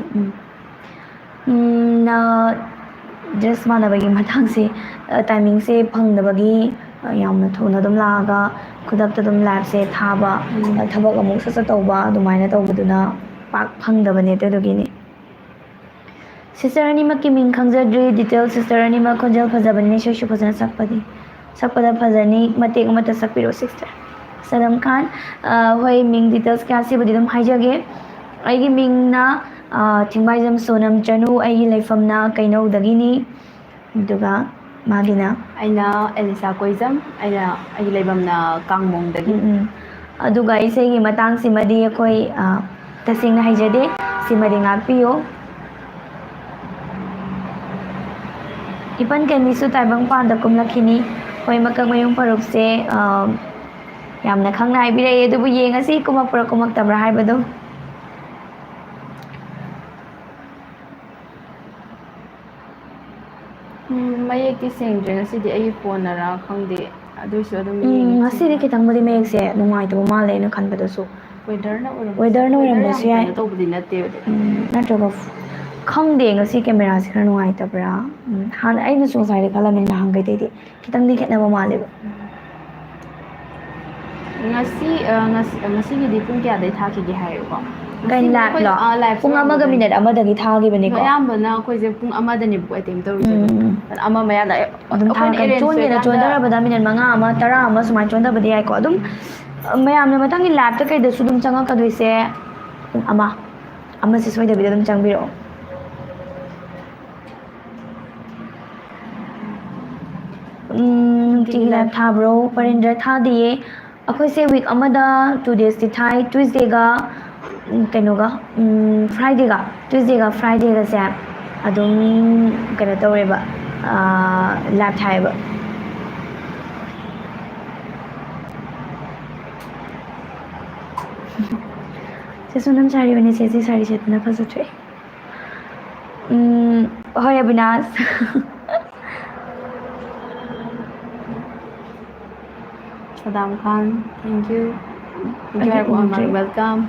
ꯅ dress ꯃꯥꯟꯅꯕꯒꯤ ꯃꯇꯥꯡꯁꯦ ꯇꯥꯏꯃꯤꯡꯁꯦ ꯐꯪꯗꯕꯒꯤ ꯌꯥꯝꯅ ꯊꯨꯅ ꯑꯗꯨꯝ ꯂꯥꯛꯑꯒ ꯈꯨꯗꯛꯇ ꯑꯗꯨꯝ ꯂꯥꯏꯐꯁꯦ ꯊꯥꯕ ꯊꯕꯛ ꯑꯃꯨꯛ ꯁꯠ ꯇꯧꯕ ꯑꯗꯨꯃꯥꯏꯅ ꯇꯧꯕꯗꯨꯅ ꯄꯥꯛ ꯐꯪꯗꯕꯅꯦ ꯑꯗꯨꯗꯨꯒꯤꯅꯤ ꯁꯤꯁꯇꯔ ꯑꯅꯤꯃꯛꯀꯤ ꯃꯤꯡ ꯈꯪꯖꯗ꯭ꯔꯤ ꯗꯤꯇꯦꯜ ꯁꯤꯁꯇꯔ ꯑꯅꯤꯃꯛ ꯈꯣꯟꯖꯦल ꯐꯖꯕꯅꯤꯅ ꯏꯁꯩꯁꯨ ꯐꯖꯅ ꯁꯛꯄꯗ ꯐꯖꯅꯤ ꯃꯇꯦꯛ ꯑꯃꯠꯇ ꯁꯛꯄꯤꯔꯣ ꯁꯤꯁꯇꯔ ꯁꯂꯝ ꯈꯥꯟ ꯍꯣꯏ ꯃꯤꯡ ꯗꯤꯇꯦꯜꯁ ꯀꯌꯥ ꯁꯤꯕꯨꯗꯤ ꯑꯗꯨꯝ ꯍꯥꯏꯖꯒꯦ ꯑꯩꯒꯤ ꯃꯤꯡꯅ ꯊꯤꯡꯕꯥꯏꯖꯝ ꯁꯣꯅꯝ ꯆꯅꯨ ꯑꯩꯒꯤ ꯂꯩꯐꯝꯅ ꯀꯩꯅꯧꯗꯒꯤꯅꯤ ꯑꯗꯨꯒ ꯃꯥꯒꯤꯅ ꯑꯩꯅ ꯑꯦꯂꯤꯁꯥ ꯀꯣꯏꯖꯝ ꯑꯩꯒꯤ ꯂꯩꯐꯝꯅ ꯀꯥꯡꯃꯣꯡꯗꯒꯤ ꯑꯗꯨꯒ ꯏꯁꯩꯒꯤ ꯃꯇꯥꯡꯁꯤꯃꯗꯤ ꯑꯩꯈꯣꯏ ꯇꯁꯦꯡꯅ ꯍꯩꯖꯗꯦ ꯁꯤꯃꯗꯤ ꯉꯥꯛꯄꯤꯌꯨ ꯏꯄꯟ ꯀꯦꯃꯤꯁꯨ ꯇꯥꯏꯕꯪꯄꯥꯟꯗ ꯀꯨꯝꯂꯛꯈꯤꯅꯤ ꯍꯣꯏ ꯃꯀꯛꯃꯌꯨꯝ ꯐꯔꯨꯛꯁꯦ ꯌꯥꯝꯅ ꯈꯪꯅ ꯍꯥꯏꯕꯤꯔꯛꯑꯦ ꯑꯗꯨꯕꯨ ꯌꯦꯡꯉꯁꯤ ꯀꯨꯝꯃꯛꯄ꯭ꯔꯥ ꯀꯨꯝꯃꯛꯇꯕ꯭ꯔꯥ ꯍꯥꯏꯕꯗꯣ ꯃꯌꯦꯛꯇꯤ ꯁꯦꯡꯗ꯭ꯔꯦ ꯉꯁꯤꯗꯤ ꯑꯩꯒꯤ ꯐꯣꯟꯅꯔꯥ ꯈꯪꯗꯦ ꯑꯗꯨꯏꯁꯨ ꯑꯗꯨꯝ ꯉꯁꯤꯗꯤ ꯈꯤꯇꯪꯕꯨꯗꯤ ꯃꯌꯦꯛꯁꯦ ꯅꯨꯡꯉꯥꯏꯇꯕ ꯃꯥꯜꯂꯦ ꯑꯩꯅ ꯈꯟꯕꯗꯁꯨ ꯋꯦꯗꯔꯅ ꯑꯣꯏꯔꯝꯕꯁꯨ ꯌꯥꯏ ꯀꯩꯅꯣ ꯇꯧꯕꯗꯤ ꯅꯠꯇꯦꯕ ꯅꯠꯇ꯭ꯔꯒ ꯈꯪꯗꯦ ꯉꯁꯤ ꯀꯦꯃꯦꯔꯥꯁꯦ ꯈꯔ ꯅꯨꯡꯉꯥꯏꯇꯕ꯭ꯔꯥ ꯍꯥꯟꯅ ꯑꯩꯅꯁꯨ ꯉꯁꯥꯏꯗꯤ ꯈꯜꯂꯝꯃꯦ ꯅꯍꯥꯟꯈꯩꯗꯩꯗꯤ ꯈꯤꯇꯪꯗꯤ ꯈꯦꯠꯅꯕ ꯃꯥꯜꯂꯦꯕ ꯉꯁꯤꯒꯤꯗꯤ ꯄꯨꯡ ꯀꯌꯥꯗꯩ ꯊꯥꯈꯤꯒꯦ ꯍꯥꯏꯌꯨꯀꯣ ꯀꯩ ꯂꯥꯏꯐꯂꯣ ꯄꯨꯡ 1:01 ꯊꯥꯈꯤꯕꯅꯦꯀꯣ ꯑꯌꯥꯝꯕꯅ ꯑꯩꯈꯣꯏꯁꯦ ꯄꯨꯡ 1ꯗꯅꯦꯕꯀꯣ ꯑꯦꯇꯦꯝ ꯇꯧꯔꯤꯁꯦ ꯑꯃ ꯃꯌꯥꯗ ꯑꯗꯨꯝ ꯑꯩꯈꯣꯏꯅ ꯊꯥꯔꯛꯀꯅꯤ ꯑꯦꯔꯦꯟꯖ ꯆꯣꯟꯊꯔꯕꯗ ꯃꯤꯅꯤꯠ 5 ꯑꯃ 10 ꯑꯃ ꯁꯨꯃꯥꯏꯅ ꯆꯣꯟꯊꯕꯗꯤ ꯌꯥꯏꯀꯣ ꯑꯗꯨꯝ ꯃꯌꯥꯝꯅ ꯃꯊꯪꯒꯤ ꯂꯥꯏꯐꯇ ꯀꯩꯗꯁꯨ ꯑꯗꯨꯝ ꯆꯪꯉꯛꯀꯗꯣꯏꯁꯦ ꯄꯨꯡ ꯑꯃꯁꯦ ꯁꯣꯏꯗꯕꯤꯗ ꯑꯗꯨꯝ ꯆꯪꯕꯤꯔꯛꯑꯣ ꯅꯨꯡꯇꯤꯒꯤ ꯂꯥꯏꯐ ꯊꯥꯕ꯭ꯔꯣ ꯄꯔꯦꯟꯗ꯭ꯔ ꯊꯥꯗꯤꯌꯦ ꯑꯩꯈꯣꯏꯁꯦ ꯋꯤꯛ ꯑꯃꯗ 2 ꯗꯦꯖꯇꯤ ꯊꯥꯏ ꯇ꯭ꯋꯤꯁꯗꯦꯒ ꯀꯩꯅꯣꯒ ꯇ꯭ꯋꯤꯁꯗꯦꯒ ꯐ꯭ꯔꯥꯏꯗꯦꯒꯁꯦ ꯑꯗꯨꯝ ꯀꯩꯅꯣ ꯇꯧꯔꯦꯕ ꯂꯥꯏꯐ ꯊꯥꯏꯌꯦꯕ ꯁꯦ ꯁꯣꯅꯝ ꯁꯥꯔꯤꯕꯅꯤ ꯁꯦ ꯁꯥꯔꯤ ꯁꯦꯠꯄꯅ ꯐꯖꯊꯣꯛꯑꯦ ꯍꯣꯏ Abinash Saddam Khan, thank you everyone, welcome.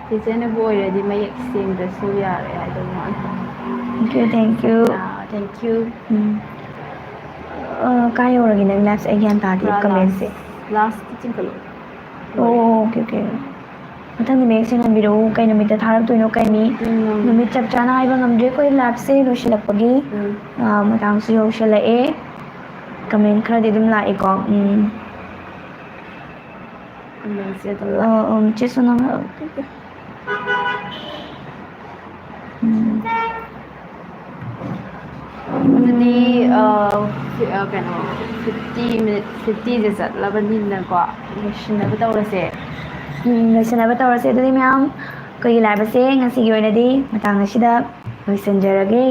ꯆꯦꯆꯦꯅꯕꯨ ꯑꯣꯏꯔꯗꯤ ꯃꯌꯦꯛ ꯁꯦꯡꯗ꯭ꯔꯁꯨ ꯌꯥꯔꯦ ꯍꯥꯏꯗꯧ ꯃꯥꯜꯂꯦ. Thank you. Thank you. ꯀꯥꯏ ꯌꯧꯔꯒꯦ ꯅꯪ ꯂꯥꯏꯐꯁꯦ ꯑꯩ ꯒ꯭ꯌꯥꯟ ꯇꯥꯗꯦ ꯀꯃꯦꯟꯁꯦ. Last ꯆꯤꯡꯈꯠꯂꯣ. Okay. ꯃꯊꯪꯗ ꯃꯌꯦꯛ ꯁꯦꯡꯍꯟꯕꯤꯔꯛꯎ ꯀꯩ ꯅꯨꯃꯤꯠꯇ ꯊꯥꯔꯛꯇꯣꯏꯅꯣ ꯀꯩꯅꯤ ꯅꯨꯃꯤꯠ ꯆꯞ ꯆꯥꯅ ꯍꯥꯏꯕ ꯉꯝꯗ꯭ꯔꯦ ꯑꯩꯈꯣꯏ ꯂꯥꯏꯐꯁꯦ ꯂꯣꯏꯁꯤꯜꯂꯛꯄꯒꯤ ꯃꯇꯥꯡꯁꯨ ꯌꯧꯁꯤꯜꯂꯛꯑꯦ ꯀꯃꯦꯟ ꯈꯔꯗꯤ ꯑꯗꯨꯝ ꯂꯥꯛꯑꯦꯀꯣ ꯆꯦ ꯁꯣꯅꯝ ꯑꯗꯨꯗꯤ ꯀꯩꯅꯣ 50ꯁꯦ ꯆꯠꯂꯕꯅꯤꯅꯀꯣ ꯂꯣꯏꯁꯤꯟꯅꯕ ꯇꯧꯔꯁꯦ ꯑꯗꯨꯗꯤ ꯃꯌꯥꯝ ꯑꯩꯈꯣꯏꯒꯤ ꯂꯥꯏꯐ ꯑꯁꯦ ꯉꯁꯤꯒꯤ ꯑꯣꯏꯅꯗꯤ ꯃꯇꯥꯡ ꯑꯁꯤꯗ ꯂꯣꯏꯁꯤꯟꯖꯔꯒꯦ